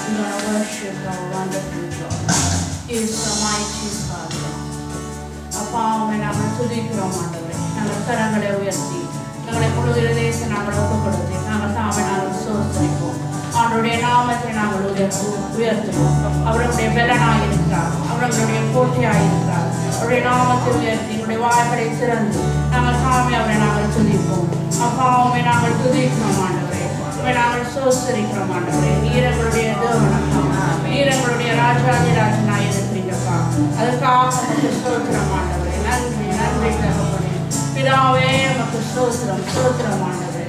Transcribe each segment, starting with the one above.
We're going to worship our wonderful God. He is the mighty Father. அப்பா உம்மை நாங்கள் துதிக்கிறோம் ஆண்டவரே. நாங்கள் கரங்களை உயர்த்தி எங்களை முழு இருதயத்தை நாங்கள் ஒப்புக் கொடுத்து நாங்கள் தாமே நாங்கள் சோதரிப்போம். அவருடைய நாமத்தை நாங்கள் உயர்த்துவோம். அவருடைய பலனாக இருக்கிறார், அவர்களுடைய கோட்டையாக இருக்கிறார். அவருடைய நாமத்தை உயர்த்தி எங்களுடைய வாய்களை திறந்து நாங்கள் தாமே அவரை நாங்கள் துதிப்போம். அப்பா உம்மை நாங்கள் துதிக்கிறோம் ஆண்டவரே. உம்மை நாங்கள் சோதரிக்கிறோம் ஆண்டவரே. நீர் எங்களுடைய தேவனப்பா, நீர் எங்களுடைய ராஜாதி ராஜனாக இருக்கிறீங்கப்பா. அதற்காக நமக்கு சோத்திரம் ஆண்டவரே. நன்றி நன்றி தகப்பனே. பிதாவே நமக்கு சோத்திரம் சோத்திரம் ஆண்டவரே.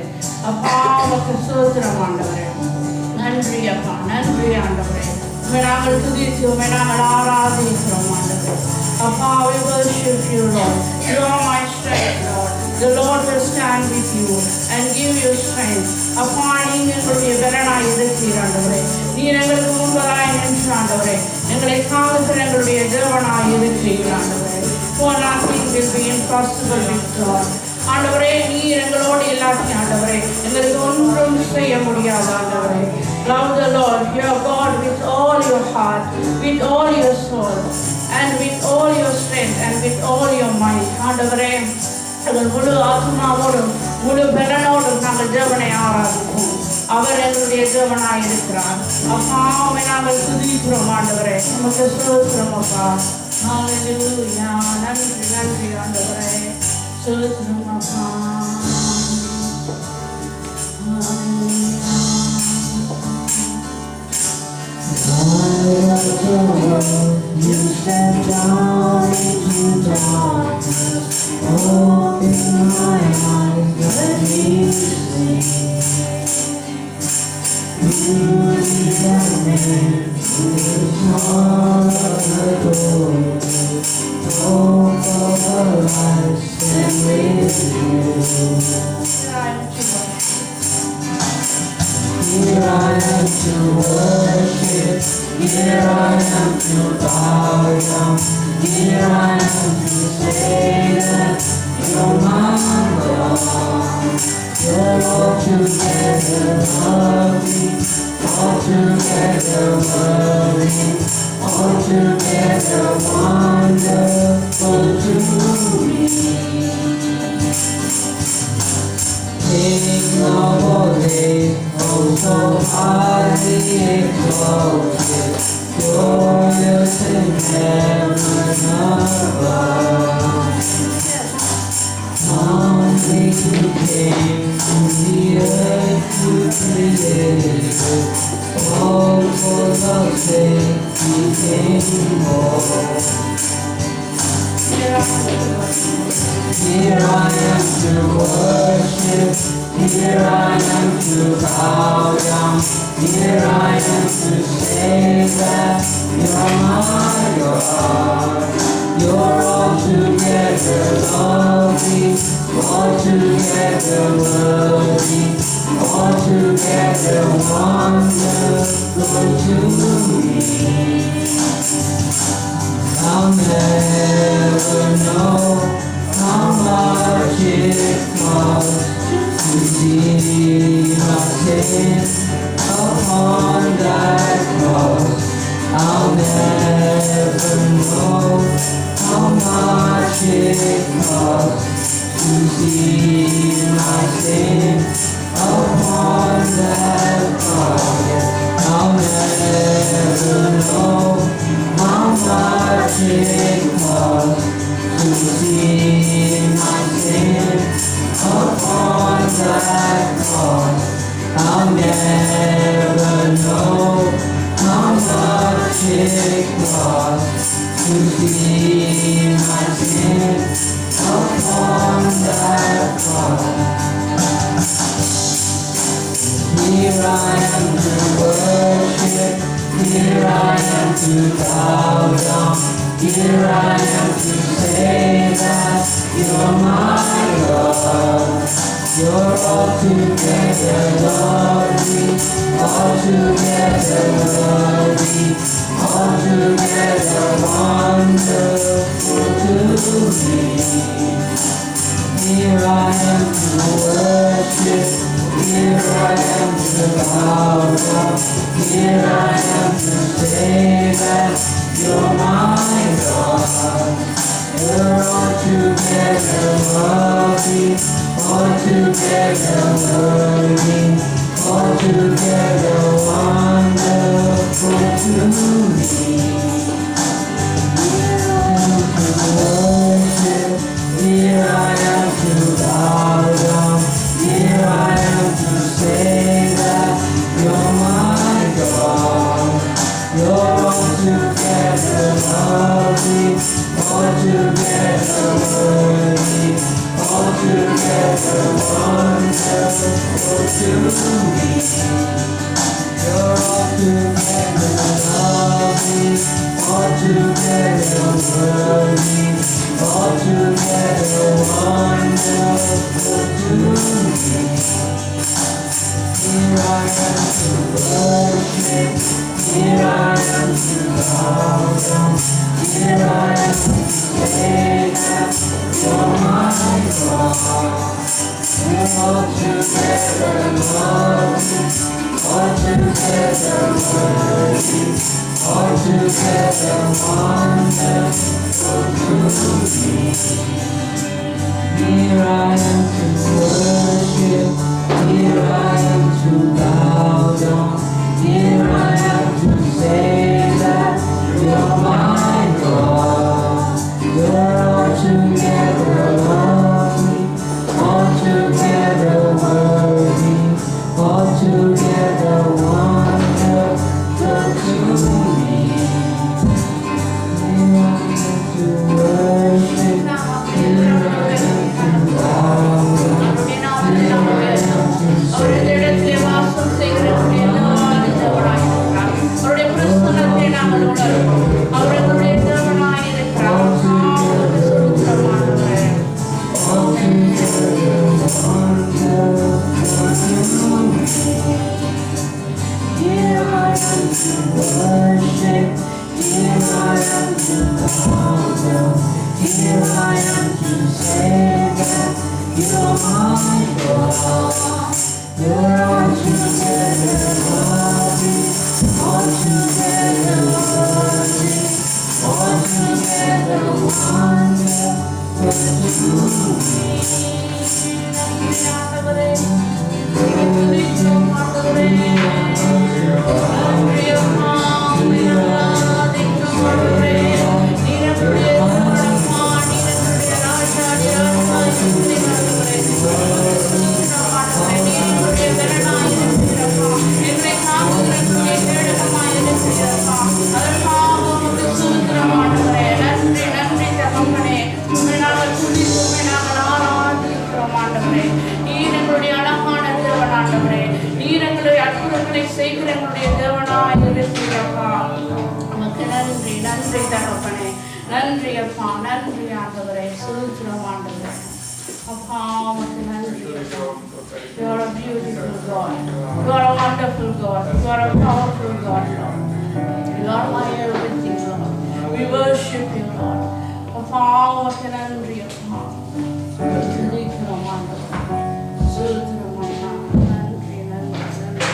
அப்பா நமக்கு சோத்திரம் ஆண்டவரே. நன்றி அப்பா, நன்றி ஆண்டவரே. உம்மை நாங்கள் துதித்து உம்மை நாங்கள் ஆராதிக்கிறோம் ஆண்டவரே. அப்பா, we worship you, Lord. You are my strength, Lord. The Lord will stand with you and give you strength. அப்பா, நீங்க எங்களுடைய பலனாய் இருக்கிறீர் ஆண்டவரே. நீர் எங்களுக்கு முன்பதாய் நின்று ஆண்டவரே. எங்களை காணுகிற எங்களுடைய தேவனாய் இருக்கிறீர் ஆண்டவரே. For nothing will be impossible with God. ஆண்டவரே, நீர் எங்களோடு இல்லாட்டி ஆண்டவரே எங்களுக்கு ஒன்றும் செய்ய முடியாது ஆண்டவரே. Love the Lord your God with all your heart, with all your soul, and with all your strength, and with all your might. ஆண்டவரே, எங்கள் முழு ஆத்மாவோடும் முழு பலனோடும் நாங்கள் தேவனை ஆராதிப்போம். அவர் எங்களுடைய தேவனாய் இருக்கிறார். அப்பா, உம்மை நாங்கள் துதிக்கிறோம் ஆண்டவரே. நமக்கு ஸ்தோத்திரம் அப்பா. ஹல்லேலூயா. நன்றி நன்றி ஆண்டவரே. ஸ்தோத்திரம் அப்பா. You step down into darkness, open my eyes, let me see. You lead me to the heart of the door, hope of a life spent with you. Here I am to worship, here I am to bow down, here I am to say that you're my God. You're altogether lovely, altogether worthy, altogether wonderful to me. King of all days, oh so highly exalted, glorious in heaven above. Humbly you came to the earth to deliver, all for the sake you came born. Here I am to worship, here I am to bow down, here I am to say that you're my God. You're altogether lovely, altogether worthy, altogether wonderful to me. I'll never know how much it costs to see my sin upon that cross. I'll never know how much it costs to see my sin upon that cross. I'll never know how much it costs to see my sin upon that cross. I'll never know how much it costs to see my sin upon that cross. Here I am to worship, here I am to bow down, here I am to say that you're my God. You're altogether lovely, altogether worthy, altogether wonderful to me. Here I am to worship, Here I am to bow down. Here I am to say that you're my God. You're altogether lovely, altogether worthy, altogether wonderful to me. Here I am to bow down. Here I am to say that you're my God. You're altogether lovely, altogether worthy, altogether wonderful to me. You're altogether lovely, altogether worthy, altogether wonderful to me. Here I am to worship, here I am to bow down, here I am to say that you're my God. You're altogether lovely, altogether worthy, altogether wonderful to me. Here I am to worship, here I am to bow down, here I am to say that you're my God. You're altogether lovely, altogether worthy, altogether wonderful to me. Here I am to worship, here I am to bow down, here I am to say here I am to worship, here I am to bow down, here I am to say that you're my God. You're altogether lovely, altogether worthy, altogether wonderful to me. நன்றி அப்பா, நன்றி ஆண்டவரே, சூத்திரம் ஆண்டவரே. அப்பா உமக்கு நன்றி. You are a beautiful God. You are a wonderful God. You are a powerful God, Lord. You are my everything, Lord. We worship you, Lord. அப்பா உமக்கு நன்றி அப்பா. சூத்திரம் ஆண்டவரே, சூத்திரம் அப்பா. நன்றி நன்றி நன்றி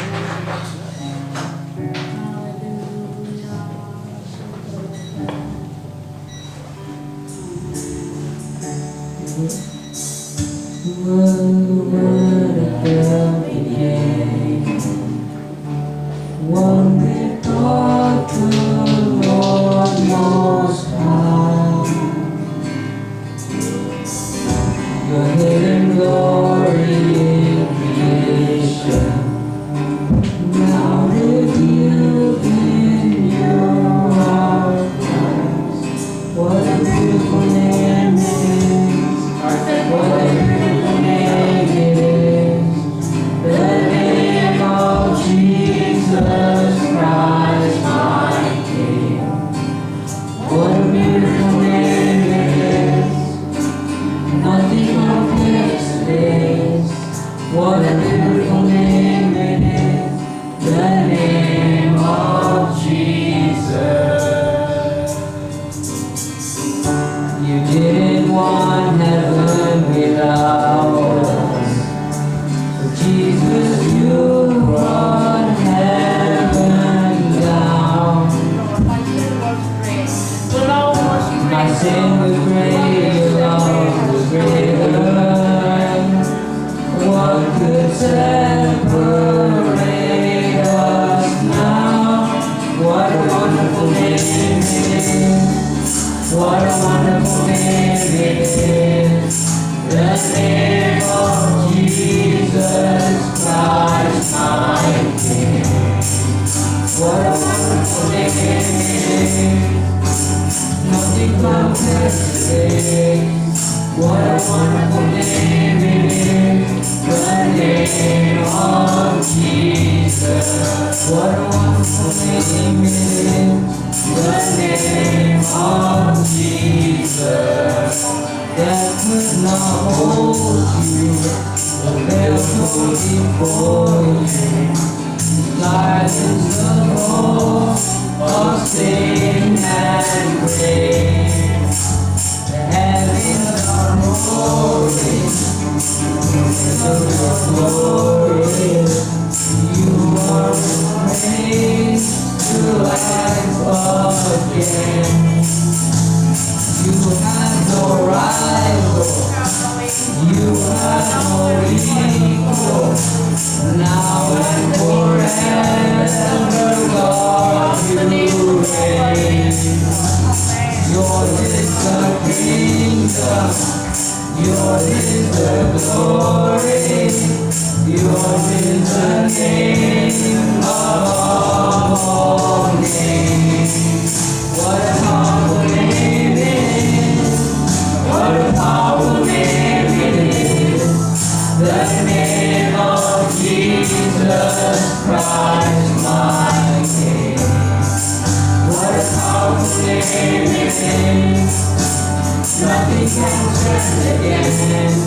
One with God the Lord Most High, your hidden glory in creation, now revealed in your Christ. What a beautiful name it is! What a beautiful name it is! The name of Jesus Christ. is the name of Jesus Christ, my King. What a wonderful name it is. Nothing compares to this. What a wonderful name it is. The name of Jesus. What a wonderful name it is. The name of Jesus. That could not hold you. The veil goes before you. Silence the voice of sin and grave. The heavens are roaring with your glory. You are praised to life again. You have no rival. You have no equal. Now and forever, God, you reign. Yours is the kingdom. Yours is the glory. Yours is the name of all names. What a powerful name it is. What a powerful name it is. The name of Jesus Christ, my King. What a powerful name it is. Nothing can stand against.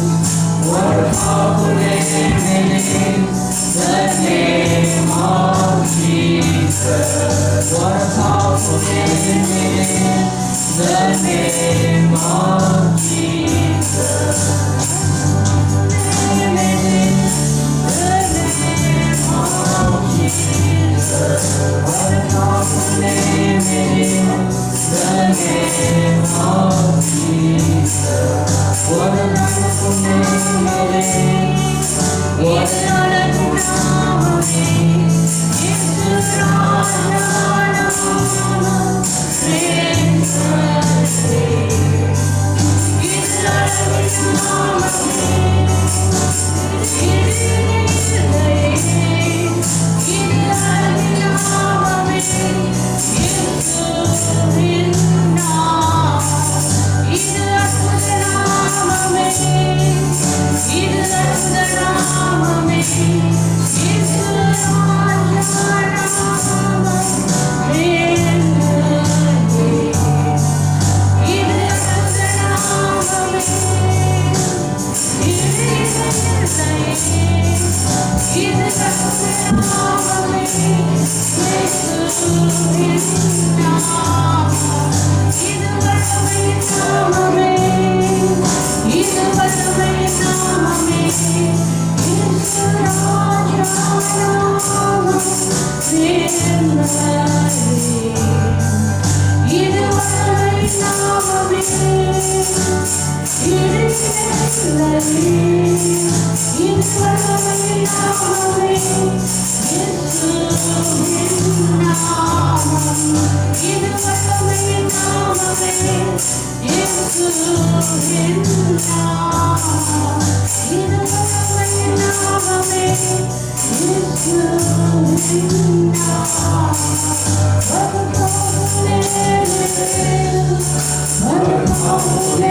What a powerful name it is. The name of Jesus. What a powerful name it is. The name of Jesus. What a powerful name it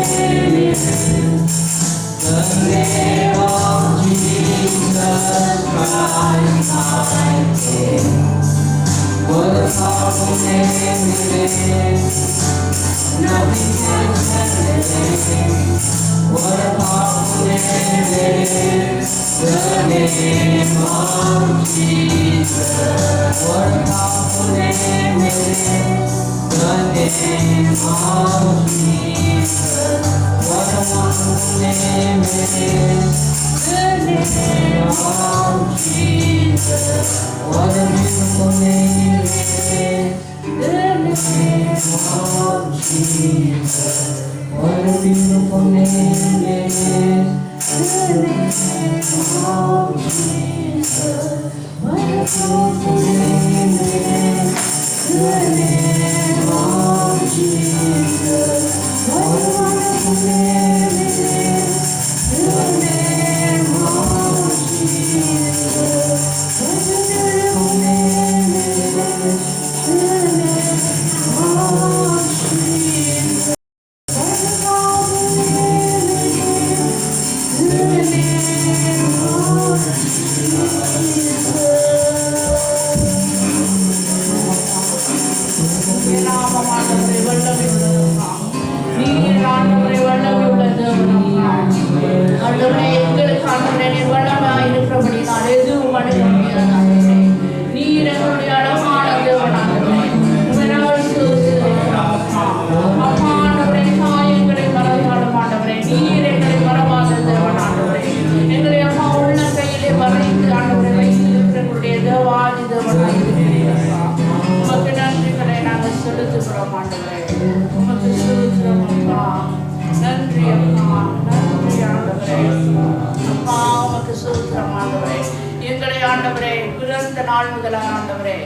is, the name of Jesus. What a wonderful name it is. What a wonderful name. What a wonderful name. வல்லமை உள்ள தேவனப்பா. ஆண்டவரே, எங்களுக்கு ஆண்டவரே நீர் வல்லமையாக இருக்கிறபடினால் எதுவும் அடைய முடியாது ஆண்டவரே. நீர் எங்களுடைய அழகான தேவன் ஆண்டவரே. உம்மை நாங்கள் ஸ்தோத்திரிக்கிறோம் அப்பா. அப்பா ஆண்டவரே, எங்களை மறவாத ஆண்டவரே, நீர் எங்களை மறவாத தேவன் ஆண்டவரே. எங்களை அம்மா உள்ள கையிலே வரைந்து ஆண்டவரை வைத்திருக்கிற எங்களுடைய தேவாதி தேவனாக இருக்கிறீரப்பா. உமக்கு நன்றிகளை நாங்கள் செலுத்துகிறோம் ஆண்டவரே. உமக்கு செலுத்துகிறோம் அப்பா. நன்றி அப்பா, நன்றி ஆண்டவரே. அப்பா உமக்கு செலுத்துகிறோம் ஆண்டவரே. எங்களை ஆண்டவரே பிறந்த நாள் முதலாக ஆண்டவரே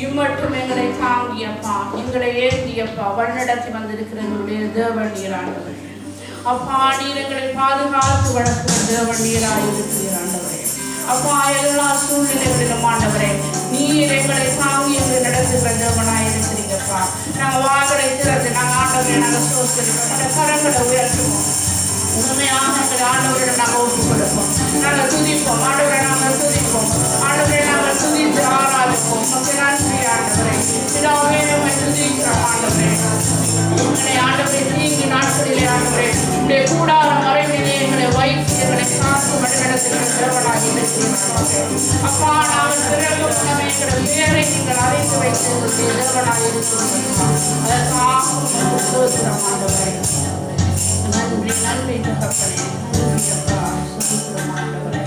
இம்மட்டும் எங்களை தாங்கியப்பா, எங்களை ஏந்தியப்பா, வழிநடத்தி வந்திருக்கிற எங்களுடைய தேவன் நீர் ஆண்டவரே. அப்பா நீர் எங்களை பாதுகாத்து வளர்க்கிற தேவன் நீராக இருக்கிறீர் ஆண்டவரே. அப்பா எல்லா சூழ்நிலைகளிலும் ஆண்டவரே நீர் எங்களை தாங்கி எங்களை நடத்துகிற தேவனாக இருக்கிறீங்கப்பா. நாங்கள் வாய்களை திறந்து நாங்கள் ஆண்டவரை நாங்கள் சோதிக்கிறோம். அந்த கரங்களை உயர்த்துவோம். உண்மையாக எங்கள் ஆண்டவரிடம் நாங்கள் ஒப்புக் கொடுப்போம். நாங்கள் துதிப்போம் ஆண்டவரை, நாங்கள் துதிப்போம் ஆண்டவரை, நாங்கள் துதித்து ஆராதிப்போம். மக்கள் நன்றி ஆண்டவரை. இதாவே நம்மை துதிக்கிறோம் ஆண்டவரே. எங்களை ஆண்டவரை தீங்கு நாட்களிலே ஆண்டவரே உடைய கூடார மறைவிலே எங்களை வைத்து எங்களை காத்து வழிநடத்துகிற தேவனாக இருக்கிறீர்கள். அப்பா நாங்கள் பிறகு எங்களை பேரை நீங்கள் அறிந்து வைத்து எங்களுடைய தேவனாக இருக்கிறீர்கள். அதற்காக சோதரம் ஆண்டவரை. நன்றி நன்றி தகப்பனே. நன்றி அப்பா, சோதரம் ஆண்டவரை.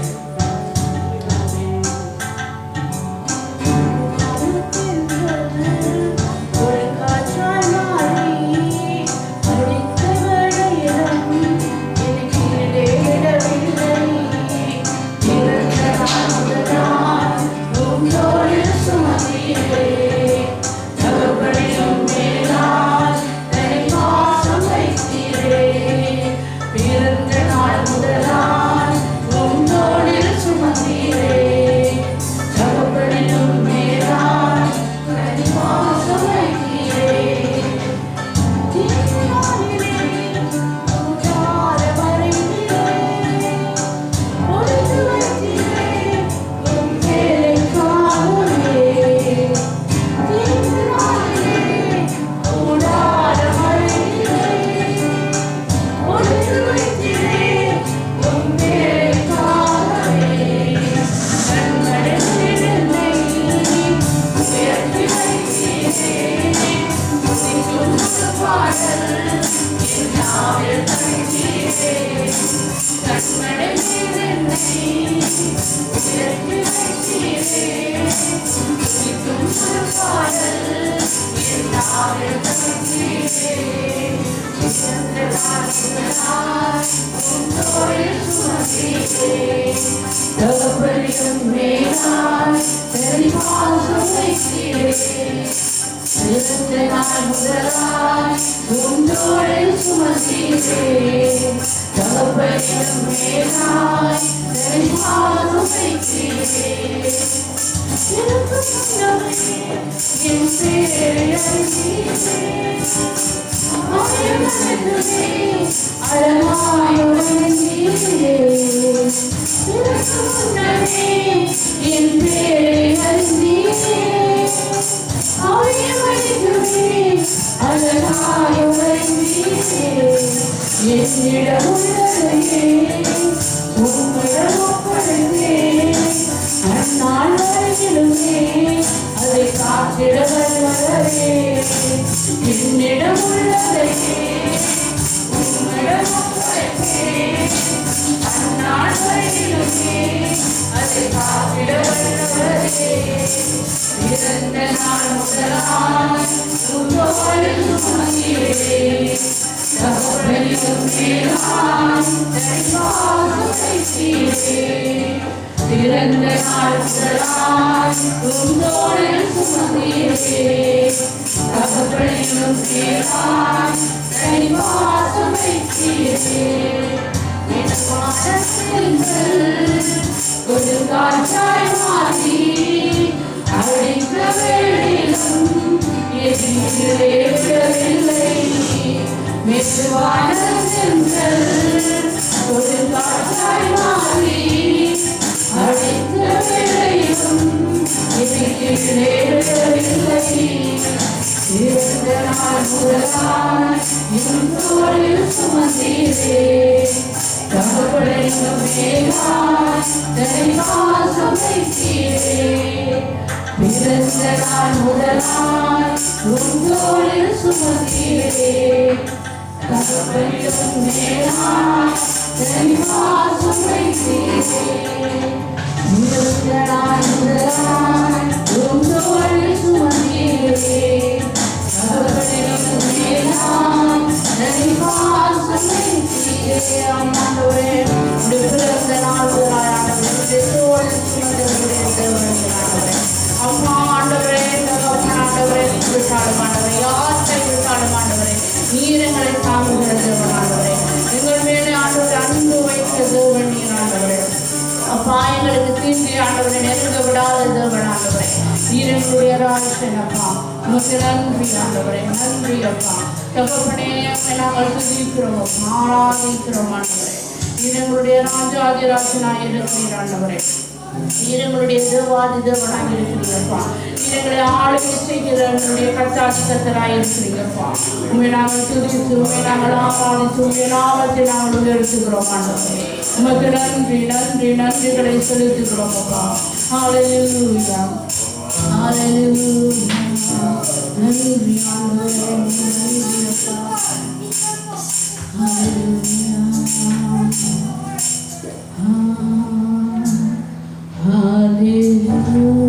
Today முதலாய் என் தோளில் சுமந்தீரே தகப்படையும் மேலாய் தனிவாசம் வைத்தீரே பிறந்த நாள் முதலாய் உன் தோளில் சுமந்தீரே தகப்படையும் மேலாய் தனிவாசம் வைத்தீரே பிறந்த நாள் முதலாய் உன் தோளில் சுமந்தீரே தகப்படையும் மேலாய் தனிவாசம் வைத்தீரே ஆண்டவரே பிறந்த நாள் முதலாய் ஆண்டவரே தோளில் சுமந்தீரே அம்மா ஆண்டவரே ஆண்டவரே விட்டாலும் ஆண்டவரே யாற்றை விட்டாலும் ஆண்டவரே நீர் எங்களை தாங்குகிற தேவன் ஆண்டவரே எங்கள் மேலே ஆண்டவரே அன்பு வைத்த தேவன் நீர் ஆண்டவரே அப்பா எங்களுக்கு தீண்டி ஆண்டவரை நெருங்க விடாத தேவன் ஆண்டவரே நீர் எங்களுடைய ராஜன் அப்பா உமக்கு நன்றி ஆண்டவரே நன்றி அப்பா தகப்பனே நாங்கள் துதிக்கிறோம் ஆராதிக்கிறோம் ஆண்டவரே நீர் எங்களுடைய ராஜாதிராஜனாய் இருக்கிறீர் ஆண்டவரே நீர் எங்களுடைய தேவாதி தேவனாக இருக்கிறீங்கப்பா நீர் எங்களை ஆளுகை செய்கிற எங்களுடைய கத்தாட்சி கத்தராக இருக்கிறீங்கப்பா உண்மை நாங்கள் துதித்து உண்மை நாங்கள் ஆராதித்து உண்மை நாமத்தை நாங்கள் உயர்த்துகிறோம் ஆண்டவரே உமக்கு நன்றி நன்றி நன்றிகளை செலுத்துகிறோம் அப்பா ஹல்லேலூயா ஹல்லேலூயா நன்றி ஆண்டவரே நன்றி அப்பா ஹல்லேலூயா Hallelujah,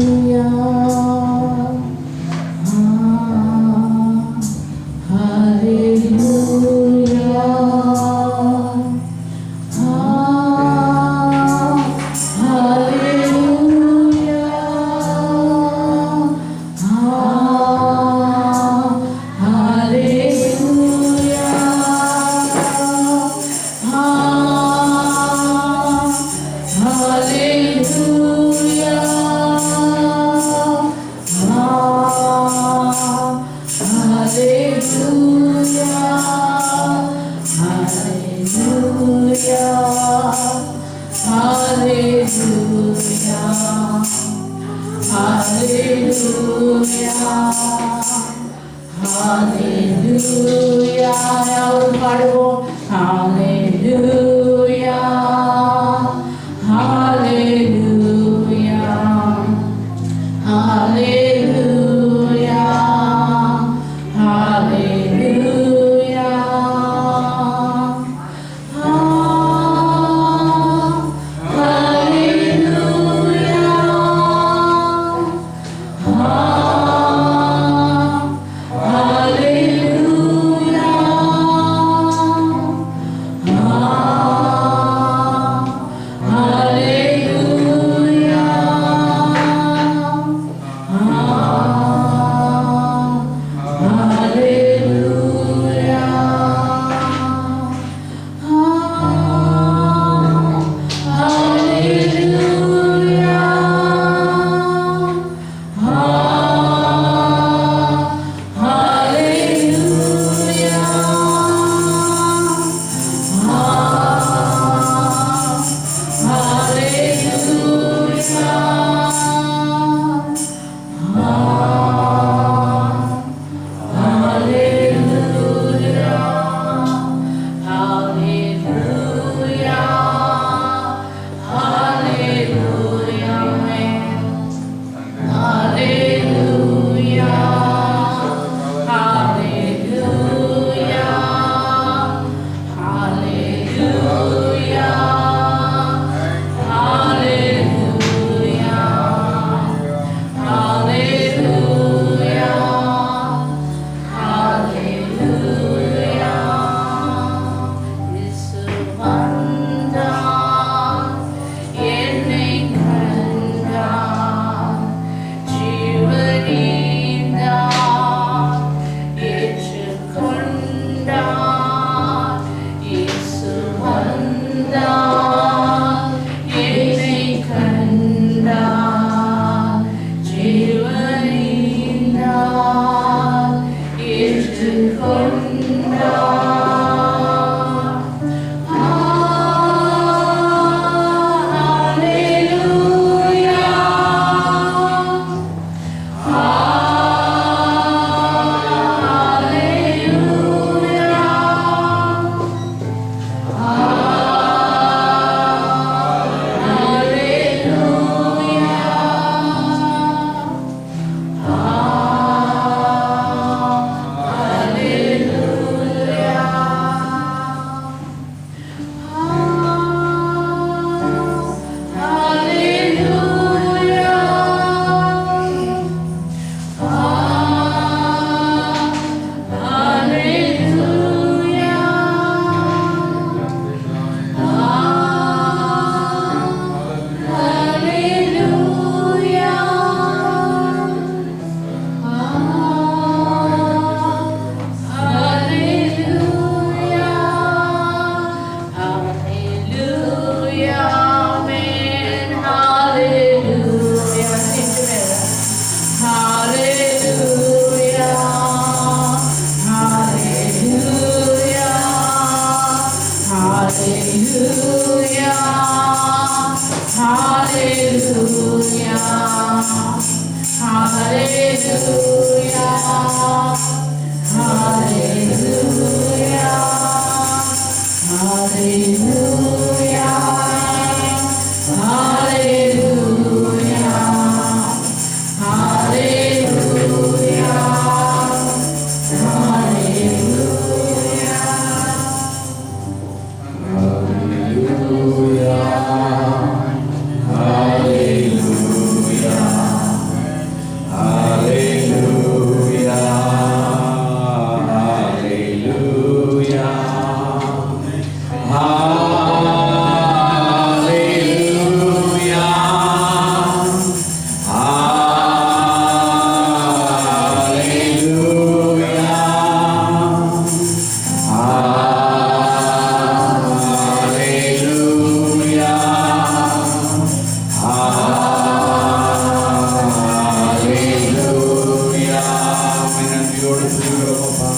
நன்றியோடு துதிக்கிறோம் அப்பா.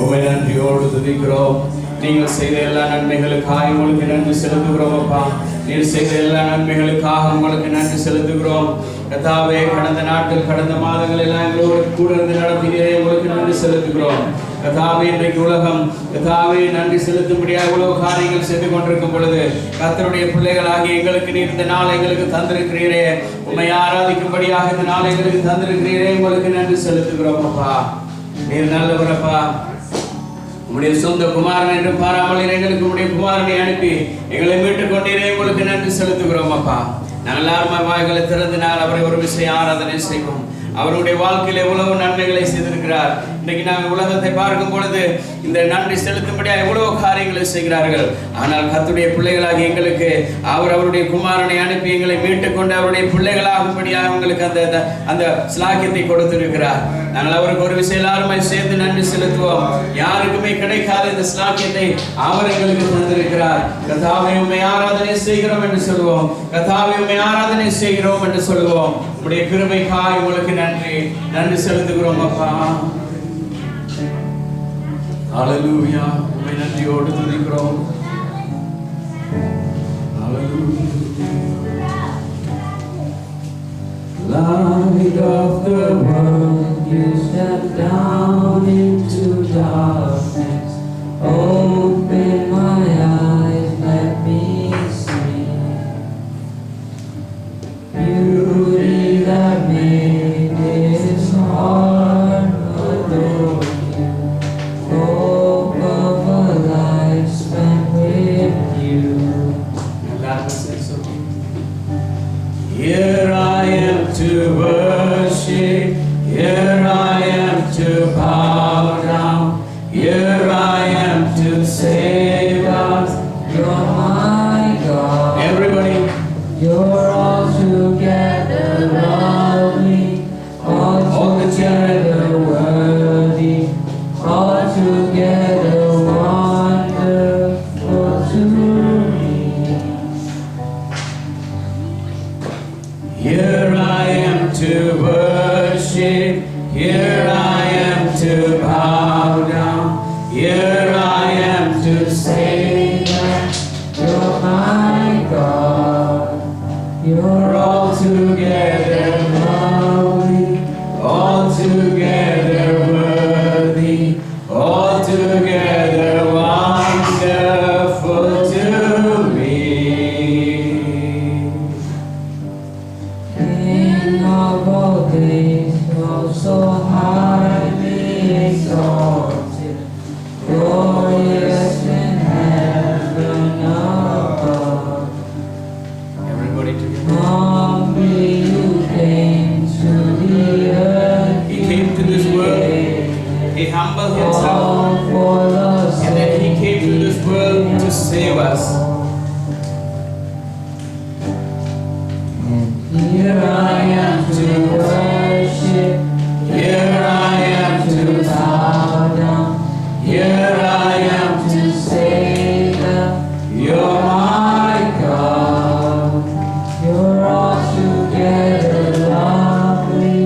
உம்மை நன்றியோடு துதிக்கிறோம். நீங்கள் செய்த எல்லா நன்மைகளுக்காக உங்களுக்கு நன்றி செலுத்துகிறோம் அப்பா. நீர் செய்த எல்லா நன்மைகளுக்காக உங்களுக்கு நன்றி செலுத்துகிறோம் கர்த்தாவே. கடந்த நாட்கள் கடந்த மாதங்கள் எல்லாம் எங்களோடு கூட இருந்து நடத்தினே உங்களுக்கு நன்றி செலுத்துகிறோம் கர்த்தாவே. இன்றைக்கு உலகம் கர்த்தாவே நன்றி செலுத்தும்படியாக இவ்வளவு காரியங்கள் செய்து கொண்டிருக்கும் பொழுது கர்த்தருடைய பிள்ளைகளாகி எங்களுக்கு நீர் இந்த நாள் எங்களுக்கு தந்திருக்கிறீரே, உம்மை ஆராதிக்கும்படியாக இந்த நாள் எங்களுக்கு தந்திருக்கிறீரே, உங்களுக்கு நன்றி செலுத்துகிறோம் அப்பா. நீர் நல்லவரப்பா. உம்முடைய சொந்த குமாரன் என்று பாராமல் எங்களுக்கு உம்முடைய குமாரனை அனுப்பி எங்களை மீட்டுக் கொண்டீரே, உங்களுக்கு நன்றி செலுத்துகிறோம் அப்பா. நாங்கள் எல்லாரும் வாய்களை திறந்து நாங்கள் அவரை ஒரு விஷயம் ஆராதனை செய்வோம். அவருடைய வாழ்க்கையில் எவ்வளவு நன்மைகளை செய்திருக்கிறார். இன்னைக்கு நாங்கள் உலகத்தை பார்க்கும் பொழுது இந்த நன்றி செலுத்தும்படியாக எவ்வளவு காரியங்களை செய்கிறார்கள். ஆனால் கர்த்தருடைய பிள்ளைகளாகி எங்களுக்கு அவருடைய குமாரனை அனுப்பி எங்களை மீட்டுக் கொண்டு அவருடைய பிள்ளைகளாகும்படியாக அவங்களுக்கு அந்த அந்த ஸ்லாக்கியத்தை கொடுத்திருக்கிறார். நாங்கள் அவருக்கு ஒரு விஷயம் எல்லாருமே சேர்ந்து நன்றி செலுத்துவோம். யாருக்குமே கிடைக்காத இந்த ஸ்லாக்கியத்தை அவர் எங்களுக்கு தந்திருக்கிறார். கர்த்தாவே உம்மை ஆராதனை செய்கிறோம் என்று சொல்லுவோம். கர்த்தாவே உம்மை ஆராதனை செய்கிறோம் என்று சொல்லுவோம். உம்முடைய கிருபைக்காய் உங்களுக்கு நன்றி செலுத்துகிறோம் அப்பா. ஹல்லேலூயா. உம்மை நன்றியோடு துதிக்கிறோம். ஹல்லேலூயா. Light of the world, you step down into darkness. Open my eyes, let me see beauty that made this heart adore you. Hope of a life spent with you. Here I am to worship, here I am to bow down, here I am to save us. You're my God. Everybody, You're all together lovely, all together worthy, all together wonderful to me. here I am to worship, here I am to bow down, here I am to save us. You're my God. You're all together lovely, all together worthy, all together wonderful to me. King of all days, you're so highly exalted, glorious in heaven above. Everybody together. Humbly you came to the earth. He came to this world, he humbled himself, All for the and then he came to this world to save us. Here I am to worship, Here I am to bow down, here I am to save them. you're My God, you're all together lovely,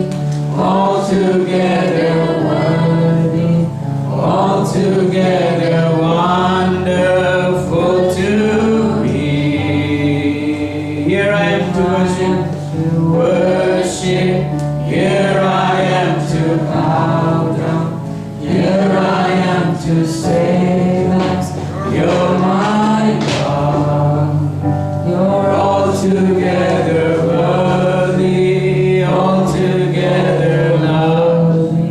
all together worthy, all together wonderful to me. Here I am to worship, here I am to bow down, here I am to save us. You're my God, you're all together worthy, all together lovely,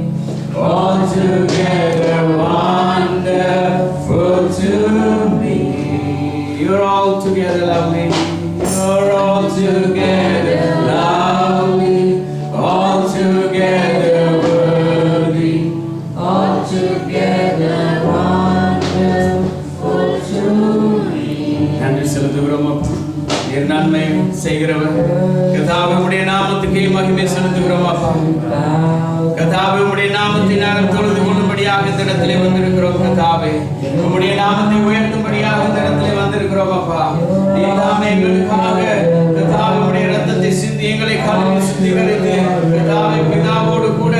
all together wonderful to me. You're all together lovely, you're all together lovely, all together worthy, all together wonderful to me. நன்றி செலுத்துகிறோம் அப்பா. நீர் நன்மை செய்கிறவர். கர்த்தாவே உம்முடைய நாமத்துக்கே மகிமை செலுத்துகிறோம் அப்பா. கர்த்தாவே உம்முடைய நாமத்தை நாங்கள் தொழுது கொள்ளும்படியாக இந்த இடத்திலே வந்திருக்கிறோம் கர்த்தாவே. உம்முடைய நாமத்தை உயர்த்தும்படியாக இந்த இடத்திலே வந்திருக்கிறோம் அப்பா. நீர் தாமே எங்களுக்காக கர்த்தாவே உம்முடைய இரத்தத்தை சிந்தி எங்களை கழுவி சுத்திகரித்து கர்த்தாவே பிதாவோடு கூட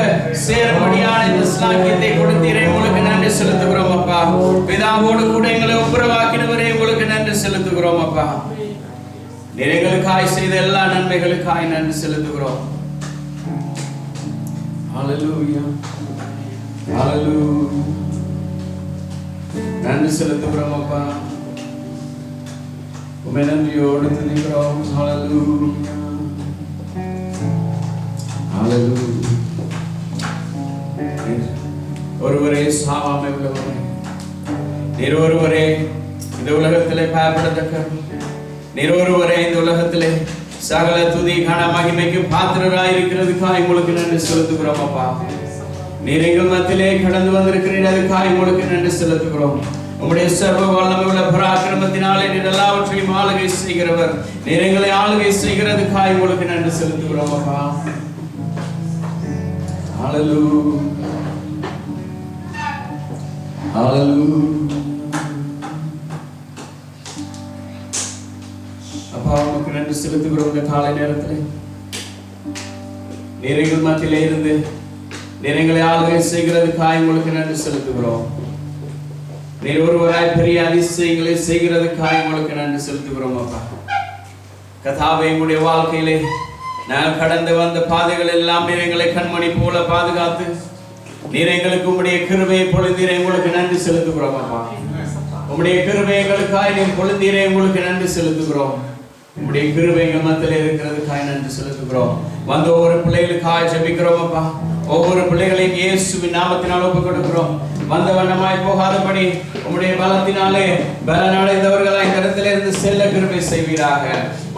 சேரும்படியான இந்த ஸ்லாக்கியத்தை கொடுத்தீரே உங்களுக்கு நன்றி செலுத்துகிறோம் அப்பா. பிதாவோடு கூட எங்களை ஒப்புரவாக்கினவரே உங்களுக்கு நன்றி செலுத்துகிறோம் அப்பா. நீர் எங்களுக்காய் செய்த எல்லா நன்மைகளுக்காய் நன்றி செலுத்துகிறோம். ஹalleluya ஹalleluya நன்றி செலுத்துகிறோம் அப்பா. உம்மை நன்றியோடு துதிக்கிறோம். ஹalleluya ஹalleluya. ஒருவரே சாவாமை உள்ளவரே, நீர் ஒருவரே இந்த உலகத்திலே பயப்படத்தக்க, நீர் ஒருவரே இந்த உலகத்திலே சகல துதி கன மகிமைக்கு பாத்திரராய் இருக்கிறதுக்காய் உங்களுக்கு நன்றி செலுத்துகிறோம் அப்பா. நீர் எங்கள் மத்தியிலே கடந்து வந்திருக்கிறீர், அதுக்காய் உங்களுக்கு நன்றி செலுத்துகிறோம். உம்முடைய சர்வ வல்லமை உள்ள பராக்கிரமத்தினாலே நீர் எல்லாவற்றையும் ஆளுகை செய்கிறவர். நீர் எங்களை ஆளுகை செய்கிறதுக்காய் உங்களுக்கு நன்றி செலுத்துகிறோம் அப்பா. ஹalleluya ஹalleluya. அப்பா உங்களுக்கு நன்றி செலுத்துகிறோம். இந்த காலை நேரத்தில் நீர் எங்கள் மத்தியிலே இருந்து நீர் எங்களை ஆளுகை செய்கிறதுக்காய் உங்களுக்கு நன்றி செலுத்துகிறோம். நீர் ஒருவராய் பெரிய அதிசயங்களை செய்கிறதுக்காய் உங்களுக்கு நன்றி செலுத்துகிறோம் அப்பா. கர்த்தாவே, எங்களுடைய வாழ்க்கையிலே நான் கடந்து வந்த பாதைகள் எல்லாம் நீர் எங்களை கண்மணி போல பாதுகாத்து நீர் எங்களுக்கு உம்முடைய கிருபையை பொழிந்தீரே, உங்களுக்கு நன்றி செலுத்துகிறோம் அப்பா. உம்முடைய கிருபை எங்களுக்காய் நீர் பொழிந்தீரே, உங்களுக்கு நன்றி செலுத்துகிறோம். உம்முடைய கிருபை எங்கள் மத்தியிலே இருக்கிறதுக்காய் நன்றி செலுத்துகிறோம். வந்து ஒவ்வொரு பிள்ளைகளுக்காய் ஜெபிக்கிறோம் அப்பா. ஒவ்வொரு பிள்ளைகளையும் இயேசுவின் நாமத்தினால் ஒப்புக் கொடுக்கிறோம். வந்த வண்ணமாய் போகாதபடி உம்முடைய பலத்தினாலே பலனடைந்தவர்களாய் கருத்திலிருந்து செல்ல கிருபை செய்வீராக.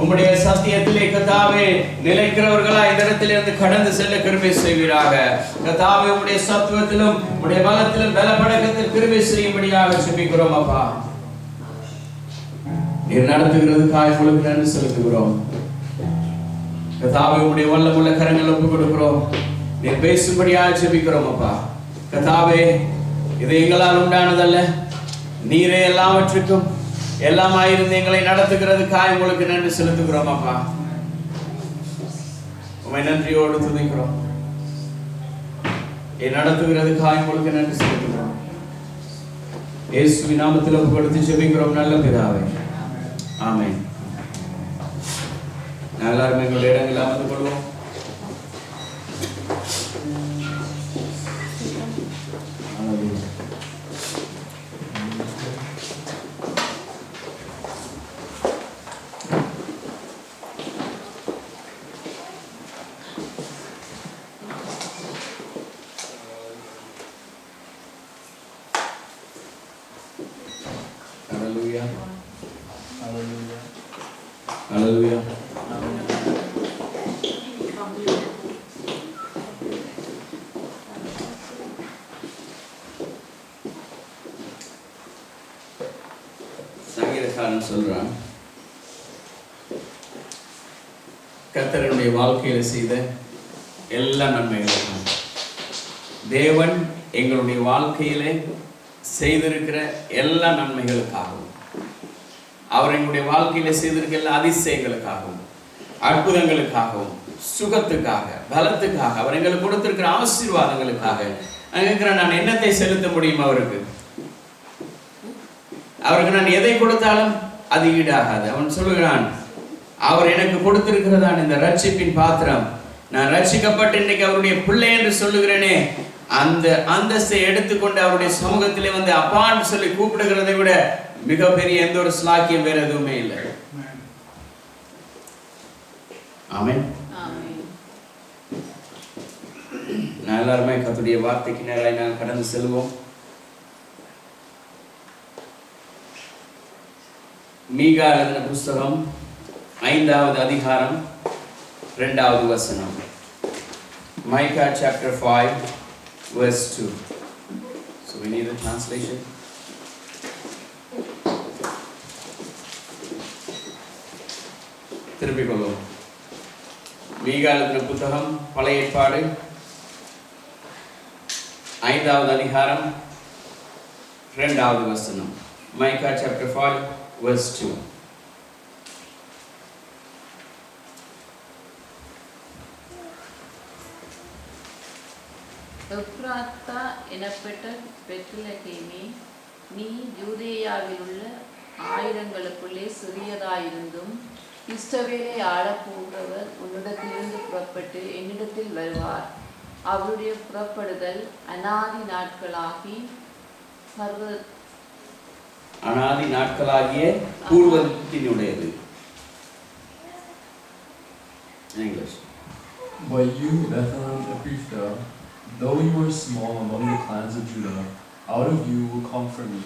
உம்முடைய சத்தியத்திலே கர்த்தாவே நிலைக்கிறவர்களாய் இந்த இடத்திலிருந்து கடந்து செல்ல கிருபை செய்வீராக. கர்த்தாவே, உம்முடைய சத்துவத்திலும் உம்முடைய பலத்திலும் பலப்படக்கத்தில் கிருபை செய்யும்படியாக ஜெபிக்கிறோம் அப்பா. நீர் நடத்துகிறதுக்காக உங்களுக்கு நன்றி செலுத்துகிறோம். கர்த்தாவே, உம்முடைய வல்லமுள்ள கரங்கள் ஒப்புக் கொடுக்கிறோம். நீர் பேசும்படியாக ஜெபிக்கிறோம் அப்பா. கர்த்தாவே, இது எங்களால் உண்டானதல்ல, நீரே எல்லாவற்றுக்கும் எல்லாமாயிருந்து எங்களை நடத்துகிறதுக்காக உங்களுக்கு நன்றி செலுத்துகிறோம் அப்பா. உம்மை நன்றியோடு துதிக்கிறோம். நடத்துகிறதுக்காக உங்களுக்கு நன்றி செலுத்துகிறோம். இயேசுவின் நாமத்தில் ஒப்புக் கொடுத்து ஜெபிக்கிறோம் நல்ல பிதாவே, ஆமென். எல்லாரும் எங்களுடைய இடங்களில் அமர்ந்து கொள்வோம். Hallelujah. Hallelujah. Hallelujah. சங்கீதக்காரன் சொல்றான், கர்த்தருடைய வாழ்க்கையில செய்த எல்லா நன்மைகளும் தேவன் எங்களுடைய வாழ்க்கையிலே செய்திருக்கிற எல்லா நன்மைகளுக்காகவும், அவர் எங்களுடைய வாழ்க்கையில செய்திருக்கிற எல்லா அதிசயங்களுக்காகவும், அற்புதங்களுக்காகவும், சுகத்துக்காக, பலத்துக்காக, அவர் எங்களுக்கு கொடுத்திருக்கிற ஆசீர்வாதங்களுக்காக நான் என்னத்தை செலுத்த முடியும்? அவருக்கு நான் எதை கொடுத்தாலும் அது ஈடாகாது. அவன் சொல்லுகிறான், அவர் எனக்கு கொடுத்திருக்கிறதான் இந்த ரட்சிப்பின் பாத்திரம், நான் ரட்சிக்கப்பட்டு இன்னைக்கு அவருடைய பிள்ளை என்று சொல்லுகிறேனே, அந்த அந்தஸ்தை எடுத்துக்கொண்டு அவருடைய சமூகத்திலே வந்து அப்பான்னு சொல்லி கூப்பிடுகிறதை விட மிகப்பெரிய எந்த ஒரு ஸ்லாக்கியம் வேற எதுவுமே இல்லை. ஆமென். நான் எல்லாருமே கர்த்தருடைய வார்த்தைக்கு நேராய் நான் கடந்து செல்வோம். மீகா எழுதின புஸ்தகம் 5வது அதிகாரம் 2வது வசனம். Micah chapter 5 verse 2. So we need a translation. திருப்பிக் கொள்வோம். மீகா எழுதின புத்தகம் பழைய ஏற்பாடு 5வது அதிகாரம் 2வது வசனம். Micah chapter 5 verse 2. எப்ராத்தா எனப்பட்ட பெத்லகேமே, நீ யூதேயாவில் உள்ள ஆயிரங்களுக்குள்ளே சிறியதாயிருந்தும் இஸ்ரவேலை ஆளப்போகிறவர் உன்னிடத்திலிருந்து புறப்பட்டு என்னிடத்தில் வருவார். அவருடைய புறப்படுதல் அநாதி நாட்களாகிய பூர்வத்தினுடையது. But you, Bethlehem Ephrathah, though you are small among the clans of Judah, out of you will come for me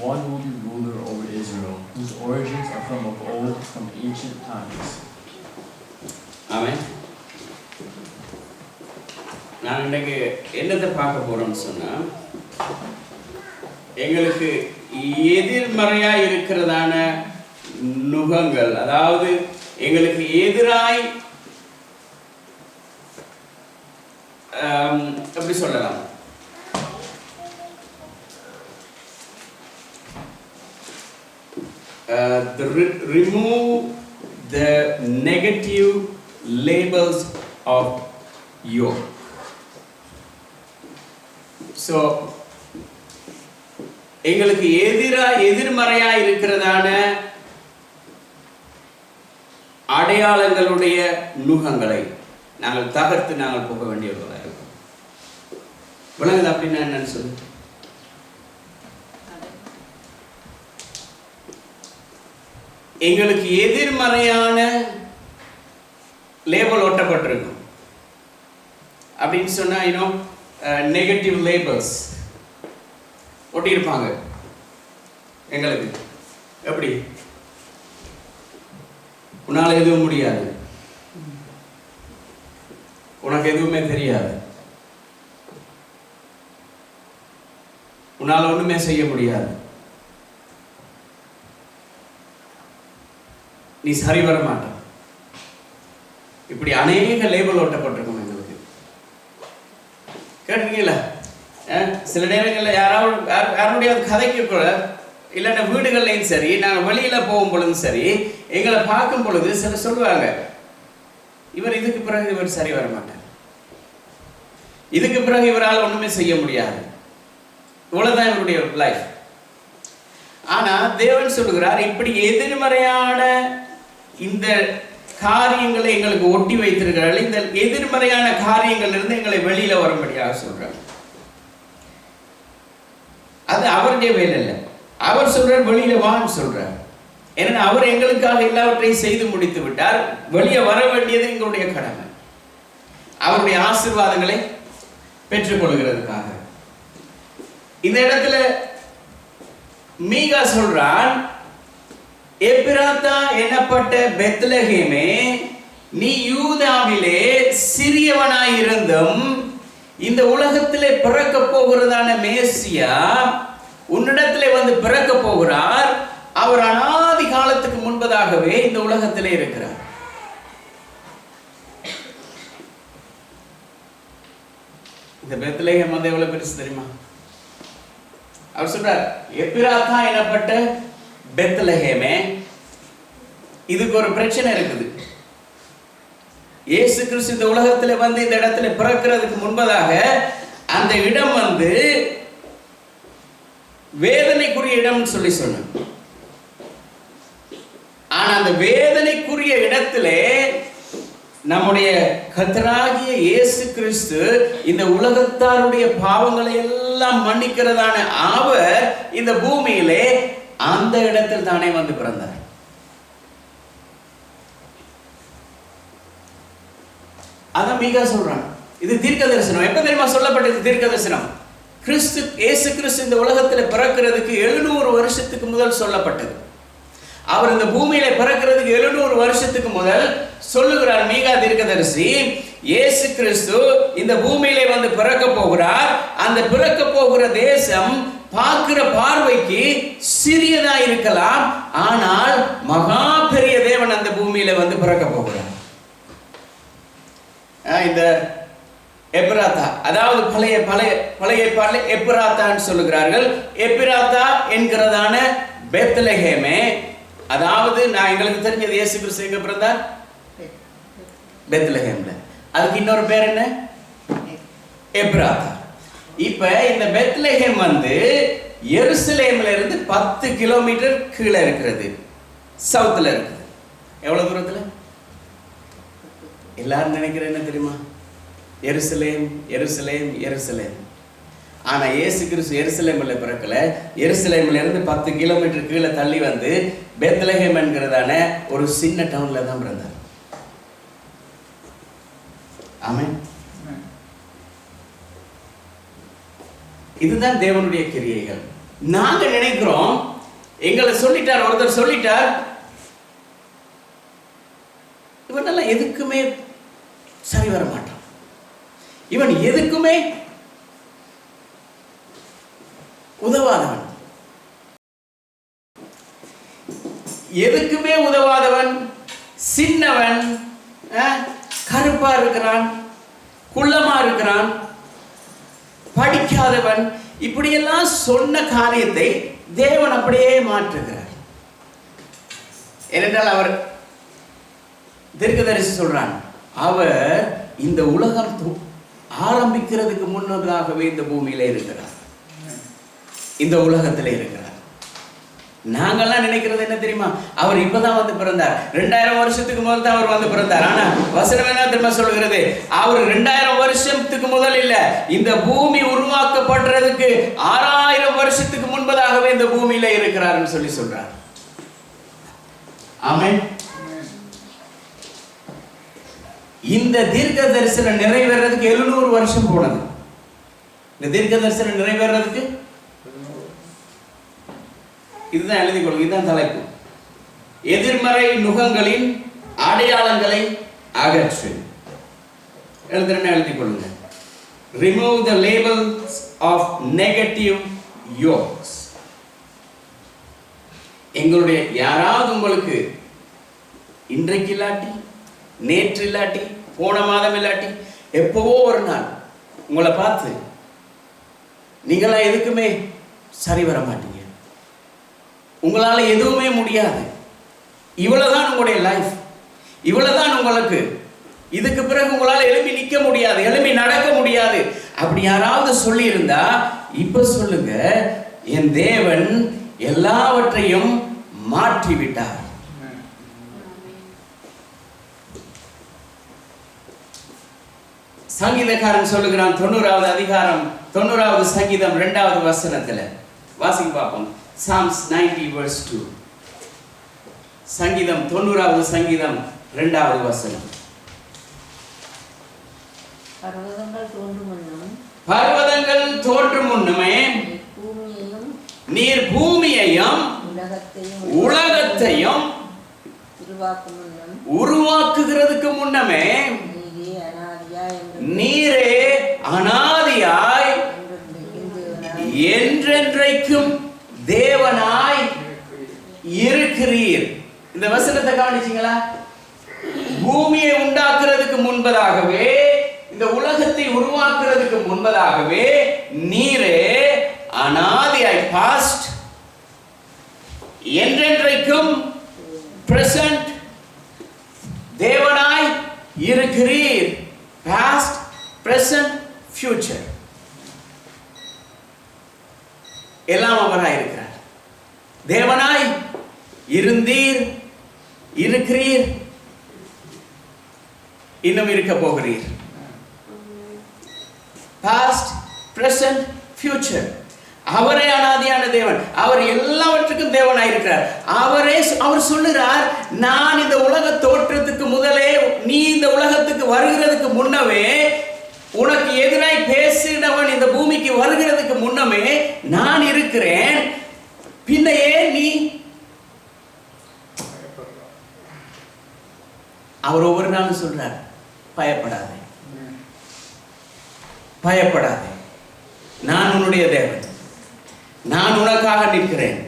one who will be ruler over Israel, whose origins are from of old, from ancient times. Amen. நான் இன்னைக்கு என்னத்தை பார்க்க போறோம்னு சொன்னா, எங்களுக்கு எதிர்மறையா இருக்கிறதான நுகங்கள், அதாவது எங்களுக்கு எதிராய் எப்படி சொல்லலாம், remove the negative labels of yoke. So எங்களுக்கு எதிர்மறையா இருக்கிறதான அடையாளங்களுடைய நுகங்களை நாங்கள் தகர்த்து நாங்கள் போக வேண்டியவர்களாக இருக்கோம். விளங்குது அப்படின்னா என்னன்னு சொல்லு. எங்களுக்கு எதிர்மறையான லேபிள் ஒட்டப்பட்டிருக்கும் அப்படின்னு சொன்னா, நெகட்டிவ் லேபிள்ஸ் ஒட்டியிருப்பாங்க எங்களுக்கு. எப்படி? உன்னால எதுவும் முடியாது, உனக்கு எதுவுமே தெரியாது, உன்னால ஒண்ணுமே செய்ய முடியாது, நீ சரி வர மாட்ட. இப்படி அநேக லேபிள் ஓட்டப்பட்டிருக்கும் எங்களுக்கு. கேட்டுருக்கீங்களா? சில நேரங்களில் யாருடைய கதைக்கு கூட இல்லைன்னா வீடுகள்லையும் சரி, நாங்கள் வெளியில போகும் பொழுதும் சரி, எங்களை பார்க்கும் பொழுது சில சொல்லுவாங்க, இவர் இதுக்கு பிறகு இவர் சரி வர மாட்டார், இதுக்கு பிறகு இவரால் ஒண்ணுமே செய்ய முடியாது, இவ்வளவுதான் இவருடைய லைஃப். ஆனா தேவன் சொல்லுகிறார், இப்படி எதிர்மறையான இந்த காரியங்களை எங்களுக்கு ஒட்டி வைத்திருக்கிறார்கள். இந்த எதிர்மறையான காரியங்கள் இருந்து எங்களை வெளியில வரும்படியாக சொல்றார். அது அவருடைய வேலை இல்லை. அவர் சொல்றார் வெளியில வான்னு சொல்றார். ஏன்னா அவர் எங்களுக்காக எல்லாவற்றையும் செய்து முடித்து விட்டார். வெளியே வர வேண்டியது எங்களுடைய கடமை, அவருடைய ஆசீர்வாதங்களை பெற்றுக் கொள்கிறதுக்காக. இந்த இடத்துல மீகா சொல்றான், எப்ராத்தா எனப்பட்ட பெத்லகேமே, நீ யூதாவிலே சிறியவனாயிருந்தும் இந்த உலகத்திலே பிறக்க போகிறதான மேசியா உன்னிடத்திலே வந்து பிறக்க போகிறார். அவர் அநாதி காலத்துக்கு முன்பதாகவே இந்த உலகத்திலே இருக்கிறார். இந்த பெத்லகேம் வந்து எவ்வளவு பெருசு தெரியுமா? அவர் சொல்றார், எப்ராத்தா எனப்பட்ட பெத்லகேமே, இதுக்கு ஒரு பிரச்சனை இருக்குது. இயேசு கிறிஸ்து இந்த உலகத்துல வந்து இந்த இடத்துல பிறக்கிறதுக்கு முன்பதாக அந்த இடம் வந்து வேதனைக்குரிய இடம்னு சொல்லி சொன்னார். ஆனா அந்த வேதனைக்குரிய இடத்திலே நம்முடைய கர்த்தராகிய இயேசு கிறிஸ்து இந்த உலகத்தாருடைய பாவங்களை எல்லாம் மன்னிக்கிறதான அவர் இந்த பூமியிலே அந்த இடத்தில் தானே வந்து பிறந்தார். அதான் மீகா சொல்றான், இது தீர்க்க தரிசனம். எப்ப தெரியுமா சொல்லப்பட்டது தீர்க்க தரிசனம்? கிறிஸ்து இயேசு கிறிஸ்து இந்த உலகத்தில் பிறக்கிறதுக்கு 700 வருஷத்துக்கு முதல் சொல்லப்பட்டது. அவர் இந்த பூமியில பிறக்கிறதுக்கு 700 வருஷத்துக்கு முதல் சொல்லுகிறார் மீகா தீர்க்கதரிசி, இயேசு கிறிஸ்து இந்த பூமியிலே வந்து பிறக்க போகிறார். அந்த பிறக்க போகிற தேசம் பார்க்கிற பார்வைக்கு சிறியதா இருக்கலாம், ஆனால் மகா பெரிய தேவன் அந்த பூமியில வந்து பிறக்க போகிறார். இந்த எப்ராத்தா, அதாவது பழைய ஏற்பாட்டிலே எப்ராத்தான்னு சொல்லுகிறார்கள். எப்ராத்தா என்கிறதான பெத்லகேமே, அதாவது நான் எங்களுக்கு தெரிஞ்சது இயேசு கிறிஸ்து எங்க பிறந்தார்? பெத்லகேம்ல. அதுக்கு இன்னொரு பேர் என்ன? எப்ராத்தா. இப்ப இந்த பெத்லஹேம் எருசலேம்ல இருந்து 10 கிலோமீட்டர் கீழே இருக்கிறது, சவுத்துல இருக்குது. எவ்வளவு தூரத்துல? எல்லாரும் நினைக்கிற என்ன தெரியுமா? எருசலேம் எருசலேம் எருசலேம். ஆனா இயேசு கிறிஸ்து எருசலேம்ல பிறக்கல. எருசலேம்ல இருந்து 10 கிலோமீட்டர் கீழே தள்ளி பெத்லஹேம் என்கிறதான ஒரு சின்ன டவுன்ல தான் பிறந்தார். ஆமென். இதுதான் தேவனுடைய கிரியைகள். நாங்க நினைக்கிறோம், எங்களை சொல்லிட்டார், ஒருத்தர் சொல்லிட்டார், இவனெல்லாம் எதுக்குமே சரி வர மாட்டான், இவன் எதுக்குமே உதவாதவன், எதுக்குமே உதவாதவன், சின்னவன், கருப்பா இருக்கிறான், குள்ளமா இருக்கிறான், படிக்காதவன், இப்படியெல்லாம் சொன்ன காரியத்தை தேவன் அப்படியே மாற்றுகிறார். ஏனென்றால் அவர் தீர்க்கதரிசி சொல்றான், அவர் இந்த உலகம் ஆரம்பிக்கிறதுக்கு முன்னதாகவே இந்த பூமியில இருக்கிறார், இந்த உலகத்துல இருக்கிறார். நாங்கெல்லாம் நினைக்கிறது என்ன தெரியுமா? அவர் இப்பதான் பிறந்தார், 2000 வருஷத்துக்கு முதல் தான் அவர் பிறந்தார். ஆனா வசனம் என்ன தெரியுமா சொல்கிறது? அவர் 2000 வருஷத்துக்கு முதல் இல்ல, இந்த பூமி உருவாக்கப்படுறதுக்கு 6000 வருஷத்துக்கு முன்பதாகவே இந்த பூமியில இருக்கிறார்னு சொல்றார். ஆமென். இந்த தீர்க்க தரிசனம் நிறைவேறதுக்கு 700 வருஷம் போனது. இந்த தீர்க்க தரிசனம் நிறைவேறதுக்கு இதுதான் எழுதி கொள்ளுங்க, இதுதான் தலைப்பு. எதிர்மறை நுகங்களின் அடையாளங்களை அகற்று. எழுதி கொள்ளுங்க. Remove the labels of negative yokes. எங்களுடைய யாராவது உங்களுக்கு இன்றைக்கு இல்லாட்டி, நேற்று இல்லாட்டி, போன மாதம் இல்லாட்டி, எப்பவோ ஒரு நாள் உங்களை பார்த்து நீங்களாம் எதுக்குமே சரி வர மாட்டீங்க, உங்களால எதுவுமே முடியாது, இவ்வளவுதான் உங்களுடைய லைஃப், இவ்வளவுதான் உங்களுக்கு, இதுக்கு பிறகு உங்களால எழுப்பி நிற்க முடியாது, எழுப்பி நடக்க முடியாது, அப்படி யாராவது சொல்லி இருந்தா இப்ப சொல்லுங்க, என் தேவன் எல்லாவற்றையும் மாற்றி விட்டார். சங்கீதக்காரன் சொல்லுகிறான், 90வது அதிகாரம் 90வது சங்கீதம் 2வது வசனத்துல வாசிக்க பார்ப்போம். Psalms 90 verse 2. சங்கீதம் 90வது சங்கீதம் 2வது வசனம். பர்வதங்கள் தோன்றும் முன்னமே நீர் பூமியையும் உலகத்தையும் உருவாக்குகிறதுக்கு முன்னமே நீரே அனாதியாய் என்றென்றைக்கும் தேவனாய் இருக்கிறீர். இந்த வசனத்தை கவனிச்சீங்களா? பூமியை உண்டாக்குறதுக்கு முன்பதாகவே, இந்த உலகத்தை உருவாக்குறதுக்கு முன்பதாகவே நீரே அனாதியாய், பாஸ்ட், என்றென்றைக்கும் பிரசன்ட் தேவனாய் இருக்கிறீர். பாஸ்ட், பிரசன்ட், ஃபியூச்சர் எல்லாம் அவராய் இருக்கிறார். தேவனாய் இருந்தீர், இருக்கிறீர், இன்னும் இருக்க போகிறீர். Past, present, future. அவரே அனாதியான தேவன், அவர் எல்லாவற்றுக்கும் தேவனாய் இருக்கிறார். அவர் சொல்லுகிறார், நான் இந்த உலக தோற்றத்துக்கு முதலே, நீ இந்த உலகத்துக்கு வருகிறதுக்கு முன்னமே, உனக்கு எதிராய் பேசினவன் இந்த பூமிக்கு வருகிறதுக்கு முன்னமே நான் இருக்கிறேன். பின்னையே நீ, அவர் ஒவ்வொரு நாளும் சொல்றார், பயப்படாதே, பயப்படாதே, நான் உன்னுடைய தேவன், நான் உனக்காக நிற்கிறேன்,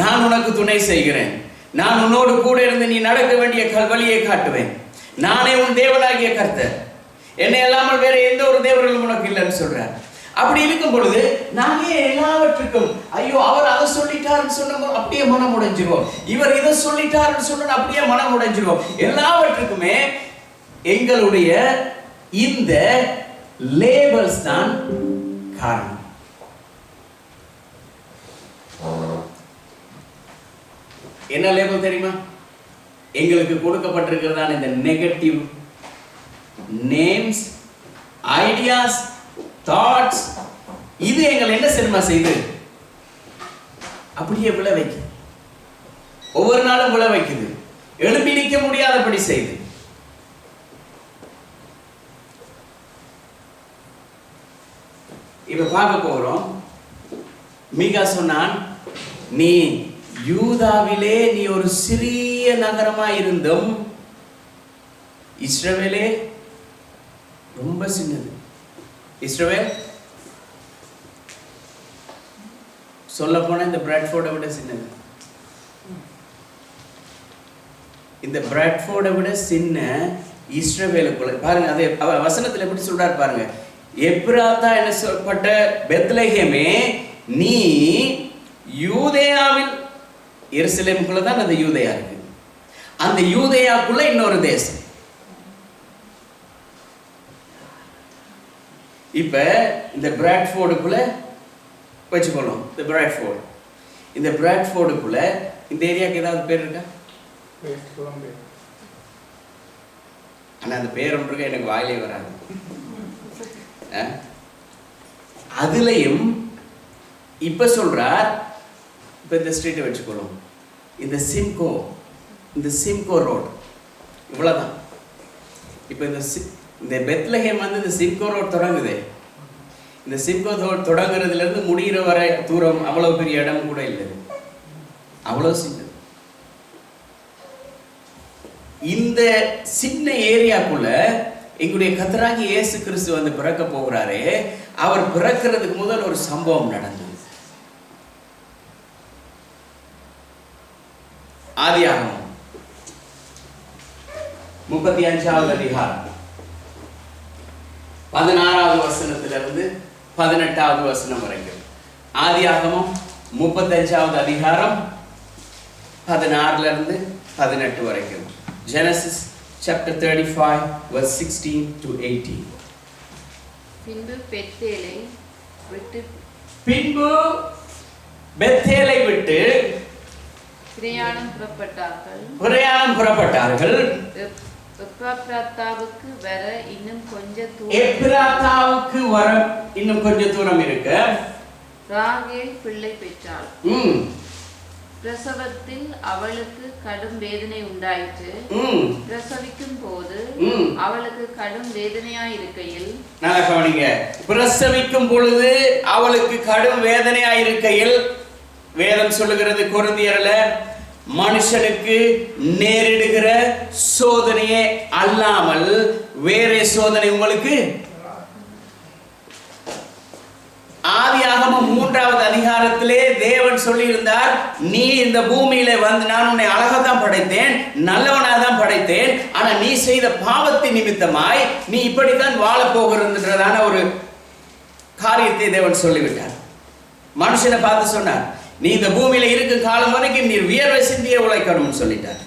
நான் உனக்கு துணை செய்கிறேன், நான் உன்னோடு கூட இருந்து நீ நடக்க வேண்டிய வழியை காட்டுவேன், நானே உன் தேவனாகிய கர்த்தர், என்னை இல்லாமல் வேற எந்த ஒரு தேவர்களும் உனக்கு இல்லைன்னு சொல்றார். அப்படி இருக்கும் பொழுது நாமே எல்லாவற்றுக்கும், ஐயோ அவர் அதை சொல்லிட்டாருன்னு சொன்ன அப்படியே மனம் உடைஞ்சிருவோம், இவர் இதை சொல்லிட்டாருன்னு சொன்ன அப்படியே மனம் உடைஞ்சிருவோம். எல்லாவற்றுக்குமே எங்களுடைய இந்த லேபிள்ஸ் தான் காரணம். என்ன லேபிள் தெரியுமா? எங்களுக்கு கொடுக்கப்பட்டிருக்கிறதான இந்த நெகட்டிவ் நேம்ஸ், ஐடியாஸ், தாட்ஸ், இது எங்களை என்ன சினிமா செய்து அப்படியே விழ வைக்குது. ஒவ்வொரு நாளும் விழ வைக்குது. எழுப்பி நிற்க முடியாதபடி செய்து. இப்ப பார்க்க போகிறோம். மீகா சொன்னான், நீ யூதாவிலே நீ ஒரு சிறிய நகரமாய் இருந்தும் இஸ்ரவேலே ரொம்ப சின்னது. இஸ்ரவேல் சொல்ல போனா இந்த பிராட்ஃபோர்டை விட சின்னது. இந்த பிராட்ஃபோர்டை விட சின்ன இஸ்ரவேலுக்குள்ள பாருங்க, அதே வசனத்தில் எப்படி சொல்றாரு பாருங்க. எப்ராத்தா என்ன சொல்லப்பட்ட பெத்லகேமே, நீ யூதேயாவில், எருசலேமுக்குள்ள தான் அந்த யூதேயா இருக்கு. அந்த யூதேயாக்குள்ள இன்னொரு தேசம். இப்ப இந்த பிராட்ஃபோர்டுக்குள்ள வச்சுக்கணும். இந்த பிராட்ஃபோர்டு, இந்த பிராட்ஃபோர்டுக்குள்ள இந்த ஏரியாவுக்கு ஏதாவது பேர் இருக்கா? ஆனா அந்த பேர் ஒன்றுக்கு எனக்கு வாயிலே வராது. அதுலயும் இப்ப சொல்றார், இப்ப இந்த ஸ்ட்ரீட்டை வச்சுக்கணும். இந்த சிம்கோ ரோடு இவ்வளவுதான். இப்ப இந்த பெத்லஹேம் வந்து இந்த சிம்கோ ரோடு தொடங்குது. இந்த சிம்கோ ரோடு தொடங்குறதுல இருந்து முடிகிற வரை தூரம் அவ்வளவு பெரிய இடம் கூட இல்லை, அவ்வளவு சின்னது. இந்த சின்ன ஏரியாக்குள்ள எங்களுடைய கர்த்தராகிய இயேசு கிறிஸ்து வந்து பிறக்க போகிறாரே, அவர் பிறக்கிறதுக்கு முதல் ஒரு சம்பவம் நடந்தது. ஆதியாகமம் 35வது அதிகாரம் 16வது வசனத்திலிருந்து 18வது வசனம் வரைக்கும். ஆதியாகமம் 35வது அதிகாரம் 16ல இருந்து 18 வரைக்கும். Genesis chapter 35 verse 16 to 18. பின்பு பெத்தேலை விட்டு பிரயாணம் புறப்பட்டார்கள். எப்ராத்தாவுக்கு வர இன்னும் கொஞ்ச தூரம் இருக்கு. ராகேல் பிள்ளை பெற்றாள். பிரசவத்தில் அவளுக்கு கடும் வேதனை உண்டாயிற்று. பிரசவிக்கும் போது அவளுக்கு கடும் வேதனையாய் இருக்கையில், நல்லா கவனிங்க, பிரசவிக்கும் பொழுது அவளுக்கு கடும் வேதனையாய் இருக்கையில், வேதம் சொல்லுகிறது கொரிந்தியர்ல, மனுஷனுக்கு நேரிடுகிற சோதனையே அல்லாமல் வேற சோதனை உங்களுக்கு. ஆதியாகமம் 3வது அதிகாரத்திலே தேவன் சொல்லி இருந்தார், நீ இந்த பூமியில வந்து நான் உன்னை அழகா தான் படைத்தேன், நல்லவனா தான் படைத்தேன், ஆனா நீ செய்த பாவத்தின் நிமித்தமாய் நீ இப்படித்தான் வாழ போகிறதுன்றதான ஒரு காரியத்தை தேவன் சொல்லிவிட்டார். மனுஷனை பார்த்து சொன்னார், நீ இந்த பூமியில இருக்கும் காலம் வரைக்கும் நீ வியர்வை சிந்திய உழைக்கணும்னு சொல்லிட்டார்.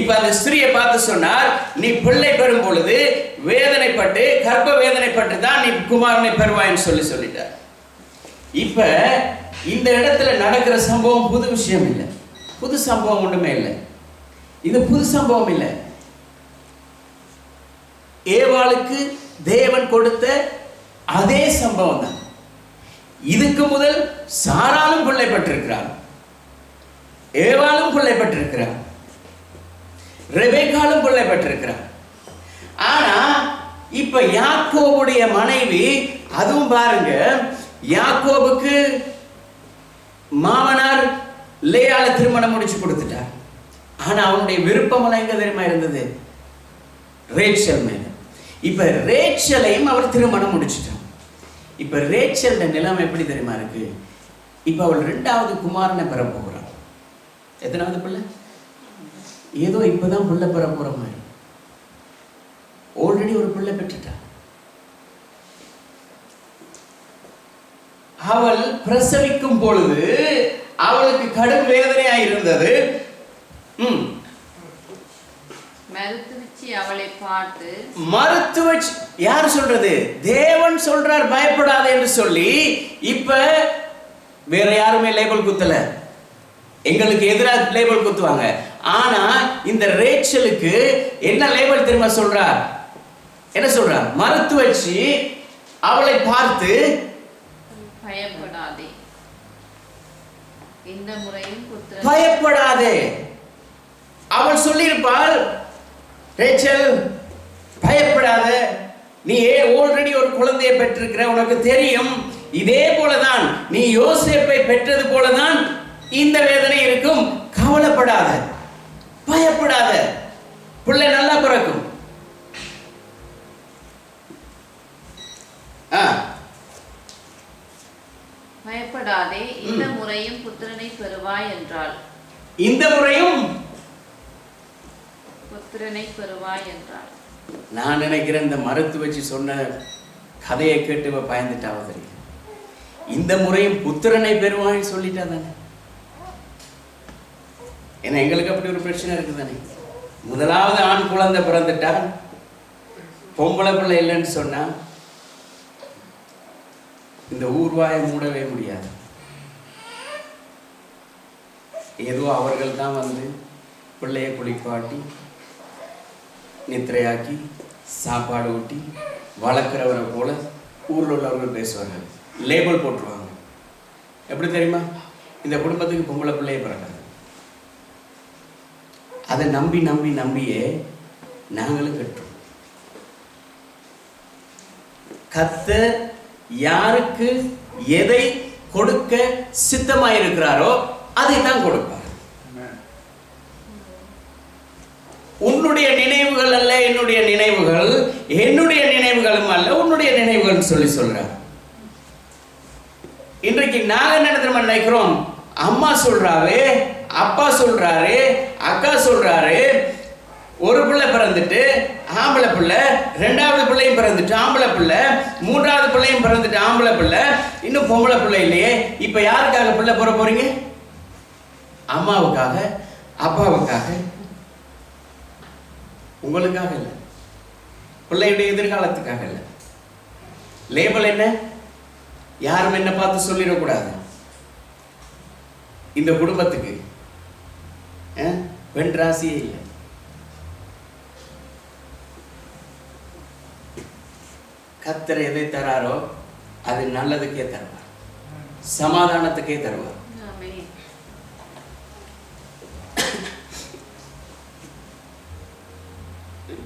இப்ப அந்த ஸ்திரியை பார்த்து சொன்னார், நீ பிள்ளை பெறும் பொழுது வேதனைப்பட்டு கர்ப்ப வேதனைப்பட்டு தான் நீ குமாரனை பெறுவாய்ன்னு சொல்லிட்டார். இப்ப இந்த இடத்துல நடக்கிற சம்பவம் புது விஷயம் இல்லை, புது சம்பவம் ஒன்றுமே இல்லை. இது புது சம்பவம் இல்லை. ஏவாளுக்கு தேவன் கொடுத்த அதே சம்பவம் தான். இதுக்கு முதல் சாராலும் பிள்ளை பெற்றிருக்கிறார், ஏவாளும் பிள்ளை பெற்றிருக்கிறார், ரெபேக்காலும் பிள்ளை பெற்றிருக்கிறார். ஆனா இப்ப யாக்கோபுடைய மனைவி, அதுவும் பாருங்க, யாக்கோபுக்கு மாமனார் லேயாள திருமணம் முடிச்சு கொடுத்துட்டார். ஆனா அவனுடைய விருப்பம் எல்லாம் எங்க தெரியுமா இருந்தது? ரேச்சல் மேல. இப்ப ரேச்சலையும் அவர் திருமணம் முடிச்சுட்டார். இப்ப ரேச்சல் நிலைமை எப்படி தெரியுமா இருக்கு? இப்ப அவள் 2வது குமாரனை பெற போகிறாள். எத்தனாவது பிள்ளை? ஏதோ இப்பதான் பிள்ளை பெற போற மாதிரி. ஆல்ரெடி ஒரு பிள்ளை பெற்றுட்டார். அவள் பிரசவிக்கும் பொழுது அவளுக்கு கடும் வேதனையா இருந்தது. மருத்துவச்சி அவளை பார்த்து மருத்துவச்சி யார் சொல்றது? தேவன் சொல்றார் பயப்படாதே என்று சொல்லி. இப்ப வேற யாருமே லேபிள் குத்தல, எங்களுக்கு எதிராக லேபிள் குத்துவாங்க. ஆனா இந்த ரேச்சலுக்கு என்ன லேபிள் தெரியுமா சொல்றார்? என்ன சொல்றார்? மருத்துவச்சி அவளை பார்த்து பயப்படாதே, இந்த முறையும் புத்திரன் பயப்படாதே. அவள் சொல்லியிருப்பாள், ரேச்சல் பயப்படாத, நீ ஆல்ரெடி ஒரு குழந்தையை பெற்றிருக்கிற, உனக்கு தெரியும். இதே போலதான் நீ யோசேப்பை பெற்றது போலதான் இந்த வேதனை இருக்கும். கவலைப்படாத, பயப்படாத, பிள்ளை நல்லா பிறக்கும். பயப்படாதே, இந்த முறையும் புத்திரனை பெறுவாய் என்றாள். இந்த முறையும் புத்திரனை பெறுவாய் என்றாள். நான் நினைக்கிறேன் இந்த மருத்துவச்சி சொன்ன கதையை கேட்டு பயந்துட்டாவ தெரியும். இந்த முறையும் புத்திரனை பெறுவான்னு சொல்லிட்டா தானே. ஏன்னா எங்களுக்கு அப்படி ஒரு பிரச்சனை இருக்குது தானே. முதலாவது ஆண் குழந்தை பிறந்துட்டா, பொம்பளை பிள்ளை இல்லைன்னு சொன்னா இந்த ஊர்வாயை மூடவே முடியாது. ஏதோ அவர்கள் தான் வந்து பிள்ளையை குளிப்பாட்டி நித்திரையாக்கி சாப்பாடு ஊட்டி வளர்க்குறவரை போல ஊரில் உள்ளவர்கள் பேசுவார்கள், லேபிள் போட்டுருவாங்க. எப்படி தெரியுமா? இந்த குடும்பத்துக்கு பொம்பளை பிள்ளையே பிறக்காது. அதை நம்பி நம்பி நம்பியே நாங்களும் கட்டுறோம். கர்த்தர் யாருக்கு எதை கொடுக்க சித்தமாயிருக்கிறாரோ அதை தான் கொடுப்பார். உன்னுடைய நினைவுகள் அல்ல என்னுடைய நினைவுகள், என்னுடைய நினைவுகளும் அல்ல உன்னுடைய நினைவுகள் சொல்லி சொல்றார். இன்றைக்கு நாங்க என்ன தெரியுமா நினைக்கிறோம்? அம்மா சொல்றாரு, அப்பா சொல்றாரு, அக்கா சொல்றாரு, ஒரு பிள்ளை பிறந்துட்டு ஆம்பளை பிள்ளை, ரெண்டாவது பிள்ளையும் பிறந்துட்டு ஆம்பளை பிள்ளை, மூன்றாவது பிள்ளையும் பிறந்துட்டு ஆம்பளை பிள்ளை, இன்னும் பொம்பளை பிள்ளை இல்லையே. இப்ப யாருக்காக பிள்ளை போற போறீங்க? அம்மாவுக்காக, அப்பாவுக்காக, உங்களுக்காக இல்லை, பிள்ளையுடைய எதிர்காலத்துக்காக இல்லை. லேபிள் என்ன? யாரும் என்ன பார்த்து சொல்லிடக்கூடாது. இந்த குடும்பத்துக்கு பெண் ராசியே இல்லை. கர்த்தர் எதை தராரோ அது நல்லதுக்கே தருவார், சமாதானத்துக்கே தருவார்.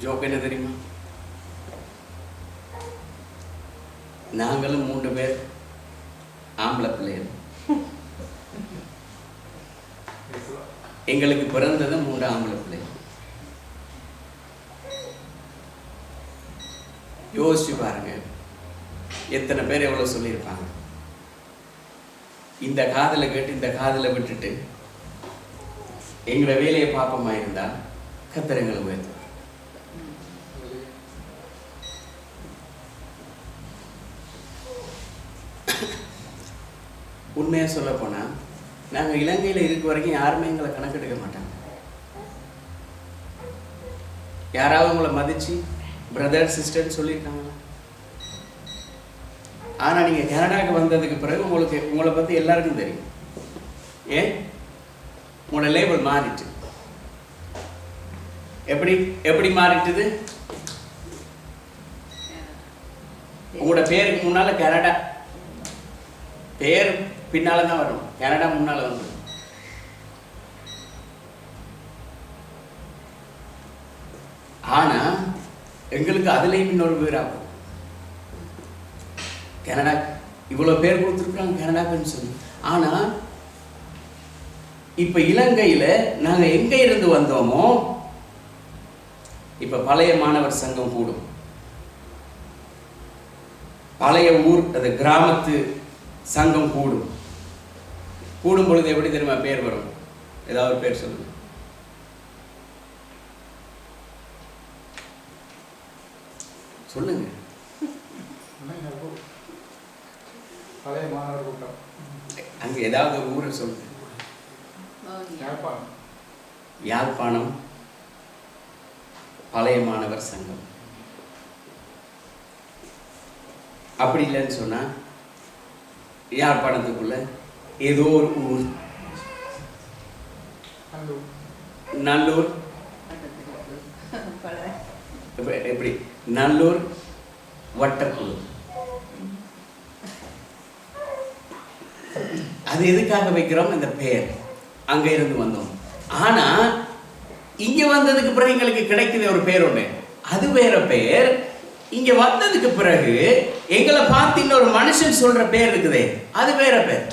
ஜோக் என்ன தெரியுமா? நாங்களும் 3 பேர் ஆம்பளை பிள்ளைகள், எங்களுக்கு பிறந்தது 3 ஆம்பளை பிள்ளைகள். யோசிச்சு பாருங்க, எத்தனை பேர் எவ்வளவு சொல்லியிருப்பாங்க. இந்த காதலை கேட்டு இந்த காதலை விட்டுட்டு எங்களை வேலையை பாப்பமா இருந்தா கர்த்தர் எங்களை உயர்த்துவார். உண்மையா சொல்ல போனா நாங்க இலங்கையில இருக்க வரைக்கும் யாருமே எங்களை கணக்கெடுக்க மாட்டாங்க. யாராவது உங்களை மதிச்சு பிரதர் சிஸ்டர்னு சொல்லியிருக்காங்களா? ஆனா நீங்க கனடாவுக்கு வந்ததுக்கு பிறகு உங்களை பத்தி எல்லாருக்கும் தெரியும். ஏன்? உங்களோட லேபிள் மாறிட்டு. எப்படி மாறிட்டுது? உங்களோட பேருக்கு முன்னால கனடா பேர் பின்னாலதான் வரும், கனடா முன்னால வந்து. ஆனா எங்களுக்கு அதுலயும் இன்னொரு பேராகும். கனடா இவ்வளவு பேர் கொடுத்துருக்காங்க கனடாக்குன்னு சொல்லி. ஆனா இப்ப இலங்கையில நாங்க எங்க இருந்து வந்தோமோ, இப்ப பழைய மாணவர் சங்கம் கூடும், பழைய ஊர் அது கிராமத்து சங்கம் கூடும். கூடும் பொழுது எப்படி தெரியுமா பேர் வரும்? ஏதாவது ஒரு பேர் சொல்லுங்க. சொல்லுங்க. பழைய மாணவர் கூட்டம். அங்க ஏதாவது ஒரு ஊரை சொல்லுங்க. யாழ்ப்பாணம். யாழ்ப்பாணம். பழைய மாணவர் சங்கம். அப்படி இல்லைன்னு சொன்னா யாழ்ப்பாணத்துக்குள்ள ஏதோ ஒரு ஊர், நல்லூர், எப்படி நல்லூர் வட்டக்குழு. அது எதுக்காக வைக்கிறோம்? இந்த பெயர் அங்க இருந்து வந்தோம். ஆனா இங்க வந்ததுக்கு பிறகு எங்களுக்கு கிடைக்குது ஒரு பேர் ஒண்ணு, அது வேற பெயர். இங்க வந்ததுக்கு பிறகு எங்களை பார்த்து இன்னொரு மனுஷன் சொல்ற பேர் இருக்குதே, அது வேற பேர்.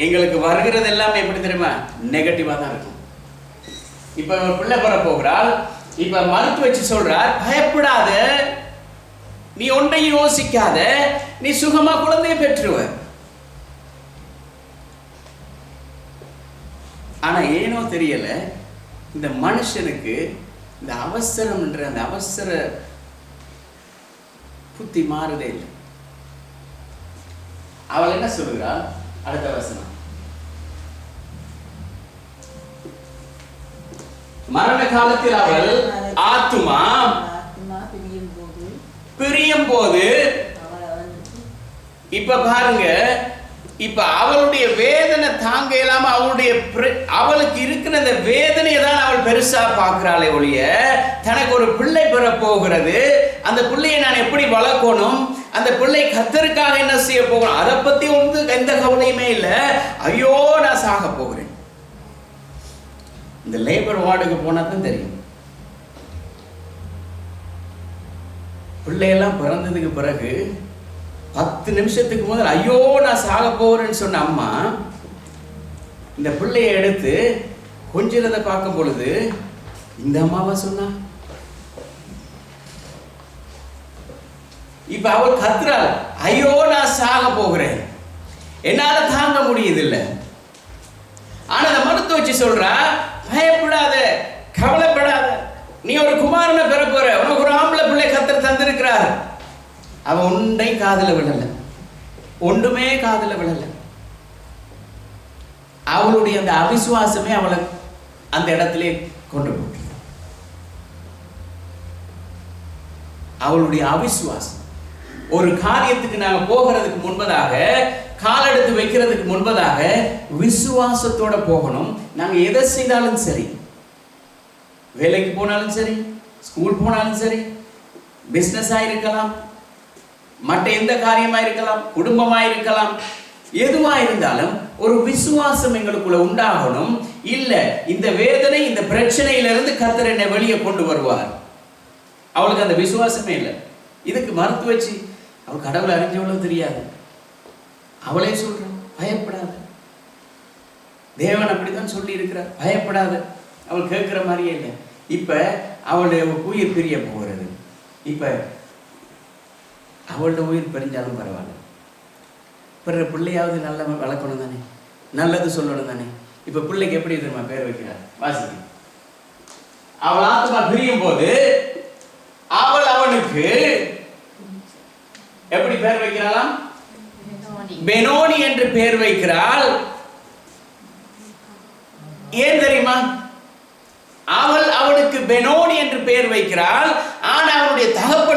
எங்களுக்கு வருகிறது எல்லாமே எப்படி தெரியுமா? நெகட்டிவா தான் இருக்கும். இப்ப ஒரு பிள்ளை பெற போகிறாள், இப்ப மருத்துவ வச்சு சொல்றார், பயப்படாத, நீ ஒன்றையும் யோசிக்காத, நீ சுகமா குழந்தையை பெற்றுவ. ஆனா ஏனோ தெரியல, இந்த மனுஷனுக்கு இந்த அவசரம் என்ற அந்த அவசர புத்தி மாறுதே இல்லை. அவள் என்ன சொல்கிறாள்? அடுத்த வசனம், மரண காலத்தில் அவள் ஆத்துமா பிரியும் போது, இப்ப பாருங்க, இப்ப அவளுடைய வேதனை தாங்க இல்லாம அவளுக்கு இருக்கிற அந்த வேதனையை தான் அவள் பெருசா பார்க்கிறாளே ஒழிய, தனக்கு ஒரு பிள்ளை பெற போகிறது, அந்த பிள்ளையை நான் எப்படி வளர்க்கணும், அந்த பிள்ளை கர்த்தருக்காக என்ன செய்ய போகணும், அதை பத்தி எந்த கவலையுமே இல்லை. ஐயோ நான் சாக போகிறேன். இந்த லேபர் வார்டுக்கு போனா தான் தெரியும். பிள்ளையெல்லாம் பிறந்ததுக்கு பிறகு 10 நிமிஷத்துக்கு முதல் ஐயோ நான் சாக போகிறேன்னு சொன்ன அம்மா இந்த பிள்ளையை எடுத்து கொஞ்சிறத பார்க்கும் பொழுது இந்த அம்மாவா சொன்னா. இப்ப அவள் கத்துறாள், ஐயோ நான் சாக போகிறேன், என்னால தாங்க முடியுதில்லை. ஆனா அந்த மருத்துவ வச்சு சொல்றா, பயப்படாத, கவலைப்படாத, நீ ஒரு குமாரனை பெற போற, உனக்கு ஒரு ஆம்பளை பிள்ளை கர்த்தர் தந்திருக்கிறார். அவன் ஒன்றையும் காதுல விழல, ஒன்றுமே காதுல விழல. அவளுடைய அந்த அவிசுவாசமே அவளை அந்த இடத்திலே கொண்டு போட்டு, அவளுடைய அவிசுவாசம். ஒரு காரியத்துக்கு நாங்க போகிறதுக்கு முன்பதாக, காலெடுத்து வைக்கிறதுக்கு முன்பதாக விசுவாசத்தோட போகணும். நாங்க எதை செய்தாலும் சரி, வேலைக்கு போனாலும் சரி, ஸ்கூல் போனாலும் சரி, பிசினஸா இருக்கலாம், மற்ற எந்த காரியமா இருக்கலாம், குடும்பமா இருக்கலாம், எதுவா இருந்தாலும் ஒரு விசுவாசம் எங்களுக்குள்ள உண்டாகணும். இல்ல இந்த வேதனை, இந்த பிரச்சனையிலிருந்து கர்த்தர் என்னை வெளியே கொண்டு வருவார். அவளுக்கு அந்த விசுவாசமே இல்லை. இதுக்கு மறுத்து வச்சு அவள் கடவுளை அறிஞ்சவளும் தெரியாது. அவளே சொல்றான், பயப்படாத, தேவன் அப்படித்தான் சொல்லி இருக்கிறார், பயப்படாத. அவள் கேட்கிற மாதிரியே இல்லை. இப்ப அவளுடைய உயிர் பிரிய போகிறது. இப்ப அவளோட உயிர் பிரிஞ்சாலும் பரவாயில்ல, பிற பிள்ளையாவது நல்ல வளர்க்கணும் தானே, நல்லது சொல்லணும் தானே. இப்ப பிள்ளைக்கு எப்படி தெரியுமா பேர் வைக்கிறார்? வாசிக்கு. அவள் ஆத்மா பிரியும் போது அவள் அவனுக்கு எப்படி பேர் வைக்கிறாளாம்? பெனோனி என்று பேர் வைக்கிறாள். ஏன் தெரியுமா? அவள் அவனுக்கு பெனோனி என்று பெயர் வைக்கிறாள். ஆனா அவனுடைய தகப்பன்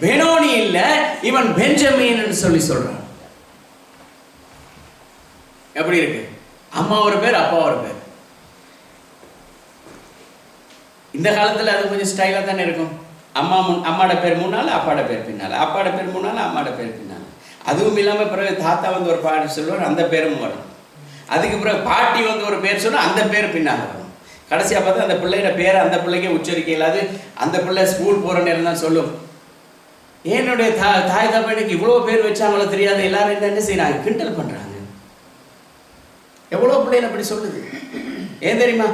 பெனோனி இல்ல, இவன் பெஞ்சமின் என்று சொல்றான். எப்படி இருக்கு? அம்மா ஒரு பேர், அப்பா ஒரு பேர். இந்த காலத்துல அது கொஞ்சம் ஸ்டைலா தானே இருக்கும். அம்மாட பேர் முன்னால, அப்பாட பேர் பின்னால, அப்பாட பேர் முன்னால, அம்மாட பேர் பின்னால. அதுவும் இல்லாம பிறகு தாத்தா ஒரு பாட்டு சொல்லுவார், அந்த பேரும் வரும். அதுக்கு பிறகு பாட்டி ஒரு பேர் சொன்னா அந்த பேர் பின்னால வரும். கடைசியா பார்த்தா அந்த பிள்ளையோட பேரை அந்த பிள்ளைக்கே உச்சரிக்க இல்லாது, அந்த பிள்ளை ஸ்கூல் போற நேரம் தான் சொல்லும், என்னுடைய தாய் தப்பனுக்கு இவ்வளவு பேர் வச்சாங்களோ தெரியாது, எல்லாரும் என்ன செய்யறாங்க, கிண்டல் பண்றாங்க. எவ்வளவு பிள்ளைகள் அப்படி சொல்லுது. ஏன் தெரியுமா?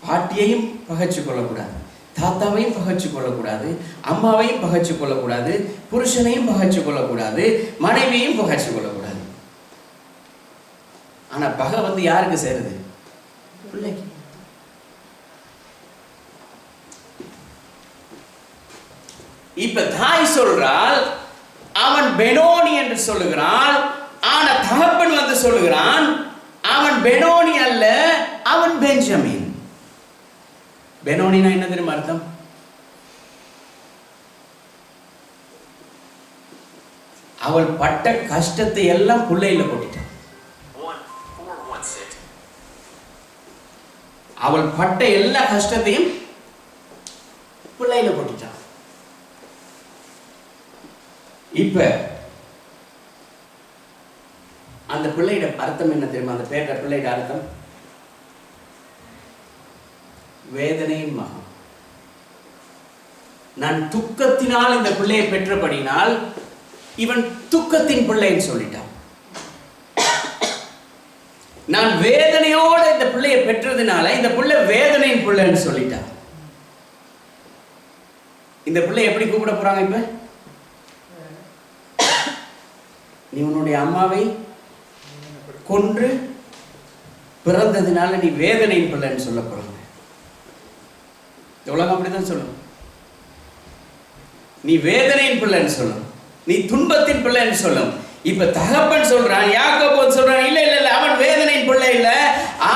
பாட்டியையும் பகைச்சு கொள்ளக்கூடாது, தாத்தாவையும் பகைச்சு கொள்ளக்கூடாது, அம்மாவையும் பகைச்சு கொள்ளக்கூடாது, புருஷனையும் பகைச்சு கொள்ளக்கூடாது, மனைவியையும் பகைச்சு கொள்ளக்கூடாது. ஆனா பகை யாருக்கு சேருது? பிள்ளைக்கு. இப்ப தாய் சொல்றாள், அவன் பெனோனி என்று சொல்லுகிறான். ஆனா தகப்பன் சொல்லுகிறான், அவன் பெனோனி அல்ல, அவன் பெஞ்சமின். பெனோனினா என்ன தெரியுமா அர்த்தம்? அவள் பட்ட கஷ்டத்தை எல்லாம் பிள்ளையில கொட்டிட்டான். அவள் பட்ட எல்லா கஷ்டத்தையும் பிள்ளையில கொட்டிட்டான். இப்ப அந்த பிள்ளையோட அர்த்தம் என்ன தெரியுமா? அந்த பேர பிள்ளையோட அர்த்தம் வேதனையின் மகன். நான் துக்கத்தினால் இந்த பிள்ளையை பெற்றபடினால் இவன் துக்கத்தின் பிள்ளைன்னு சொல்லிட்டான். நான் வேதனையோட இந்த பிள்ளையை பெற்றதுனால இந்த பிள்ளை வேதனையின் பிள்ளைன்னு சொல்லிட்டான். இந்த பிள்ளை எப்படி கூப்பிட போறாங்க? இப்ப நீ உன்னுடைய அம்மாவை கொன்று பிறந்ததுனால நீ வேதனையின் பிள்ளைன்னு சொல்ல போறாங்க. உலகம் அப்படிதான் சொல்லும். நீ வேதனையின் பிள்ளைன்னு சொல்லும், நீ துன்பத்தின் பிள்ளைன்னு சொல்லும். இப்ப தகப்பன் சொல்றான், யாக்கோபு சொல்றான், இல்ல இல்ல இல்ல, அவன் வேதனையின் பிள்ளை இல்ல,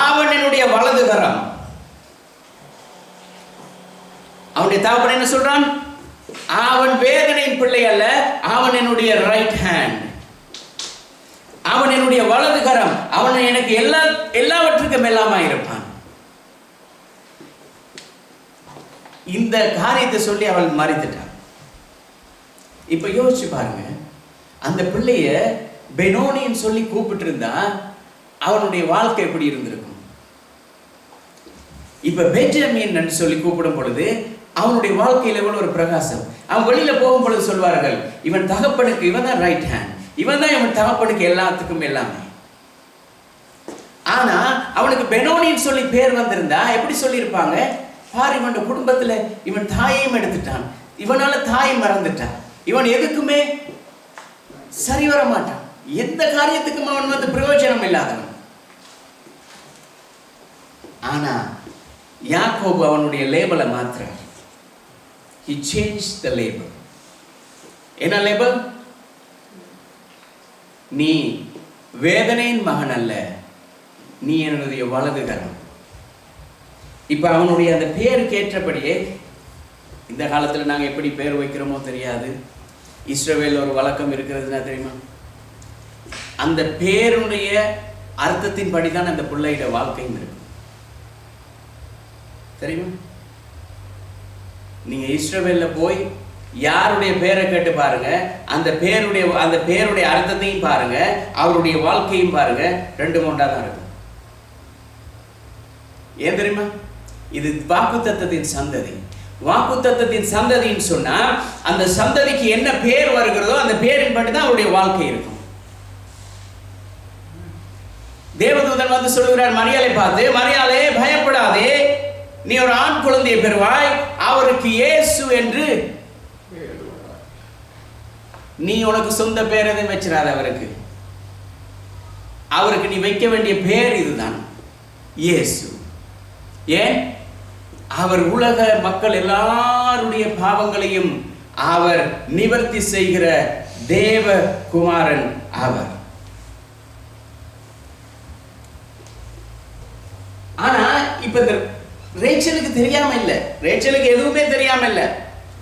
அவன் என்னுடைய வலதுகரம். அவனுடைய தகப்பன் என்ன சொல்றான்? அவன் வேதனையின் பிள்ளை அல்ல, அவன் என்னுடைய ரைட் ஹேண்ட், அவன் என்னுடைய வலதுகரம், அவன் எனக்கு எல்லாவற்றுக்கும் எல்லாமா இருப்பான். இந்த காரியத்தை சொல்லி அவள் மறைத்துட்டான். இப்ப யோசிச்சு பாருங்க, அந்த பிள்ளைய பெனோனின்னு சொல்லி கூப்பிட்டு இருந்தா அவனுடைய வாழ்க்கை எப்படி இருந்திருக்கும்? இப்ப பெஞ்சமின் சொல்லி கூப்பிடும் பொழுது அவனுடைய வாழ்க்கையில எவ்வளவு ஒரு பிரகாசம். அவன் வெளியில போகும் பொழுது சொல்வார்கள், இவன் தகப்பனுக்கு இவன் தான் ரைட் ஹேண்ட், இவன் தான் இவன் தகப்பனுக்கு எல்லாத்துக்கும் எல்லாமே. ஆனா அவனுக்கு பெனோனின்னு சொல்லி பேர் வந்திருந்தா எப்படி சொல்லியிருப்பாங்க? பாரு, இவன் குடும்பத்துல இவன் தாயையும் எடுத்துட்டான், இவனால தாயை மறந்துட்டான், இவன் எதுக்குமே சரி வர மாட்டான், எந்த காரியத்துக்கும் அவன் வந்து பிரயோஜனம் இல்லாதவன். ஆனா யாக்கோபு அவனுடைய லேபலை மாத்துறார். He changed the label. என்ன லேபல்? நீ வேதனையின் மகன் அல்ல, நீ என்னுடைய வலதுகரம். இப்ப அவனுடைய அந்த பேருக்கு ஏற்றபடியே இந்த காலத்துல நாங்க எப்படி பேர் வைக்கிறோமோ தெரியாது. இஸ்ரவேல் ஒரு வழக்கம் இருக்கிறதுனா தெரியுமா? அந்த பேருடைய அர்த்தத்தின் படிதான் அந்த பிள்ளையோட வாழ்க்கையும் இருக்கு. தெரியுமா? நீங்க இஸ்ரவேல்ல போய் யாருடைய பேரை கேட்டு பாருங்க, அந்த பேருடைய அர்த்தத்தையும் பாருங்க, அவருடைய வாழ்க்கையும் பாருங்க, ரெண்டு மூண்டா தான் இருக்கும். ஏன் தெரியுமா? இது வாக்குத்தத்தத்தின் சந்ததி. வாக்குத்தத்தத்தின் சந்ததின்னு சொன்னா அந்த சந்ததிக்கு என்ன பேர் வருகிறதோ அந்த பேரின் படி தான் அவருடைய வாழ்க்கை இருக்கும். தேவதூதன் வந்து சொல்லுகிறார் மரியாளை பார்த்து, மரியாளே பயப்படாதே, நீ ஒரு ஆண் குழந்தையை பெறுவாய், அவருக்கு இயேசு என்று. நீ உனக்கு சொந்த பேர் எதுவும் வச்சிடாத, அவருக்கு நீ வைக்க வேண்டிய பேர் இதுதான், இயேசு. ஏன்? அவர் உலக மக்கள் எல்லாருடைய பாவங்களையும் அவர் நிவர்த்தி செய்கிற தேவ குமாரன் அவர். ஆனா இப்ப இந்த ரேச்சலுக்கு தெரியாம இல்ல, ரேச்சலுக்கு எதுவுமே தெரியாம இல்ல.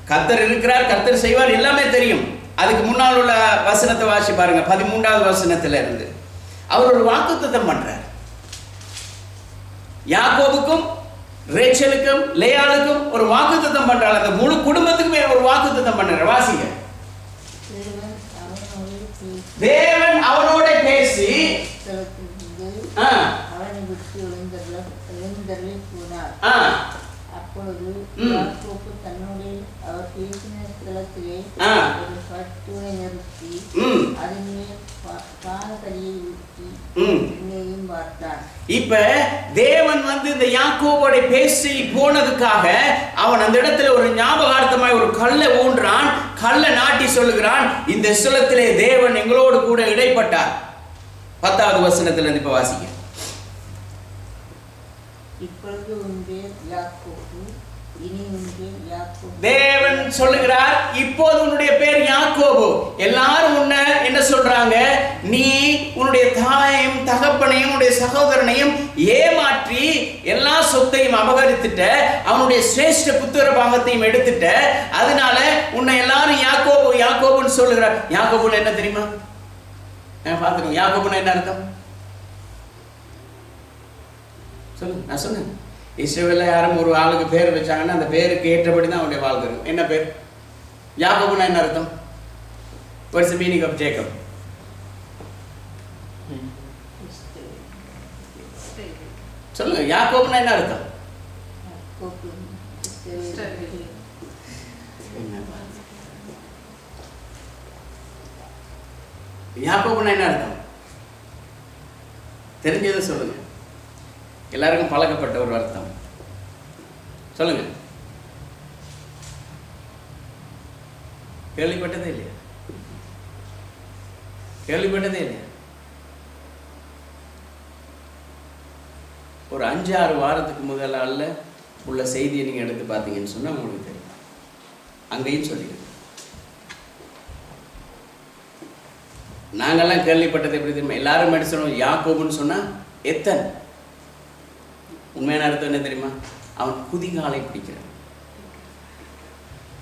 கர்த்தர் இருக்கிறார், கர்த்தர் செய்வார், எல்லாமே தெரியும். அதுக்கு முன்னால் உள்ள வசனத்தை வாசி பாருங்க, 13வது வசனத்துல இருந்து அவர் ஒரு வாக்குத்தத்தம் பண்றார். யாக்கோபுக்கும் ரேச்சலுக்கும் லேயாளுக்கும் ஒரு வாக்குத்தத்தம் பண்றாள். அந்த முழு குடும்பத்துக்குமே ஒரு வாக்குத்தத்தம் பண்றார். வாசிங்க. தேவன் அவனோட பேசி அவனை விட்டு எழுந்தருளி போனார். அப்பொழுது யாக்கோபு தன்னுடைய அவர் பேசின ஸ்தலத்திலே ஒரு கட்டுரை நிறுத்தி அதன் மேல் பானபலியை ஊற்றி எண்ணெயையும் பார்த்தான். இப்ப தேவன் வந்து இந்த யாக்கோபோட பேசி போனதுக்காக அவன் அந்த இடத்துல ஒரு ஞாபகார்த்தமாய் ஒரு கல்லை ஊன்றான், கல்லை நாட்டி சொல்லுகிறான், இந்த ஸ்தலத்திலே தேவன் எங்களோடு கூட இடைப்பட்டார். 10வது வசனத்துல இருந்து இப்ப வாசிக்க. இப்பொழுது உன் பேர் யாக்கோபு, இனி உன் பேர் யாக்கோபு. தேவன் சொல்லுகிறார், இப்போது உன்னுடைய பேர் யாக்கோபு. எல்லாரும் உன்னை என்ன சொல்றாங்க, நீ உன்னுடைய தாயையும் தகப்பனையும் உன்னுடைய சகோதரனையும் ஏமாற்றி எல்லா சொத்தையும் அபகரித்துட்ட, அவனுடைய சிரேஷ்ட புத்திர பாகத்தையும் எடுத்துட்ட, அதனால உன்னை எல்லாரும் யாக்கோபு யாக்கோபுன்னு சொல்லுகிறார். யாக்கோபுன்னு என்ன தெரியுமா? பார்த்துக்கோங்க, யாக்கோபுன்னு என்ன அர்த்தம் சொல்லுங்க. நான் சொன்னேன், இஸ்ரவேல்ல யாரும் ஒரு ஆளுக்கு பேர் வச்சாங்கன்னா அந்த பேருக்கு ஏற்றபடி தான் அவனுடைய வாழ்க்கை இருக்கும். என்ன பேர்? யாக்கோபுன்னா என்ன அர்த்தம்? What's the meaning of Jacob? சொல்லுங்க, யாக்கோபுன்னா என்ன அர்த்தம்? யாக்கோபுன்னா என்ன அர்த்தம்? தெரிஞ்சதை சொல்லுங்க. எல்லாருக்கும் பழக்கப்பட்ட ஒரு அர்த்தம் சொல்லுங்க. கேள்விப்பட்டதே இல்லையா? கேள்விப்பட்டதே இல்லையா? ஒரு 5-6 வாரத்துக்கு முதல்ல உள்ள செய்தியை நீங்க எடுத்து பார்த்தீங்கன்னு சொன்னா உங்களுக்கு தெரியும். அங்கேயும் சொல்லிடுங்க. நாங்கெல்லாம் கேள்விப்பட்டது எப்படி தெரியுமா? எல்லாரும் எடுத்து சொன்னோம், யாக்கோபுன்னு சொன்னா எத்தன். உண்மையான அர்த்தம் என்ன தெரியுமா? அவன் குதிகாலை பிடிக்கிறான்.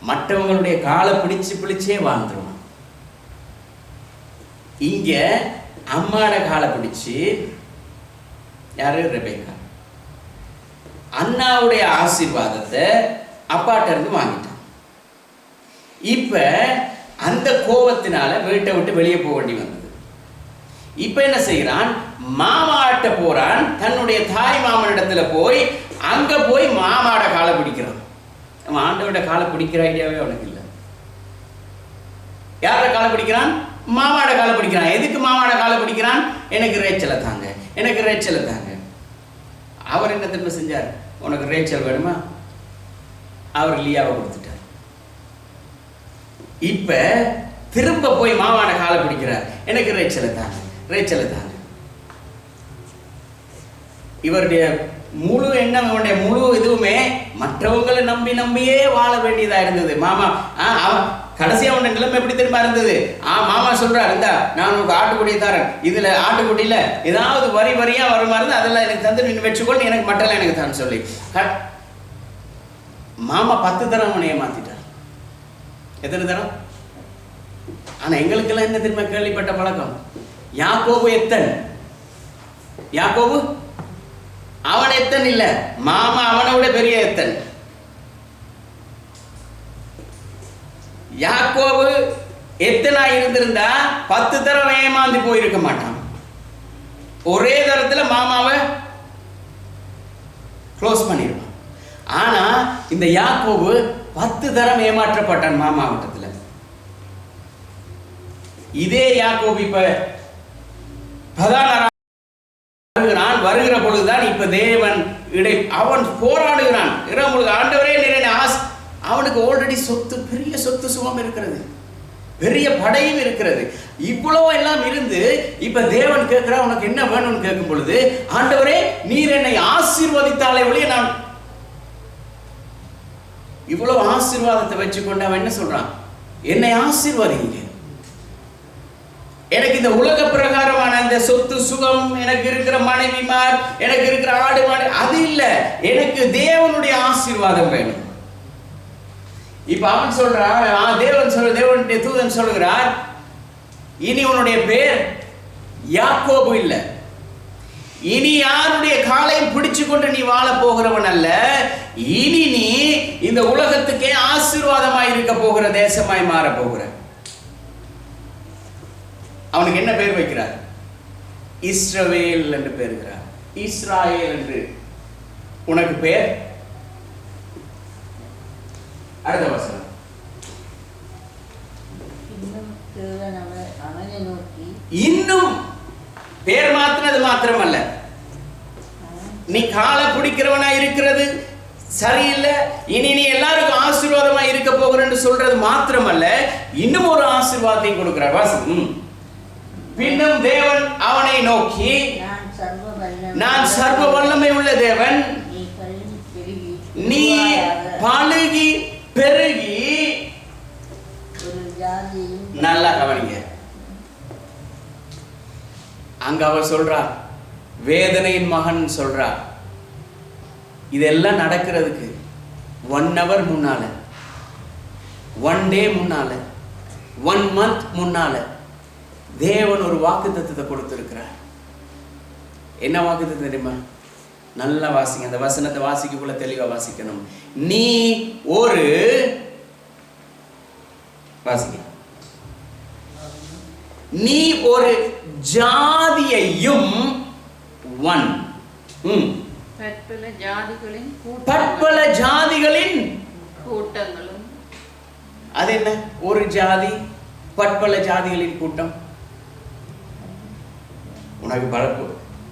மற்றவங்களுடைய காலை பிடிச்சே வாழ்ந்துருவான். இங்க அம்மாட காலை பிடிச்சு, யாரு? ரெபேக்கா. அண்ணாவுடைய ஆசீர்வாதத்தை அப்பாட்ட இருந்து வாங்கிட்டான். இப்ப அந்த கோபத்தினால வீட்டை விட்டு வெளியே போக வேண்டி வந்தது. இப்ப என்ன செய்யறான்? மாமாட்ட போறான். தன்னுடைய தாய் மாமனிடத்துல போய் அங்க போய் மாமாட காலை பிடிக்கிறான். அவன் ஆண்டவட காலை பிடிக்கிற ஐடியாவே அவனுக்கு இல்லை. யாரோட காலை பிடிக்கிறான்? மாமாட காலை பிடிக்கிறான். எதுக்கு மாமாட காலை பிடிக்கிறான்? எனக்கு ரேச்சலை தாங்க, எனக்கு ரேச்சலை தாங்க. அவர் என்ன திரும்ப செஞ்சார்? உனக்கு ரேச்சல் வேணுமா? அவர் லியாவை கொடுத்துட்டார். இப்ப திரும்ப போய் மாமாட காலை பிடிக்கிறார். எனக்கு ரேச்சலை தாங்க, ரேச்சலை தாங்க. இவருடைய முழு எண்ணம், இவருடைய முழு இதுவுமே மற்றவங்களை நம்பியே வாழ வேண்டியதா இருந்தது. மாமா அவன் கடைசியா அவன் நிலைமை எப்படி திரும்ப இருந்தது? மாமா சொல்றாரு, இந்தா நான் உனக்கு ஆட்டுக்குடியை தரேன், இதுல ஆட்டுக்குடியில ஏதாவது வரியா வருமா இருந்து அதெல்லாம் எனக்கு தந்து நின்று வச்சுக்கொண்டு எனக்கு மட்டெல்லாம் எனக்கு தான் சொல்லி மாமா 10 தரம் அவனை ஏமாத்திட்டார். எத்தனை தரம்? ஆனா எங்களுக்கெல்லாம் என்ன திரும்ப கேள்விப்பட்ட பழக்கம்? யாக்கோபு எத்தன். யாக்கோபு அவன் எத்தன் இல்ல, மாமா அவனை விட பெரிய எத்தன். யாக்கோபு எத்தனா இருந்திருந்தா 10 தரம் ஏமாந்து போயிருக்க மாட்டான். ஒரே தரத்துல மாமாவை க்ளோஸ் பண்ணிடுவான். ஆனா இந்த யாக்கோபு 10 தரம் ஏமாற்றப்பட்டான் மாமாவட்டத்துல. இதே யாக்கோபு இப்ப வருகிற பொழுதுதான் இப்ப தேவன் அவன் போராடுகிறான். ஆண்டவரே அவனுக்கு ஆல்ரெடி சொத்து, பெரிய சொத்து சுகம் இருக்கிறது, பெரிய படையும் இருக்கிறது. இவ்வளவு எல்லாம் இருந்து இப்ப தேவன் கேட்கிறான், உனக்கு என்ன வேணும்னு கேட்கும் பொழுது, ஆண்டவரே நீர் என்னை ஆசீர்வதித்தாலே ஒழிய நான் இவ்வளவு ஆசீர்வாதத்தை வச்சுக்கொண்டு அவன் என்ன சொல்றான்? என்னை ஆசீர்வதிங்க. எனக்கு இந்த உலக பிரகாரமான இந்த சொத்து சுகம், எனக்கு இருக்கிற மனைவிமார், எனக்கு இருக்கிற ஆடு மாடு, அது இல்ல, எனக்கு தேவனுடைய ஆசீர்வாதம் வேணும். இப்ப அவன் சொல்றான், தேவனுடைய தூதன் சொல்லுகிறார், இனி உன்னுடைய பேர் யாக்கோபு இல்ல, இனி யாருடைய காலையும் பிடிச்சு கொண்டு நீ வாழ போகிறவன் அல்ல, இனி நீ இந்த உலகத்துக்கே ஆசீர்வாதமாய் இருக்க போகிற தேசமாய் மாற போகிற. அவனுக்கு என்ன பேர் வைக்கிறார்? இஸ்ரவேல் என்று பேருகிறார். இஸ்ராயேல் என்று உனக்கு பேர். அடுத்த வசனம். இன்னும் பேர் மாத்தினது மாத்திரமல்ல, நீ காலை பிடிக்கிறவனா இருக்கிறது சரியில்லை, இனி நீ எல்லாருக்கும் ஆசீர்வாதமா இருக்க போகிறன்னு சொல்றது மாத்திரமல்ல, இன்னும் ஒரு ஆசீர்வாதத்தை கொடுக்கிறார். வாசம். பின்னும் தேவன் அவனை நோக்கி, நான் சர்வ வல்லமை உள்ள தேவன், நீ பலுகி பெருகி. நல்லா கவனிங்க, அங்க அவர் சொல்றார், வேதனையின் மகன் சொல்றார். இதெல்லாம் நடக்கிறதுக்கு 1 hour முன்னால, 1 day முன்னால, 1 month முன்னால தேவன் ஒரு வாக்குத்தத்தத்தை கொடுத்திருக்கிறார். என்ன வாக்குத்தத்தம் தெரியுமா? நல்லா வாசிங்க, அந்த வசனத்தை வாசிக்கக்குள்ள தெளிவா வாசிக்கணும். நீ ஒரு வாசிங்க, நீ ஒரு ஜாதியையும் பற்பல ஜாதிகளின் பற்பல ஜாதிகளின் கூட்டங்களும். அது என்ன? ஒரு ஜாதி, பற்பல ஜாதிகளின் கூட்டம். உனக்கு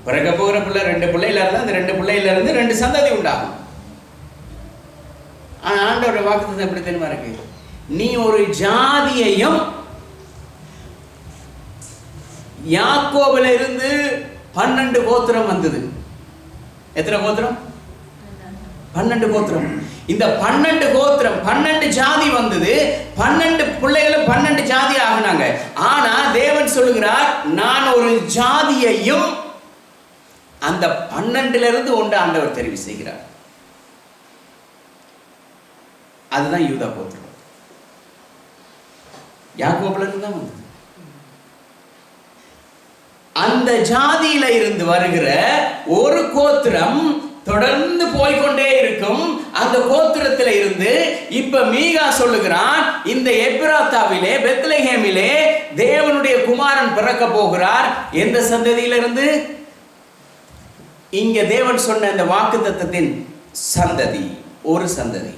பிறக்க போகிற பிள்ளை 2 பிள்ளையில இருந்தா அந்த 2 பிள்ளையில இருந்து 2 சந்ததி உண்டாகும். ஆனா ஆண்டவருடைய வாக்குத்தத்தம் எப்படி தெரியுமா இருக்கு? நீ ஒரு ஜாதியையும், யாக்கோபுல இருந்து 12 கோத்திரம் வந்தது. எத்தனை கோத்திரம்? 12 கோத்திரம். இந்த 12 கோத்திரம் 12 ஜாதி வந்தது. 12 பிள்ளைகளும் 12 ஜாதி ஆகினாங்க. ஆனா தேவன் சொல்லுகிறார், நான் ஒரு ஜாதியையும் அந்த 12 இருந்து ஒன்று ஆண்டவர் தெரிவு செய்கிறார். அதுதான் யூதா கோத்திரம். யாக்கோபுல இருந்து தான் வந்தது. அந்த ஜாதியில இருந்து வருகிற ஒரு கோத்திரம் தொடர்ந்து போய்கொண்டே இருக்கும். அந்த கோத்திரத்தில இருந்து இப்ப மீகா சொல்லுகிறான், இந்த எப்ராத்தாவிலே, பெத்லெஹேமிலே தேவனுடைய குமாரன் பிறக்க போகிறார். எந்த சந்ததியிலிருந்து? இங்க தேவன் சொன்ன இந்த வாக்குத்தத்தத்தின் சந்ததி, ஒரு சந்ததி.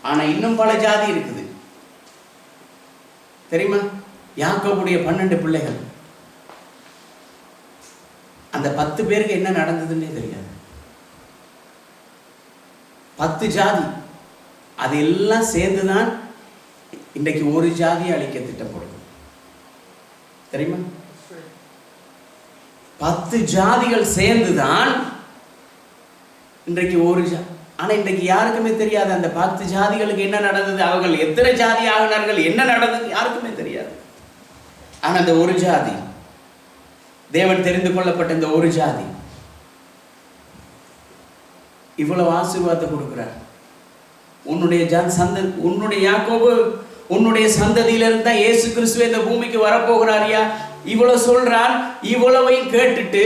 ஆனா இன்னும் பல ஜாதி இருக்குது தெரியுமா? யாக்கோபுடைய 12 பிள்ளைகள். அந்த 10 பேருக்கு என்ன நடந்ததுன்னே தெரியாது. 10 ஜாதி, அது எல்லாம் சேர்ந்துதான் இன்றைக்கு ஒரு ஜாதியை அழிக்க திட்டப்படுது தெரியுமா? 10 ஜாதிகள் சேர்ந்துதான் இன்றைக்கு ஒரு ஆனா இன்றைக்கு யாருக்குமே தெரியாது அந்த 10 ஜாதிகளுக்கு என்ன நடந்தது, அவர்கள் எத்தனை ஜாதி ஆகினார்கள், என்ன நடந்தது யாருக்குமே தெரியாது. ஆனா அந்த ஒரு ஜாதி, தேவன் தெரிந்து கொள்ளப்பட்ட இந்த ஒரு ஜாதி இவ்வளவு ஆசீர்வாதத்தை கொடுக்கிறார். உன்னுடைய உன்னுடைய யாக்கோபு, உன்னுடைய சந்ததியிலிருந்து தான் இயேசு கிறிஸ்து இந்த பூமிக்கு வரப்போகிறாரியா, இவ்வளவு சொல்றான். இவ்வளவையும் கேட்டுட்டு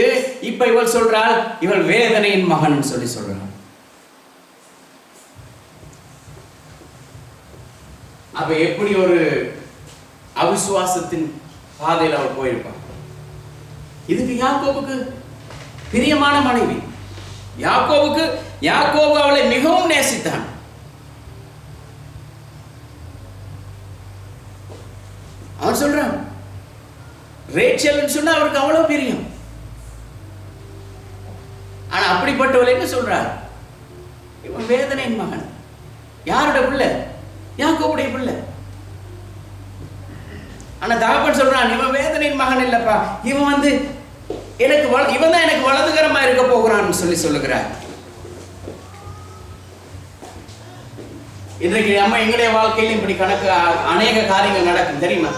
இப்ப இவள் சொல்றாள், இவள் வேதனையின் மகன் சொல்லி சொல்றான். அப்ப எப்படி ஒரு அவிசுவாசத்தின் பாதையில் அவள் போயிருப்பான். இதுக்கு யாக்கோபுக்கு பிரியமான மனைவி. யாக்கோபு அவளை மிகவும் நேசித்தான். அவன் சொல்றான், ரேச்சல் சொன்னா அவருக்கு அவ்வளவு பிரியம். ஆனா அப்படிப்பட்டவள் என்ன சொல்றார், இவன் வேதனையின் மகன். யாரோட பிள்ளை? யாக்கோபுடைய பிள்ளை. ஆனா தகப்பன் சொல்றான், இவன் வேதனையின் மகன் இல்லப்பா, இவன் வந்து இவன் தான் எனக்கு வலதுகரமா இருக்க போகிறான்னு சொல்லி சொல்லுகிறார். இன்றைக்கு நம்ம எங்களுடைய வாழ்க்கையில இப்படி அநேக காரியங்கள் நடக்கும் தெரியுமா?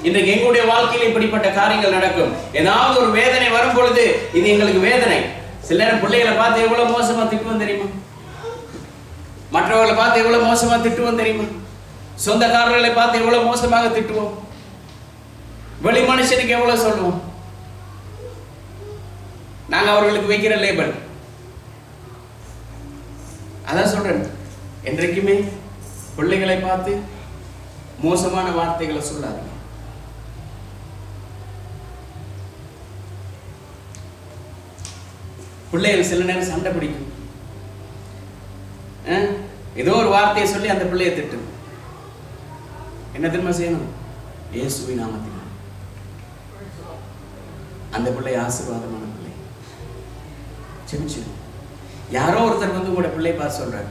இன்றைக்கு எங்களுடைய வாழ்க்கையில இப்படிப்பட்ட காரியங்கள் நடக்கும். ஏதாவது ஒரு வேதனை வரும் பொழுது இது எங்களுக்கு வேதனை. சில நேரம் பிள்ளைகளை பார்த்து எவ்வளவு மோசமா திட்டுவோம் தெரியுமா? மற்றவர்களை பார்த்து எவ்வளவு மோசமா திட்டுவோம் தெரியுமா? சொந்தக்காரர்களை பார்த்து எவ்வளவு மோசமாக திட்டுவோம். வெளி மனுஷனுக்கு எவ்வளவு சொல்லுவோம். நாங்க அவர்களுக்கு வைக்கிற லேபல். அதான் சொல்றேன், என்றைக்குமே பிள்ளைகளை பார்த்து மோசமான வார்த்தைகளை சொல்லாதீங்க. பிள்ளைகள் சில நேரம் சண்டை பிடிக்கும். ஏதோ ஒரு வார்த்தையை சொல்லி அந்த பிள்ளையை திட்டும். என்ன திரும்ப செய்யணும்? இயேசுவின் நாமத்தில் அந்த பிள்ளை ஆசீர்வாதமான பிள்ளை. செமிச்சிடும். யாரோ ஒருத்தர் வந்து உங்களோட பிள்ளை பார்த்து சொல்றாரு,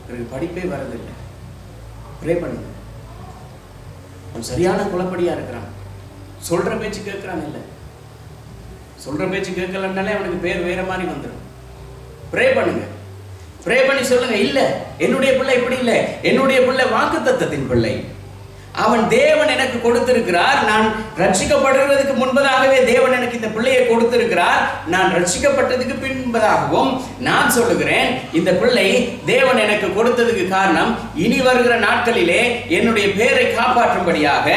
எனக்கு படிப்பே வரதில்லை, ப்ரே பண்ணுங்க. அவன் சரியான குழப்படியா இருக்கிறான், சொல்ற பேச்சு கேட்கிறான். இல்லை, சொல்ற பேச்சு கேட்கலன்னாலே அவனுக்கு பேர் வேற மாதிரி வந்துடும். ப்ரே பண்ணுங்க, ப்ரே பண்ணி சொல்லுங்க, இல்ல என்னுடைய பிள்ளை இப்படி இல்லை, என்னுடைய பிள்ளை வாக்குத்தத்தத்தின் பிள்ளை, அவன் தேவன் எனக்கு கொடுத்திருக்கிறார். நான் ரட்சிக்கப்படுவதற்கு முன்பதாகவே தேவன் எனக்கு இந்த பிள்ளையை கொடுத்திருக்கிறார். நான் ரட்சிக்கப்பட்டதுக்கு பின்பதாகவும் நான் சொல்லுகிறேன், இந்த பிள்ளை தேவன் எனக்கு கொடுத்ததுக்கு காரணம் இனி வருகிற நாட்களிலே என்னுடைய பேரை காப்பாற்றும்படியாக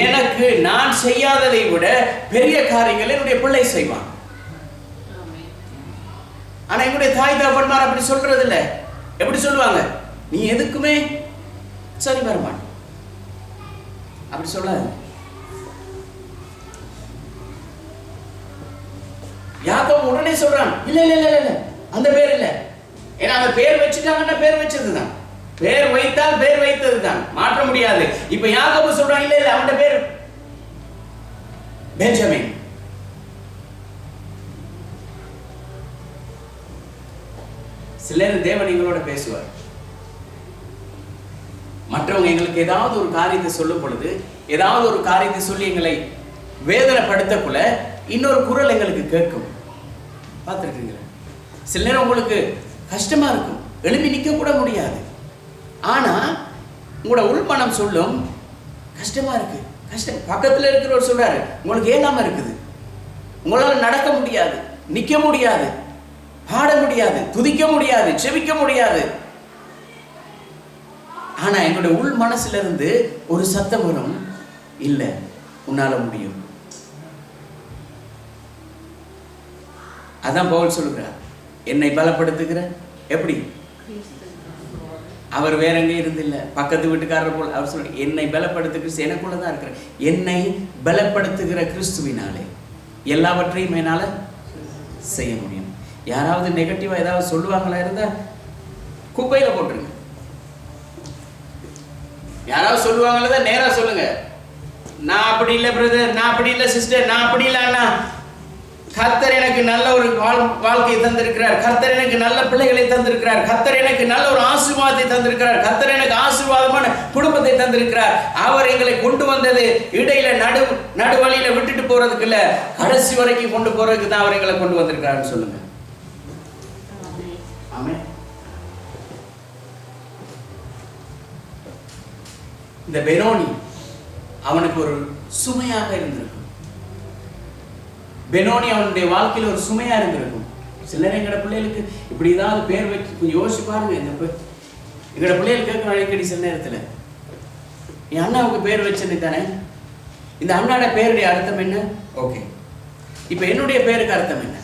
எனக்கு நான் செய்யாததை விட பெரிய காரியங்களை என்னுடைய பிள்ளை செய்வான். ஆனா என்னுடைய தாய் தகப்பன்மார் அப்படி சொல்றது இல்லை. எப்படி சொல்லுவாங்க? நீ எதுக்குமே சரி வரமாட்ட. அப்படி சொல்லாது. யாக்கோபு உடனே சொல்றான், இல்ல இல்ல இல்ல இல்ல அந்த பேர் இல்ல. ஏன்னா அந்த பேர் வச்சுட்டாங்கன்னா பேர் வச்சதுதான், பேர் வைத்தால் பேர் வைத்ததுதான், மாற்ற முடியாது. இப்ப யாக்கோபு சொல்றான், இல்ல இல்ல அவன் பேர் பெஞ்சமின். சிலர் தேவன் எங்களோட பேசுவார். மற்றவங்க எங்களுக்கு ஏதாவது ஒரு காரியத்தை சொல்லும் பொழுது, ஏதாவது ஒரு காரியத்தை சொல்லி எங்களை வேதனைப்படுத்தக்குள்ள இன்னொரு குரல் எங்களுக்கு கேட்கும். பார்த்துருக்கீங்களா? சில நேரம் உங்களுக்கு கஷ்டமா இருக்கும், எழுப்பி நிற்க கூட முடியாது. ஆனா உங்களோட உள்மனம் சொல்லும், கஷ்டமா இருக்கு, கஷ்டம். பக்கத்துல இருக்கிறவர் சொல்றாரு, உங்களுக்கு ஏனாம இருக்குது, உங்களால நடக்க முடியாது, நிக்க முடியாது, பாட முடியாது, துதிக்க முடியாது, செபிக்க முடியாது. ஆனா எங்களுடைய உள் மனசுல இருந்து ஒரு சத்தம் வரும், இல்ல உன்னால முடியும். அதான் பவுல் சொல்லுகிறார், என்னை பலப்படுத்துகிற. எப்படி? அவர் வேற எங்கே இருந்தில்ல, பக்கத்து வீட்டுக்காரர் போல. அவர் சொல்ற, என்னை பலப்படுத்துகிற எனக்குள்ளதான் இருக்கிற, என்னை பலப்படுத்துகிற கிறிஸ்துவினாலே எல்லாவற்றையும் என்னால செய்ய முடியும். யாராவது நெகட்டிவா ஏதாவது சொல்லுவாங்களா இருந்தா குப்பையில போட்டுருங்க. யாராவது சொல்லுவாங்களா நேரா சொல்லுங்க, நான் அப்படி இல்லை பிரதர், நான் அப்படி இல்லை சிஸ்டர், நான் அப்படி இல்லை அண்ணா. கர்த்தர் எனக்கு நல்ல ஒரு வாழ்க்கையை தந்திருக்கிறார், கர்த்தர் எனக்கு நல்ல பிள்ளைகளை தந்திருக்கிறார், கர்த்தர் எனக்கு நல்ல ஒரு ஆசீர்வாதத்தை தந்திருக்கிறார், கர்த்தர் எனக்கு ஆசீர்வாதமான குடும்பத்தை தந்திருக்கிறார். அவர் எங்களை கொண்டு வந்தது இடையில நடுவழியில விட்டுட்டு போறதுக்கு இல்ல, கடைசி வரைக்கும் கொண்டு போறதுக்கு தான் அவர் எங்களை கொண்டு வந்திருக்கிறாருன்னு சொல்லுங்க. ஆமென். இந்த பெனோனி அவனுக்கு ஒரு சுமையாக இருந்திருக்கும். பெனோனி அவனுடைய வாழ்க்கையில் ஒரு சுமையா இருந்திருக்கும். சில நேரம் எங்களோட பிள்ளைகளுக்கு இப்படி ஏதாவது பேர் வச்சு கொஞ்சம் யோசிச்சு பாருங்க. எங்களோட பிள்ளைகள் கேட்க அழைக்கடி சில நேரத்தில், என் அண்ணாவுக்கு பேர் வச்சுன்னு தானே, இந்த அண்ணாட பேருடைய அர்த்தம் என்ன? ஓகே, இப்ப என்னுடைய பேருக்கு அர்த்தம் என்ன?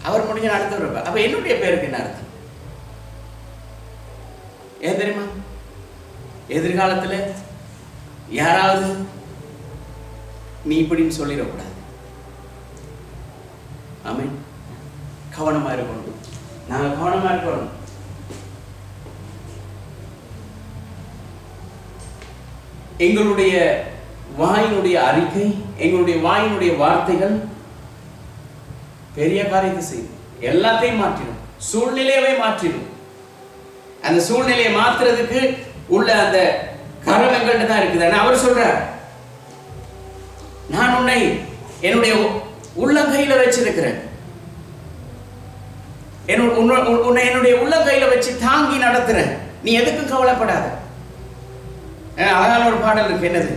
அவர் முடிஞ்ச அர்த்தம் இருப்பார். அப்ப என்னுடைய பேருக்கு என்ன அர்த்தம்? ஏன் தெரியுமா? எதிர்காலத்தில் யாராவது நீ இப்படின்னு சொல்லிடக்கூடாது. ஆமென். கவனமா இருக்கணும். நாங்க கவனமா இருக்கணும். எங்களுடைய வாயினுடைய அறிக்கை, எங்களுடைய வாயினுடைய வார்த்தைகள் பெரிய காரியத்தை செய்யும். எல்லாத்தையும் மாற்றிடும், சூழ்நிலையவே மாற்றிடும். அந்த சூழ்நிலையை மாற்றுறதுக்கு உள்ள அந்த கரம் எங்கள்கிட்ட தான் இருக்குது. அவர் சொல்றார், நான் உன்னை என்னுடைய உள்ளங்கையில வச்சிருக்கிறேன், உன்னை என்னுடைய உள்ளங்கையில வச்சு தாங்கி நடத்துறேன், நீ எதுக்கும் கவலைப்படாத. அழகான ஒரு பாடல் இருக்கு, என்னது?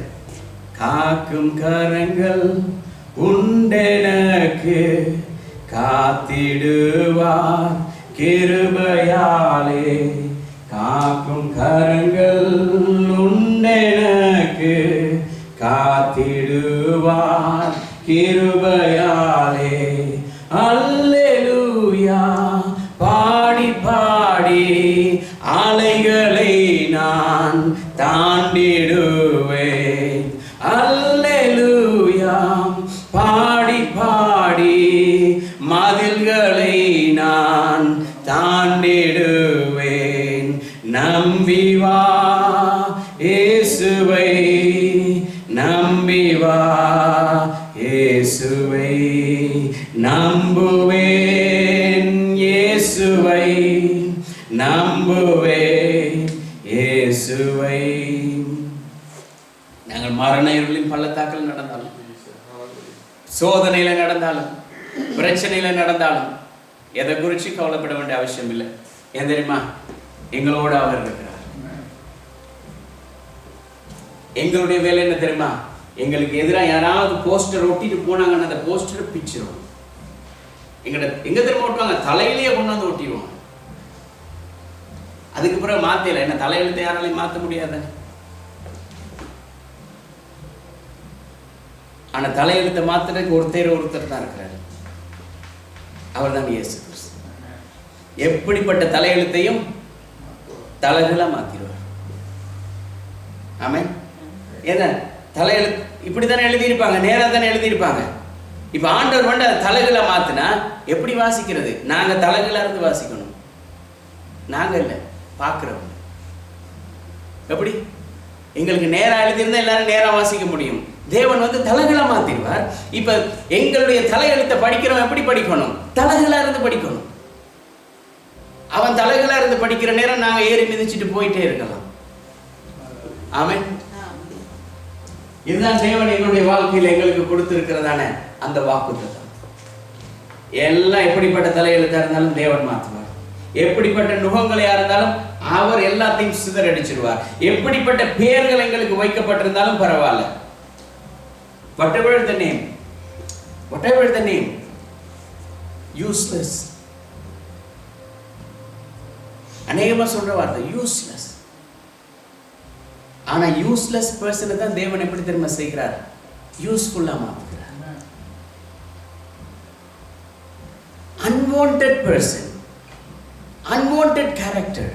காக்கும் கரங்கள் உண்டெனக்கு காத்திடுவார் கிருபையாலே, காக்கும் கரங்கள் உண்டெனக்கு காத்திடுவார் கிருபையாலே. அல்லேலூயா பாடி பாடி அலைகளை நான் தாண்டிடுவேன். அல்லேலூயா பாடி பாடி மதில்களை நான் தாண்டிடுவேன். நம்பி வா இயேசுவை, நம்பி வா இயேசுவை, நம்புவேன் இயேசுவை, நம்புவேன் இயேசுவை. நாங்கள் மரண இருளின் பள்ளத்தாக்கில் நடந்தாலும், சோதனையில நடந்தாலும், பிரச்சனையில நடந்தாலும் எதை குறித்து கவலைப்பட வேண்டிய அவசியம் இல்லை. ஏன் தெரியுமா? எங்களோட அவர் இருக்கிறார். எங்களுடைய வேலை என்ன தெரியுமா? எங்களுக்கு எதிராக யாராவது போஸ்டர் ஒட்டிட்டு போனாங்கன்னா அந்த போஸ்டரை பிச்சிடும். எங்க திரும்ப ஓட்டுவாங்க, தலையிலேயே கொண்டு வந்து ஒட்டிடுவாங்க. அதுக்கு பிறகு மாத்தல, என்ன தலையெழுத்தை யாராலையும் மாற்ற முடியாது. ஆனா தலையெழுத்தை மாத்துறதுக்கு ஒருத்தர் தான் இருக்கிறார், அவர் தான் இயேசு கிறிஸ்து. எப்படிப்பட்ட தலையெழுத்தையும் தலைகளா மாத்திடுவார். ஆமென். ஏன்னா தலையெழுத்து இப்படித்தானே எழுதியிருப்பாங்க, நேரா தானே எழுதியிருப்பாங்க. இப்ப ஆண்டவர் வந்து அதை தலைகளா மாத்தினா எப்படி வாசிக்கிறது? நாங்க தலைகளா இருந்து வாசிக்கணும், நாங்க இல்ல பார்க்கிறவங்க. எப்படி எங்களுக்கு நேரா எழுதியிருந்தா எல்லாரும் நேரா வாசிக்க முடியும். தேவன் வந்து தலைகளா மாத்திடுவார். இப்ப எங்களுடைய தலையெழுத்தை படிக்கிறவன் எப்படி படிக்கணும்? தலைகளா இருந்து படிக்கணும். அவன் தலைகளா இருந்து படிக்கிற நேரம் நாங்க ஏறி மிதிச்சுட்டு போயிட்டே இருக்கலாம். ஆமென். இதுதான் தேவன் எங்களுடைய வாழ்க்கையில் எங்களுக்கு கொடுத்திருக்கிறதான அந்த வாக்குத்தத்தம். எல்லாம் எப்படிப்பட்ட தலையெழுத்தா இருந்தாலும் தேவன் மாற்றுவார். எப்படிப்பட்ட நுகங்களையா இருந்தாலும் அவர் எல்லாத்தையும் சிதறடிச்சிடுவார். எப்படிப்பட்ட பெயர்கள் எங்களுக்கு வைக்கப்பட்டிருந்தாலும் பரவாயில்ல. whatever the name useless. அநேகமா சொல்ற வார்த்தை யூஸ்லெஸ். ஆனா யூஸ்லெஸ் பர்சனை தான் தேவன் எப்படி தெரியுமா செய்கிறார்? யூஸ்ஃபுல்லா மாத்துகிறார். unwanted person, unwanted character.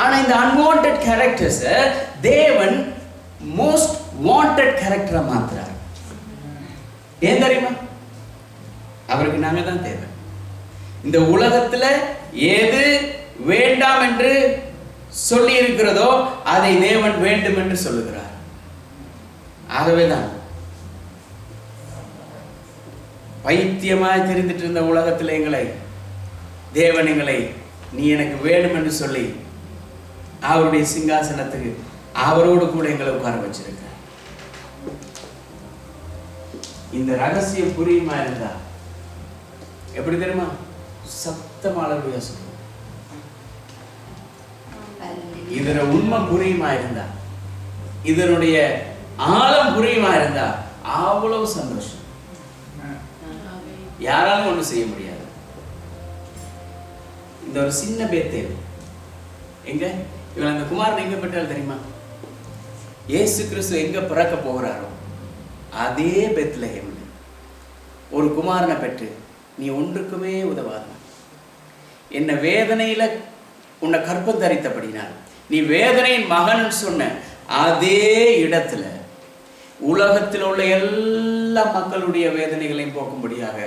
ஆனா இந்த unwanted characters தேவன் most wanted character மாத்துறார். ஏன் தெரியுமா? அவருக்கு நாங்க தான் தேவை. இந்த உலகத்துல எது வேண்டாம் என்று சொல்லி இருக்கிறதோ அதை தேவன் வேண்டும் என்று சொல்லுகிறார். ஆகவேதான் பைத்தியமாய் தெரிந்துட்டு இருந்த உலகத்தில் எங்களை தேவன் நீ எனக்கு வேண்டும் என்று சொல்லி அவருடைய சிங்காசனத்துக்கு அவரோடு கூட எங்களை உட்கார வச்சிருக்க. இந்த ரகசியம் புரியுமா இருந்தா எப்படி தெரியுமா? சத்தமாளருடைய சொல்லுவோம். இதன உண்மை புரியுமா இருந்தா, இதனுடைய ஆழம் புரியுமா இருந்தா அவ்வளவு சந்தோஷம். யாராலும் ஒண்ணு செய்ய முடியாது. இந்த ஒரு சின்ன பேத்தேல் எங்க இவன் அந்த குமாரன் எங்க பெற்றால் தெரியுமா? இயேசு கிறிஸ்து எங்க பிறக்க போகிறாரோ அதே பெத்லகேம்ல ஒரு குமாரனை பெற்று நீ ஒன்றுக்குமே உதவாதவன், என்ன வேதனையில உன்னை கற்பம் தரித்தபடினால் நீ வேதனையின் மகன் சொன்ன அதே இடத்துல உலகத்தில் உள்ள எல்லா மக்களுடைய வேதனைகளையும் போக்கும்படியாக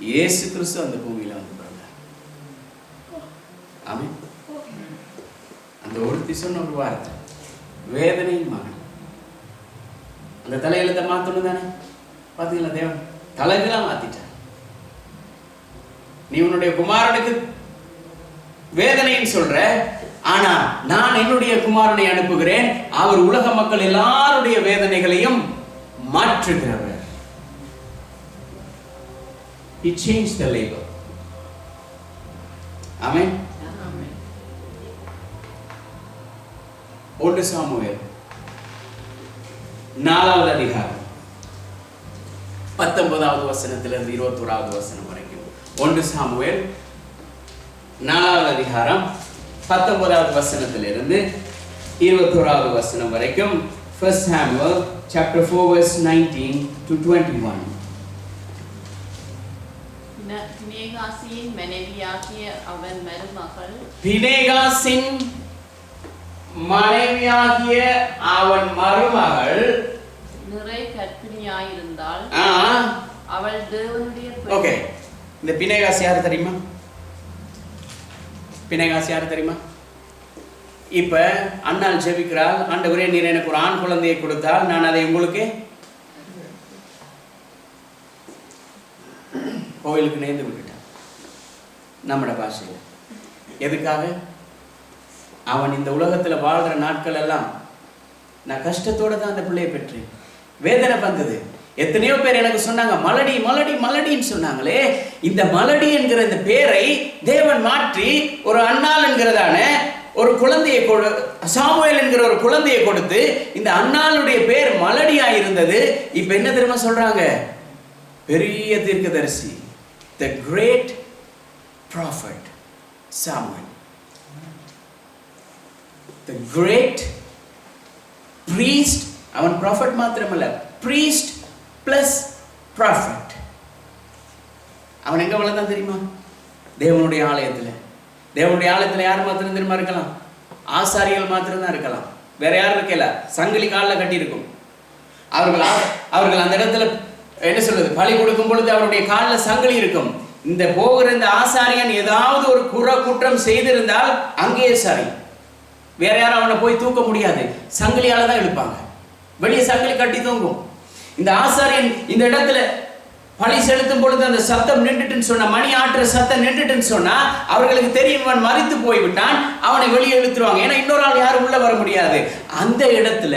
இயேசு கிறிஸ்து அந்த பூமியில வந்து பிறந்தார். ஆமென். அந்த ஒருத்தி சொன்ன ஒரு வார்த்தை வேதனையின் மகன். அந்த தலையெழுத்தை மாத்தணும் தானே? பாத்தீங்களா? தேவன் தலைகளா மாத்திட்டார். நீ உன்னுடைய குமாரனுக்கு வேதனைன்னு சொல்ற, ஆனா நான் என்னுடைய குமாரனை அனுப்புகிறேன், அவர் உலக மக்கள் எல்லாருடைய வேதனைகளையும் மாற்றுகிறவர். He changed the label. Amen. ஒன்று சாமுவேல் 4வது அதிகாரம் 19வது வசனத்திலிருந்து 21வது வசனம் வரைக்கும். 1 சாமுவேல் 4வது அதிகாரம் 19வது வசனத்திலிருந்து 21வது வசனம் வரைக்கும். 1 Samuel chapter 4 verse 19 to 21. பினேகாசின் மனைவியாகிய அவன் மருமகள் பினேகாசின் மனைவியாகிய அவன் மருமகள் நிறை கர்ப்பிணியாயிருந்தாள். அவள் தேவனுடைய ஓகே. இந்த பினேகாஸ் யார் தெரியுமா? பினேகாஸ் யார் தெரியுமா? இப்ப அண்ணாள் ஜெபிக்கிறாள், ஆண்டவரே நீர் எனக்கு ஒரு ஆண் குழந்தையை கொடுத்தால் நான் அதை உங்களுக்கு கோயிலுக்கு நேர்ந்து விட்டுட்டேன். நம்மட பாஷையில எதுக்காக? அவன் இந்த உலகத்துல வாழ்ற நாட்கள் எல்லாம் நான் கஷ்டத்தோட தான் அந்த பிள்ளையை பெற்றேன். வேதனை வந்தது. எத்தனையோ பேர் எனக்கு சொன்னாங்க மலடி மலடி மலடின்னு சொன்னாங்களே. இந்த மலடி என்கிற இந்த பேரை தேவன் மாற்றி ஒரு அண்ணாள் என்கிறதான ஒரு குழந்தையை சாமுவேல் என்கிற ஒரு குழந்தையை கொடுத்து இந்த அன்னாளுடைய பேர் மலடியா இருந்தது. இப்ப என்ன தெரியுமா சொல்றாங்க? பெரிய தீர்க்கதரிசி, the great prophet Samuel, the great priest. அவன் prophet மாத்திரமல்ல, priest plus prophet. அவன் எங்க வளர்ந்தான் தெரியுமா? தேவனுடைய ஆலயத்துல. தேவனுடைய ஆலயத்துல யார் மாத்திரம் தெரியுமா இருக்கலாம்? ஆசாரிகள் மாத்திரம் தான் இருக்கலாம். வேற யாரும் இருக்கல. சங்கிலி காலில் கட்டி இருக்கும். அவர்கள் அந்த இடத்துல என்ன சொல்றது, பலி கொடுக்கும் பொழுது அவருடைய காலில் சங்கிலி இருக்கும். இந்த போகிற இந்த ஆசாரியன் ஏதாவது ஒரு குற்றம் செய்திருந்தால் அங்கேயே சரி, வேற யாரும் அவனை போய் தூக்க முடியாது, சங்கிலியால தான் இழுப்பாங்க. வெளியே சங்கிலி கட்டி தூங்கும். இந்த ஆசாரியன் இந்த இடத்துல பலி செலுத்தும் பொழுது அந்த சத்தம் நின்றுட்டுன்னு சொன்னா, மணி ஆட்டுற சத்தம் நின்றுட்டுன்னு சொன்னா அவர்களுக்கு தெரியும் இவன் மரித்து போய்விட்டான், அவனை வெளியே இழுத்துருவாங்க. ஏன்னா இன்னொரு ஆள் யாரும் உள்ள வர முடியாது. அந்த இடத்துல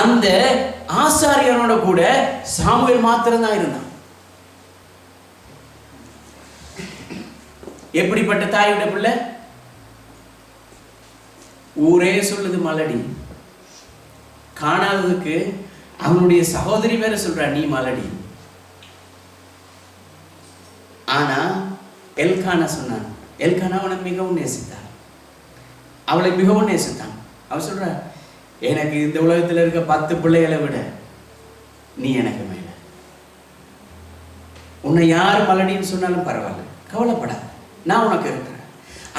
அந்த ஆசாரியனோட கூட சாமுவேல் மாத்திரம் தான் இருந்தான். எப்படிப்பட்ட தாயோட பிள்ளை? ஊரே சொல்லுது மலடி. காணாததுக்கு அவனுடைய சகோதரி வேற சொல்றா நீ மலடி. ஆனா எல்கானா சொன்னான். எல்கானா அவனை மிகவும் நேசித்தான், அவளை மிகவும் நேசித்தான். அவன் சொல்ற, எனக்கு இந்த உலகத்தில் இருக்க 10 பிள்ளைகளை விட நீ எனக்கு மேல. உன்னை யார் மலடின்னு சொன்னாலும் பரவாயில்ல, கவலைப்படாத, நான் உனக்கு இருக்கிறேன்.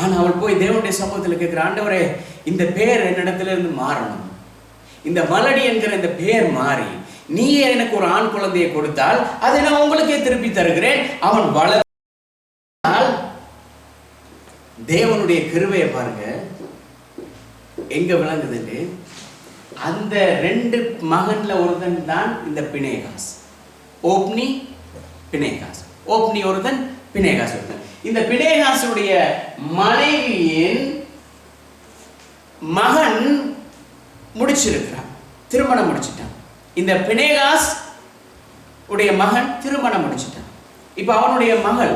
ஆனா அவள் போய் தேவனுடைய சமூகத்தில் கேட்கிற, ஆண்டவரே இந்த பேர் என்னிடத்துல இருந்து மாறணும், இந்த மலடி என்கிற இந்த பேர் மாறி நீயே எனக்கு ஒரு ஆண் குழந்தையை கொடுத்தால் அதை நான் உங்களுக்கே திருப்பி தருகிறேன். அவன் வளர்ந்தால் தேவனுடைய கிருபையை பாருங்க எங்க விளங்குது. அந்த 2 மகன்ல ஒருத்தன் தான் இந்த பினேகாஸ். ஓப்னி, பினேகாஸ். ஓப்னி ஒருத்தன், பினேகாஸ் ஒருத்தன். இந்த பினேகாசுடைய மனைவியின் மகன் முடிச்சிருக்கிறான், திருமணம் முடிச்சிட்டான். இந்த பினேகாஸ் உடைய மகன் திருமணம் முடிச்சிட்டான். இப்ப அவனுடைய மகள்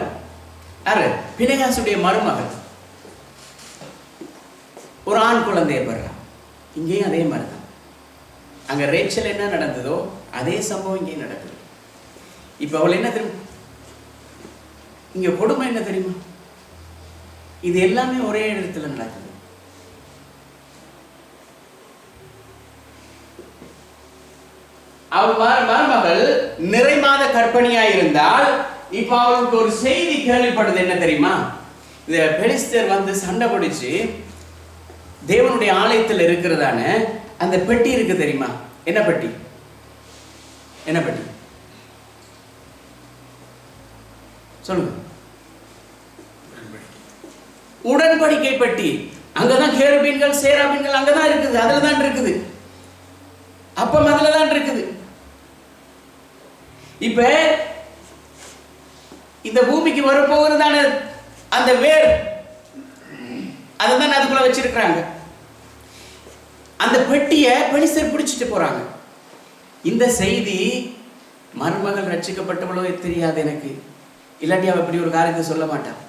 யாரு? பினேகாசுடைய மருமகள் ஒரு ஆண் குழந்தையை பெறான். இங்கேயும் அதே மாதிரிதான். அங்க ரேச்சல் என்ன நடந்ததோ அதே சம்பவம் இங்கேயும் நடக்குது. இப்ப அவள் என்ன தெரியும், இங்க கொடுமை என்ன தெரியுமா? இது எல்லாமே ஒரே இடத்துல நடக்குது. அவள் மருமகள் நிறைமாத கர்ப்பிணியாய் இருந்தால் இப்ப அவளுக்கு ஒரு செய்தி கேள்விப்படுது. என்ன தெரியுமா? இந்த பெலிஸ்தர் வந்து சண்டை பிடிச்சு தேவனுடைய ஆலயத்தில் இருக்கிறதான அந்த பெட்டி இருக்கு தெரியுமா? என்ன பெட்டி? என்ன பெட்டி சொல்லுங்க. உடன்படிக்கை பெட்டி. அங்கதான் கேருபீன்கள் சேராபீன்கள் அங்கதான் இருக்குது, அதுலதான் இருக்குது, அப்ப அதுலதான் இருக்குது. இப்ப இந்த பூமிக்கு வரப்போகிறதான அந்த வேர் அதான் அதுக்குள்ள வச்சிருக்கிறாங்க. அந்த பெட்டியை பெலிஸ்தர் பிடிச்சிட்டு போறாங்க. இந்த செய்தி மருமகள் ரட்சிக்கப்பட்டவளோ தெரியாது எனக்கு, இல்லாட்டி அவ இப்படி ஒரு காரியத்தை சொல்ல மாட்டான்.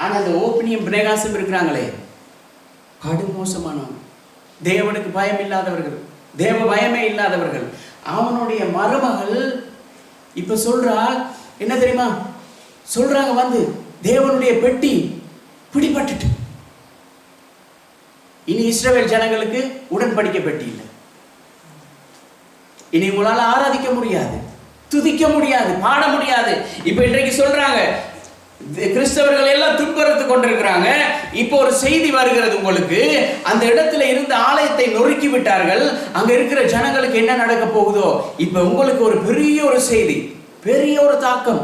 ஆனா அந்த ஓப்பனியும் பினேகாசும் இருக்கிறாங்களே, கடுமோசமானவன், தேவனுக்கு பயம் இல்லாதவர்கள், தேவ பயமே இல்லாதவர்கள். அவனுடைய மருமகள் இப்ப சொல்றாள் என்ன தெரியுமா? சொல்றாங்க வந்து தேவனுடைய பெட்டி பிடிபட்டுட்டு இனி இஸ்ரவேல் ஜனங்களுக்கு உடன்படிக்கை பெட்டி இல்லை. இனி உங்களால ஆராதிக்க முடியாது, துதிக்க முடியாது, பாட முடியாது. இப்ப இன்றைக்கு சொல்றாங்க கிறிஸ்தவர்கள் எல்லாம் துன்புறுத்து கொண்டிருக்கிறாங்க. இப்போ ஒரு செய்தி வருகிறது உங்களுக்கு, அந்த இடத்துல இருந்த ஆலயத்தை நொறுக்கி விட்டார்கள், அங்க இருக்கிற ஜனங்களுக்கு என்ன நடக்க போகுதோ. இப்ப உங்களுக்கு ஒரு பெரிய ஒரு செய்தி, பெரிய ஒரு தாக்கம்.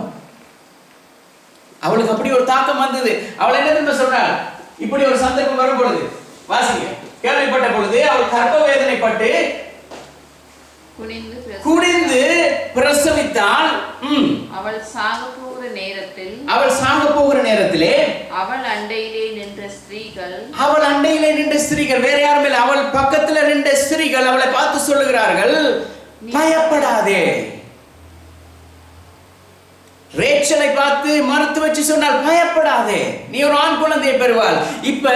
அவளுக்கு அப்படி ஒரு தாக்கம் வந்தது. அவள் என்ன தெரியுமா சொல்றாள்? இப்படி ஒரு சந்தர்ப்பம் வரும் பொழுது வாசிங்க, கேள்விப்பட்ட பொழுது அவள் கர்ப்ப வேதனைப்பட்டு குனிந்து பிரசவித்தாள். அவள் சாக போகிற நேரத்திலே அவள் அண்டையிலே நின்ற ஸ்திரீகள் வேற யாரும் இல்லை, அவள் பக்கத்துல நின்ற ஸ்திரீகள் அவளை பார்த்து சொல்லுகிறார்கள், பயப்படாதே, ரேச்சலை பார்த்து மறுத்து வச்சு சொன்னால் பயப்படாதே, நீ ஒரு ஆண் குழந்தையை பெறுவாள். இப்ப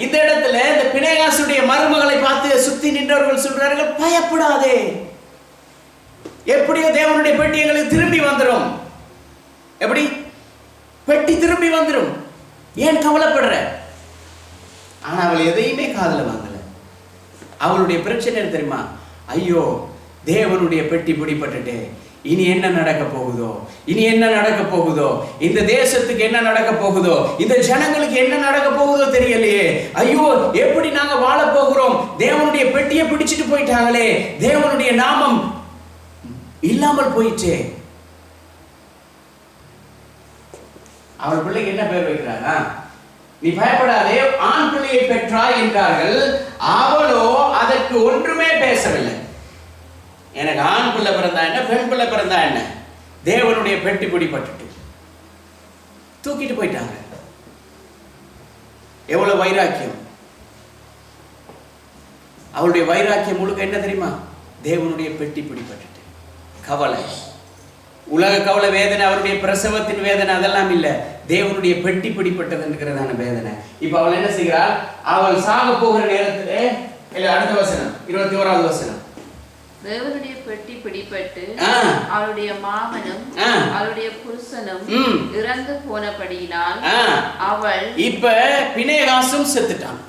இந்த இடத்துல இந்த பினேகாசுடைய மருமகளை பார்த்து சுத்தி நின்றவர்கள் சொல்றார்கள் பயப்படாதே, எப்படியோ தேவனுடைய பெட்டி எங்களுக்கு திரும்பி வந்துடும். எப்படி பெட்டி திரும்பி வந்துடும், ஏன் கவலைப்படுற? ஆனா அவள் எதையுமே காதுல வாங்கல. அவளுடைய பிரச்சனை என்ன தெரியுமா? ஐயோ தேவனுடைய பெட்டி பிடிபட்டுட்டு இனி என்ன நடக்க போகுதோ, இனி என்ன நடக்க போகுதோ, இந்த தேசத்துக்கு என்ன நடக்க போகுதோ, இந்த ஜனங்களுக்கு என்ன நடக்க போகுதோ தெரியலையே, ஐயோ எப்படி நாங்க வாழ போகிறோம், தேவனுடைய பெட்டியை பிடிச்சிட்டு போயிட்டாங்களே, தேவனுடைய நாமம் இல்லாமல் போயிட்டே. அவள் பிள்ளைக்கு என்ன பேர் வைக்கிறாங்க? நீ பயப்படாதே, ஆண் பிள்ளையை பெற்றாய் என்றார்கள். அவளோ அதற்கு ஒன்றுமே பேசவில்லை. எனக்கு ஆண் பிள்ளை பிறந்தா என்ன, பெண் பிள்ளை பிறந்தா என்ன, தேவனுடைய பெட்டி பிடிபட்டுட்டு தூக்கிட்டு போயிட்டாங்க. எவ்வளவு வைராக்கியம்! அவளுடைய வைராக்கியம் முழுக்க என்ன தெரியுமா? தேவனுடைய பெட்டி பிடிபட்டுட்டு கவலை, உலக கவலை, வேதனை, அவருடைய பிரசவத்தின் வேதனை அதெல்லாம் இல்ல, தேவனுடைய பெட்டி பிடிப்பட்டது என்கிறதான வேதனை. இப்ப அவள் என்ன செய்கிறாள்? அவள் சாக போகிற நேரத்திலே, இல்ல அடுத்த வசனம் 21வது வசனம், தேவனுடைய பெட்டி பிடிபட்டு அவருடைய மாமனும் அவருடைய புருஷனும் இறந்து போனபடியினால் அவள், இப்ப பினேகாசும் செத்துட்டான்,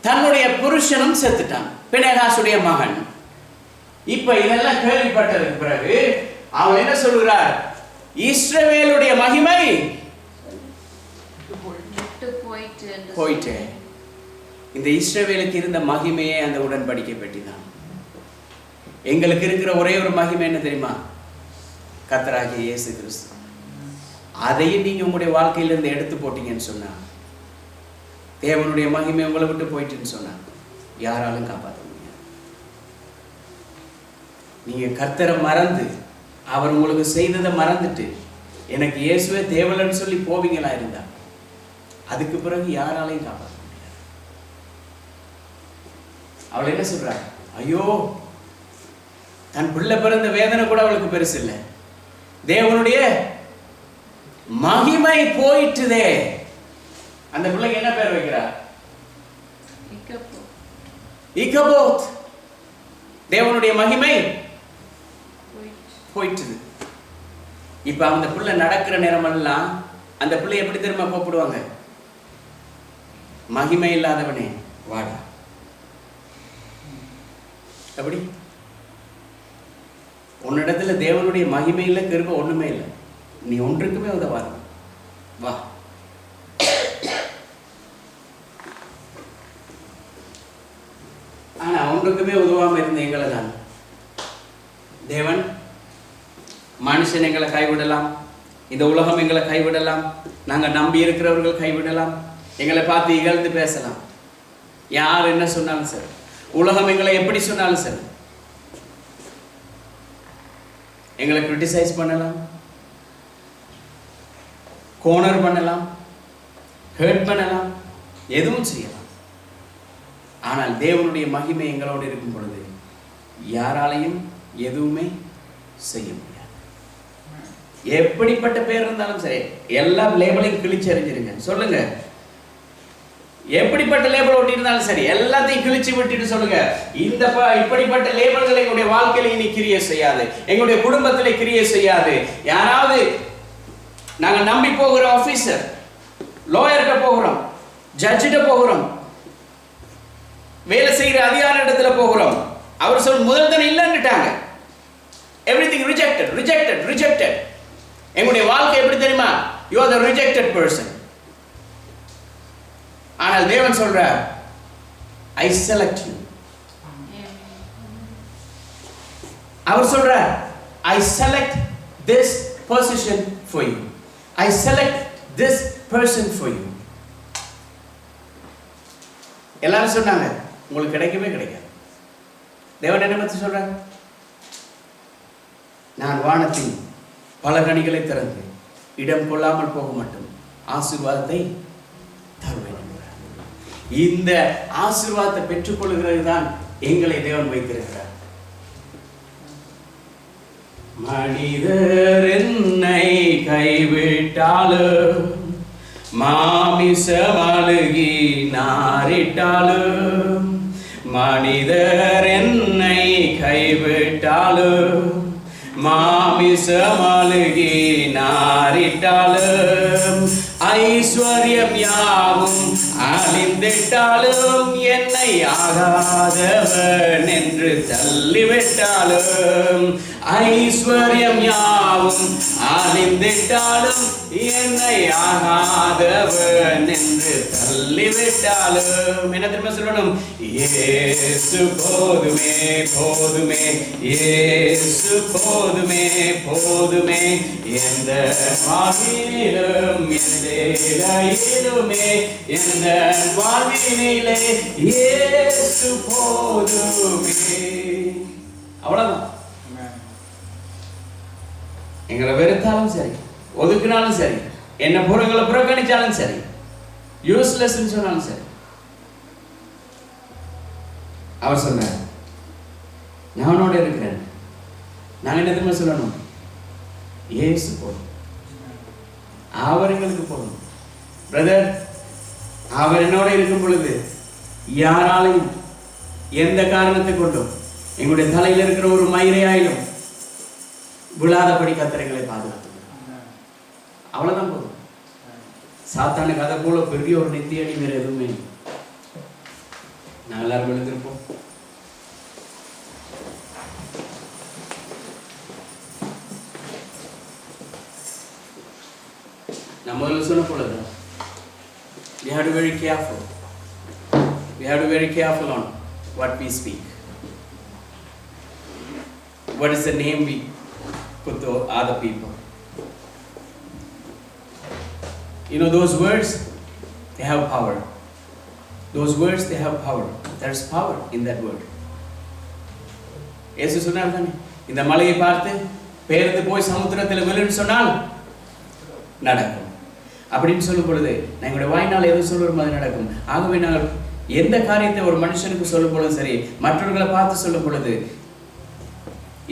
தன்னுடைய புருஷனும் செத்துட்டான், பினேகாசுடைய மகன். இப்ப இதெல்லாம் கேள்விப்பட்டதுக்கு பிறகு அவன் என்ன சொல்கிறார்? இஸ்ரவேலுடைய மகிமை போயிட்டு. இந்த இஸ்ரவேலுக்கு இருந்த மகிமையே அந்த உடன்படிக்கை பெட்டிதான். எங்களுக்கு இருக்கிற ஒரே ஒரு மகிமை என்ன தெரியுமா? கர்த்தராகிய இயேசு கிறிஸ்து. அதையும் நீங்க உங்களுடைய வாழ்க்கையிலிருந்து எடுத்து போட்டீங்கன்னு சொன்னா, தேவனுடைய மகிமை உங்களை விட்டு போயிட்டுன்னு சொன்னா யாராலும் காப்பாற்ற முடியாது. நீங்க கர்த்தரை மறந்து, அவர் உங்களுக்கு செய்ததை மறந்துட்டு எனக்கு இயேசுவே தேவலன்னு சொல்லி போவீங்களா இருந்தா, அதுக்கு பிறகு யாராலையும் காப்பாற்ற முடியாது. அவள் என்ன சொல்றாள்? ஐயோ தன் பிள்ளை பிறந்த வேதனை கூட அவளுக்கு பெருசு இல்லை, தேவனுடைய மகிமை போயிட்டுதே. அந்த பிள்ளைக்கு என்ன பேர் வைக்கிறார்? இக்கபோத். தேவனுடைய மகிமை போயிட்டுது. இப்ப அந்த பிள்ளை நடக்கிற நேரமெல்லாம் அந்த பிள்ளை எப்படி தெரியுமா கூப்பிடுவாங்க? மகிமை இல்லாதவனே வாடா. எப்படி? உன்னிடத்துல தேவனுடைய மகிமை இல்லை, கிருபை ஒண்ணுமே இல்லை, நீ ஒன்றுக்குமே உதவாத, வா. ஆனா ஒன்றுக்குமே உதவாம இருந்த எங்களை தான் தேவன், மனுஷன் எங்களை கைவிடலாம், இந்த உலகம் எங்களை கைவிடலாம், நாங்க நம்பி இருக்கிறவர்கள் கைவிடலாம், எங்களை பார்த்து இகழ்ந்து பேசலாம், யார் என்ன சொன்னாலும் சரி, உலகம் எங்களை எப்படி சொன்னாலும் சரி, எங்களை கிரிட்டிசைஸ் பண்ணலாம், கோனர் பண்ணலாம், ஹர்ட் பண்ணலாம், எதுவும் செய்யலாம். ஆனால் தேவனுடைய மகிமை எங்களோடு இருக்கும் பொழுது யாராலையும் எதுவுமே செய்ய முடியாது. எப்படிப்பட்ட பேர் இருந்தாலும் சரி, எல்லா லேபிளையும் கிழிச்சு எறிஞ்சிருங்க. சொல்லுங்க, எப்படிப்பட்ட லேபிள் ஒட்டி இருந்தாலும் சரி, எல்லாத்தையும் கிழிச்சு விட்டுட்டு சொல்லுங்க, இந்த இப்படிப்பட்ட லேபிள்களை எங்களுடைய வாழ்க்கையில இனி கிரியை செய்யாது, எங்களுடைய குடும்பத்திலே கிரியை செய்யாது. யாராவது நாங்க நம்பி போகிற ஆபீசர், லாயர்கிட்ட போகிறோம், ஜட்ஜிட்ட போகிறோம், வேலை செய்கிற அதிகார இடத்துல போகிறோம், அவர் சொல் முதல் தடவை இல்லைன்னுட்டாங்க, எவ்ரிதிங் ரிஜெக்டட் ரிஜெக்டட் ரிஜெக்டட். எங்களுடைய வாழ்க்கை எப்படி தெரியுமா? You are the rejected person. ஆனால் தேவன் சொல்றார், ஐ செலக்ட் யூ. அவர் சொல்றார், I select this position for you, I select this person for you. எல்லாரும் சொன்னாங்க உங்களுக்கு கிடைக்கவே கிடைக்காது. தேவன் என்ன பத்தி சொல்றார்? நான் வானத்தின் பல கனிகளை திறந்து இடம் கொள்ளாமல் போக மட்டும் ஆசீர்வாதத்தை தருவேன். இந்த ஆசீர்வாதத்தை பெற்றுக்கொள்கிறது தான் எங்களை தேவன் வைத்திருக்கிறார். மனிதர் என்னை கைவிட்டாலும் மாமிசம் அழுகி நாரிட்டாலும் மனிதர் என்னை கைவிட்டாலும் மாமிசம் அழுகி நாரிட்டாலும் ஐஸ்வர்யம் யாவும் அழிந்திட்டாலும் என்னை ஆகாதவன் என்று தள்ளிவிட்டாலும் ஐஸ்வர்யம் யாவும் அழிந்திட்டாலும் என்னை ஆகாதவன் என்று தள்ளிவிட்டாலும் என்ன திரும்ப சொல்லணும்? இயேசு போதுமே போதுமே, இயேசு போதுமே போதுமே, எந்த வாழ்வினிலும் எந்த இலையிலுமே எந்த வாழ்வினிலே இயேசு போதுமே. அவ்வளவுதான். எங்களை வெறுத்தாலும் சரி, ஒதுக்கினாலும் சரி, என்ன புறங்களை புறக்கணிச்சாலும் சரி, யூஸ்லெஸ் சொன்னாலும் சரி, அவர் சொன்னார் நானோட இருக்கிறேன். நாங்க என்ன தெரியுமா சொல்லணும்? இயேசு போதும், அவர் எங்களுக்கு போதும். பிரதர், அவர் என்னோட இருக்கும் பொழுது யாராலையும் எந்த காரணத்தை கொண்டும் எங்களுடைய தலையில் இருக்கிற ஒரு மயிரையாயிலும் விழாதபடி கர்த்தரை பாதுகாத்து. அவ்வளவுதான் போதும். சாத்தானுக்கு அதை போல பெரிய ஒரு நித்திய அடி வேற எதுவுமே இல்லை. நாங்கள் எல்லாரும் எழுந்திருப்போம். நான் முதல்ல சொன்ன பொழுது we have to be very careful. We have to be very careful on what we speak. What is the name we put to other people? You know, those words, they have power. Those words, they have power. There is power in that word. இயேசு சொன்னார் தானே, இந்த மலையை பார்த்து பெயர்ந்து போய் சமுத்திரத்தில் விழுன்னு சொன்னால் நடக்கும் அப்படின்னு சொல்லும் பொழுது எங்களுடைய வாய்நாள் எது சொல்லுவோம் அது நடக்கும். ஆகவே நாங்கள் எந்த காரியத்தை ஒரு மனுஷனுக்கு சொல்லும் பொழுது சரி, மற்றவர்களை பார்த்து சொல்லும் பொழுது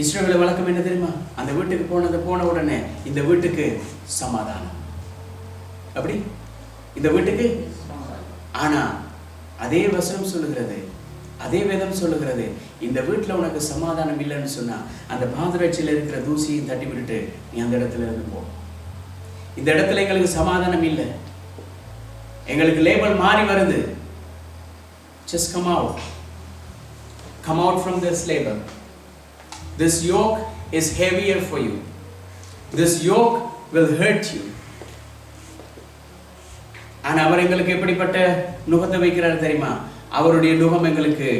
இஸ்ரவேல் வழக்கம் என்ன தெரியுமா? அந்த வீட்டுக்கு போன உடனே இந்த வீட்டுக்கு சமாதானம், அப்படி இந்த வீட்டுக்கு. ஆனா அதே வசனம் சொல்லுகிறது, அதே வேதம் சொல்லுகிறது, இந்த வீட்டுல உனக்கு சமாதானம் இல்லைன்னு சொன்னா அந்த பாதரட்சியில இருக்கிற தூசியை தட்டி விட்டுட்டு நீ அந்த இடத்துல இருந்து போ. இந்த இடத்துல எங்களுக்கு சமாதானம் இல்லை, எங்களுக்கு லேபல் மாறி வருது. Just come out from this label. This yoke is heavier for you. This yoke will hurt you. ஆனா அவர் எங்களுக்கு எப்படிப்பட்ட நுகத்தை வைக்கிறார் தெரியுமா? அவருடைய நுகம் எங்களுக்கு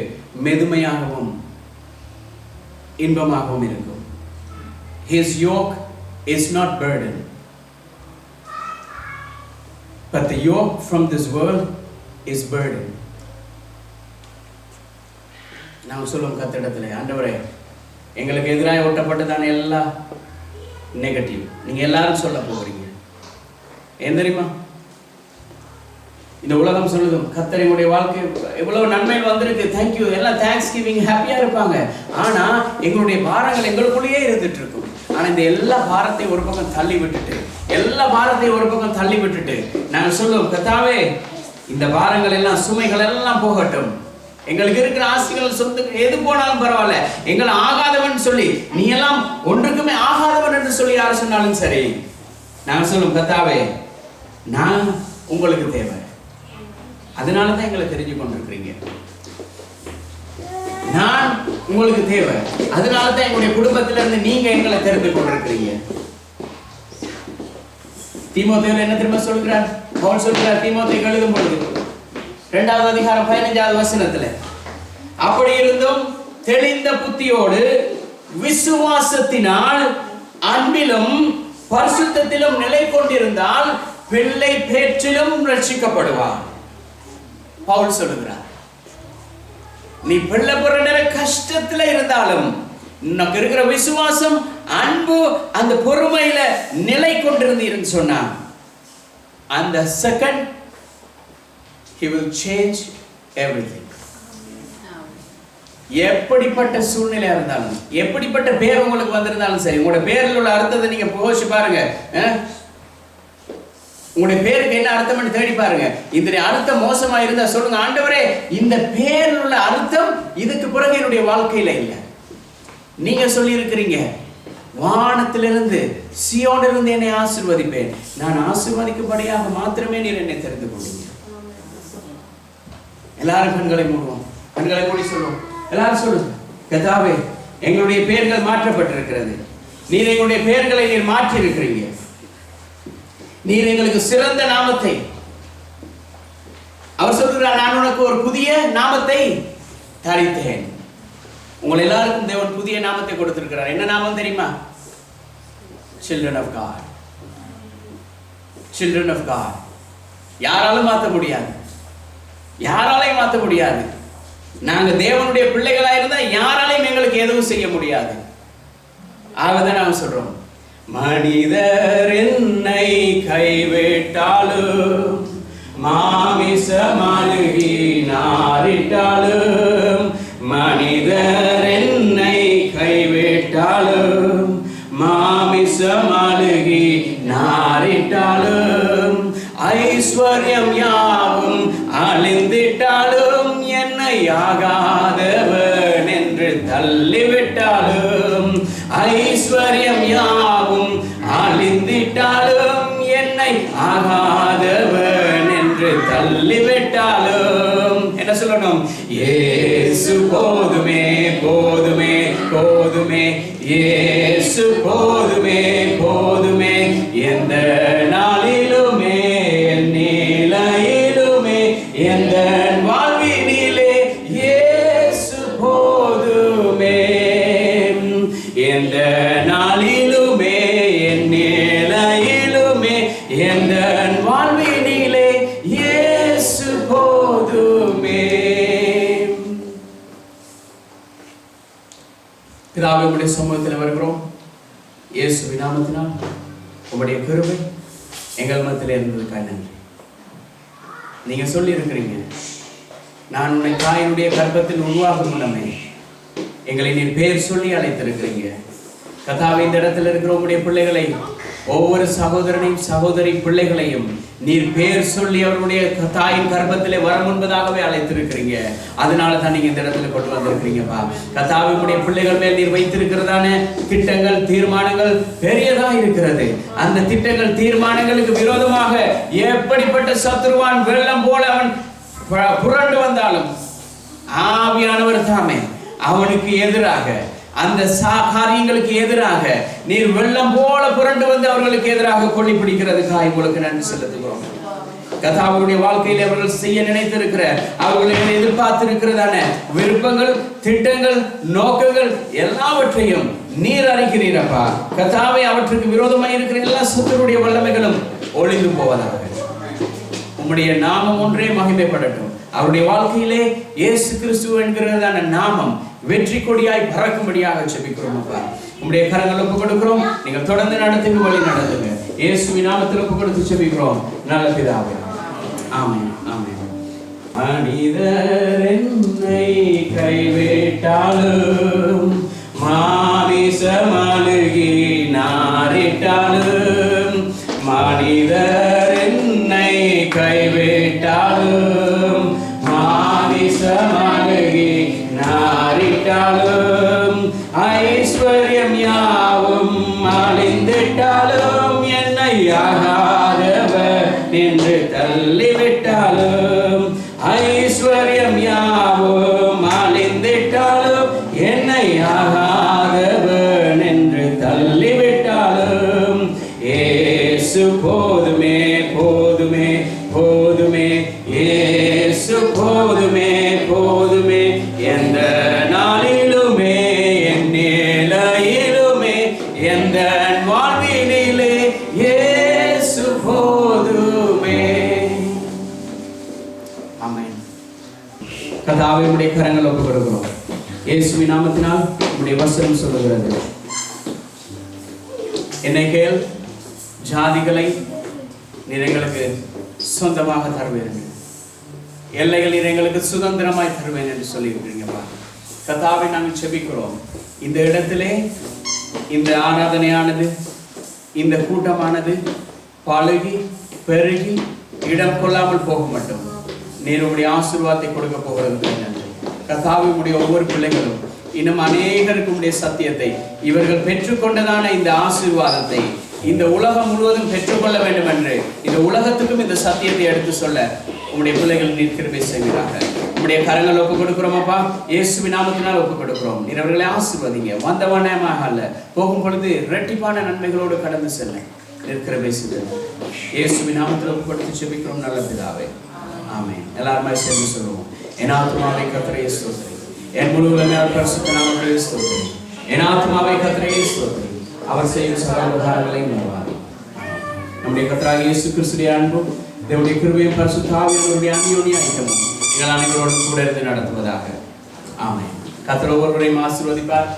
மெதுமையாகவும் இன்பமாகவும் இருக்கும். His yoke is not burden, but the yoke from this world is burden. நாம் சொல்லுவோம் கர்த்தரிடத்துல, ஆண்டவரே எங்களுக்கு எதிராக ஒட்டப்பட்டதான எல்லா நெகட்டிவ் நீங்க எல்லாரும் சொல்ல போகிறீங்க. ஏன் தெரியுமா? இந்த உலகம் சொல்லுதும் கர்த்தரினுடைய வாழ்க்கை எவ்வளவு நன்மை வந்திருக்கு, தேங்க்யூ, எல்லாம் தேங்க்ஸ் கிவிங் ஹாப்பியா இருப்பாங்க. ஆனா எங்களுடைய பாரங்கள் எங்களுக்குள்ளேயே இருந்துட்டு இருக்கும். ஆனா இந்த எல்லா பாரத்தையும் ஒரு பக்கம் தள்ளி விட்டுட்டு, எல்லா பாரத்தையும் ஒரு பக்கம் தள்ளி விட்டுட்டு நாங்கள் சொல்லுவோம், கர்த்தாவே இந்த பாரங்கள் எல்லாம் சுமைகள் எல்லாம் போகட்டும், எங்களுக்கு இருக்கிற ஆசைகள் சொத்து எது போனாலும் பரவாயில்ல, எங்களை ஆகாதவன் சொல்லி நீ எல்லாம் ஒன்றுக்குமே ஆகாதவன் என்று சொல்லி யார் சொன்னாலும் சரி, நாங்கள் சொல்லுவோம், கர்த்தாவே நான் உங்களுக்கு தேவை, அதனாலதான் எங்களை தெரிஞ்சு கொண்டிருக்கிறீங்க, நான் உங்களுக்கு தேவை, அதனாலதான் எங்களுடைய குடும்பத்தில இருந்து நீங்க எங்களை தெரிந்து கொண்டிருக்கிறீங்க. தீமோத்தேயுல என்ன திரும்ப சொல்கிறார்? பவுல் சொல்கிறார் தீமோத்தேயுக்கு எழுதும் பொழுது 2வது அதிகாரம் 15வது வசனத்துல, அப்படி இருந்தும் தெளிந்த புத்தியோடு விசுவாசத்தினால் அன்பிலும் பரிசுத்தத்திலும் நிலை கொண்டிருந்தால் பிள்ளை பேற்றிலும் ரட்சிக்கப்படுவார். பவுல் சொல்லுகிறார், நீ பிள்ளை பிறந்த கஷ்டத்துல இருந்தாலும் உனக்கு இருக்கிற விசுவாசம், அன்பு, அந்த பொறுமையில நிலை கொண்டிருந்தீர்னு சொன்னா, அந்த second he will change everything. எப்படிப்பட்ட சூழ்நிலையா இருந்தாலும், எப்படிப்பட்ட பேர் உங்களுக்கு வந்திருந்தாலும் சரி, உங்களோட பேரில் உள்ள அர்த்தத்தை நீங்க யோசிச்சு பாருங்க. உங்களுடைய பேருக்கு என்ன அர்த்தம் தேடி பாருங்க. இந்த அர்த்தம் மோசமா இருந்தா சொல்லுங்க, ஆண்டவரே இந்த பேரில் உள்ள அர்த்தம் இதுக்கு பிறகு என்னுடைய வாழ்க்கையில இல்லை. நீங்க சொல்லி இருக்கிறீங்க, வானத்திலிருந்து சியோனிலிருந்து என்னை ஆசீர்வதிப்பேன், நான் ஆசீர்வதிக்கும்படியாக மாத்திரமே நீர் என்னை தெரிந்து கொள்வீங்க. எல்லாரும் கண்களை மூடுவோம், கண்களை மூடி சொல்லுவோம். எல்லாரும் சொல்லுங்க, கர்த்தாவே எங்களுடைய பெயர்கள் மாற்றப்பட்டிருக்கிறது, நீர் எங்களுடைய பெயர்களை நீர் மாற்றி இருக்கிறீங்க, நீர் எங்களுக்கு சிறந்த நாமத்தை. அவர் சொல்கிறார், நான் உனக்கு ஒரு புதிய நாமத்தை தரித்தேன். உங்கள் எல்லாருக்கும் தேவன் புதிய நாமத்தை கொடுத்திருக்கிறார். என்ன நாமம் தெரியுமா? Children of God. Children of God. யாராலும் மாற்ற முடியாது, யாராலையும் மாற்ற முடியாது. நாங்க தேவனுடைய பிள்ளைகளா இருந்தா யாராலையும் எங்களுக்கு எதுவும் செய்ய முடியாது. ஆகதான் நாம சொல்றோம், மனிதர் என்னை கைவிட்டாலும், மாமிச மாளிகை நாரிட்டாலும், மனிதர் என்னை கைவிட்டாலும், மாமிச மாளிகை நாரிட்டாலும், ஐஸ்வர்யம் யாவும் அழிந்திட்டாலும், என்னை ஆகாதவன் என்று தள்ளிவிட்டாலும், ஐஸ்வர்யம் யாவும் அழிந்திட்டாலும், என்னை ஆகாதவன் என்று தள்ளிவிட்டாலும், என்ன சொல்லணும்? இயேசு போதுமே போதுமே போதுமே, இயேசு போதுமே போதுமே, எந்த நாளிலுமே என் நிலையிலுமே எந்த வாழ்வினிலே இயேசு போதுமே, எந்த நாளிலுமே என் நிலையிலுமே எந்த வாழ்வினிலே இயேசு போதுமே. பிதாவே, உம்முடைய சமூகத்தில் வருகிறோம். இயேசுவின் நாமத்தினால் உம்முடைய கிருபை எங்கள் மத்தியில் இருந்ததுக்காக நன்றி. நீங்க சொல்லி இருக்கிறீங்க, நான் உன்னை தாயினுடைய கர்ப்பத்தில் உருவாகும் முன்னமே எங்களை நீர் பேர் சொல்லி அழைத்திருக்கிறீங்க. கர்த்தாவே, இந்த இடத்துல இருக்கிற உம்முடைய பிள்ளைகளை, ஒவ்வொரு சகோதரனையும் சகோதரி பிள்ளைகளையும் நீர் பேர் சொல்லி அவருடைய தாயின் கர்ப்பத்திலே வர முன்பதாகவே அழைத்திருக்கிறீங்க. அதனால தான் நீங்க இந்த இடத்துல கொண்டு வந்திருக்கிறீங்கப்பா. கர்த்தாவே, உம்முடைய பிள்ளைகள் மேல் நீர் வைத்திருக்கிறதான திட்டங்கள், தீர்மானங்கள் பெரியதா இருக்கிறது. அந்த திட்டங்கள், தீர்மானங்களுக்கு விரோதமாக எப்படிப்பட்ட சத்துருவான் வெள்ளம் போல அவன் புரண்டு வந்தாலும், ஆவியானவர் தாமே அவனுக்கு எதிராக, அந்த காரியங்களுக்கு எதிராக நீர் வெள்ளம் போல புரண்டு வந்து அவர்களுக்கு எதிராக கொள்ளி பிடிக்கிறதுக்காக உங்களுக்கு நன்றி செலுத்துகிறோம். கர்த்தாவுடைய வாழ்க்கையில் அவர்கள் செய்ய நினைத்திருக்கிற, அவர்களை எதிர்பார்த்திருக்கிறதான விருப்பங்கள், திட்டங்கள், நோக்கங்கள் எல்லாவற்றையும் நீர் அறிகிறீரப்பா. கர்த்தாவே, அவற்றுக்கு விரோதமாக இருக்கிற எல்லா சத்துருடைய வல்லமைகளும் ஒளிந்து போவதாக. உம்முடைய நாமம் ஒன்றே மகிமைப்படட்டும். அவருடைய வாழ்க்கையிலே இயேசு கிறிஸ்து என்கிறதான நாமம் வெற்றி கொடியாய் பறக்கும்படியாக ஜெபிக்கிறோம் அப்பா. உம்முடைய கரங்கள் ஒப்பு கொடுக்கிறோம். நீங்கள் தொடர்ந்து நடத்துங்க, வழி நடத்துங்க. இயேசுவின் நாமத்தில் ஒப்பு கொடுத்து ஜெபிக்கிறோம் நல்ல பிதாவே. ஆமென், ஆமென். மனிதர் என்னை கைவிட்டாலும், மாமிச மாளிகை நாரிட்டாலும், மனிதர் என்னை கைவிட்டாலும், மாமிச மாளிகை நாரிட்டாலும், ஐஸ்வர்யம் யாவும் அழிந்திட்டாலும், என்னை ஆகாதவர் என்று தள்ளிவிட்டாலும், ஐஸ்வர்யம் யாவும் அழிந்திட்டாலும், என்னை ஆகாதவர் என்று தள்ளிவிட்டாலும், இயேசு போதுமே போதுமே போதுமே, இயேசு போதுமே போதுமே, எந்த நாளிலுமே என் நிலையிலுமே எந்த வாழ்வினிலே இயேசு போதுமே. ஆமென். கர்த்தாவே, உம்முடைய கரங்கள் ஒப்புக் கொடுக்கிறோம். இயேசுவின் நாமத்தினால் உம்முடைய வசனம் சொல்லுகிறது, என்னை கேள், ஜாதிகளை நீர் எங்களுக்கு சொந்தமாக தருவீர்கள், எல்லைகள் நீர் எங்களுக்கு சுதந்திரமாய் தருவேன் என்று சொல்லியிருக்கிறீங்கப்பா. கர்த்தாவே நாங்கள் செபிக்கிறோம். இந்த இடத்திலே இந்த ஆராதனையானது, இந்த கூட்டமானது பழகி பெருகி இடம் கொள்ளாமல் போக மாட்டோம். நீர் உடைய ஆசீர்வாதத்தை கொடுக்க போகிறது நன்றி. கர்த்தாவே உடைய ஒவ்வொரு பிள்ளைகளும் இன்னும் அநேகருக்கு உடைய சத்தியத்தை இவர்கள் பெற்றுக்கொண்டதான இந்த ஆசீர்வாதத்தை இந்த உலகம் முழுவதும் பெற்றுக்கொள்ள வேண்டும் என்று இந்த உலகத்துக்கும் இந்த சத்தியத்தை எடுத்து சொல்ல உங்களுடைய பிள்ளைகள் நீர் கிருபை செய்வீராக. உங்களுடைய கரங்கள் ஒப்புக் கொடுக்கிறோம் அப்பா, இயேசுவின் நாமத்தினால் ஒப்புக் கொடுக்கிறோம். நீர் அவர்களை ஆசீர்வதிங்க. வந்தவனமாக அல்ல, போகும் பொழுது இரட்டிப்பான நன்மைகளோடு கடந்து செல்ல நீர் கிருபை செய்வீராக. இயேசுவின் நாமத்தில் ஒப்புக் கொடுத்து ஜெபிக்கிறோம் நல்ல பிதாவே, ஆமென். எல்லாருமே சேர்ந்து சொல்லுவோம். என் ஆத்துமாவை கர்த்தரை ஸ்தோத்திரி, என் முழு உலகம் பரிசுத்த நாமத்தை ஸ்தோத்திரி. என் ஆத்துமாவை கர்த்தரை ஸ்தோத்திரி, அவர் செய்யும் சகல உபகாரங்களையும் மறவாதே. நம்முடைய கர்த்தராகிய இயேசு கிறிஸ்துவின் அன்பும் தேவனுடைய கிருபையும் பரிசுத்த ஆவியானவருடைய அந்யோன்ய ஐக்கியமும் எங்கள் அனைவரோடும் கூட இருந்து நடத்துவதாக. ஆமென். கர்த்தர் ஒவ்வொருவரையும் ஆசீர்வதிப்பார்.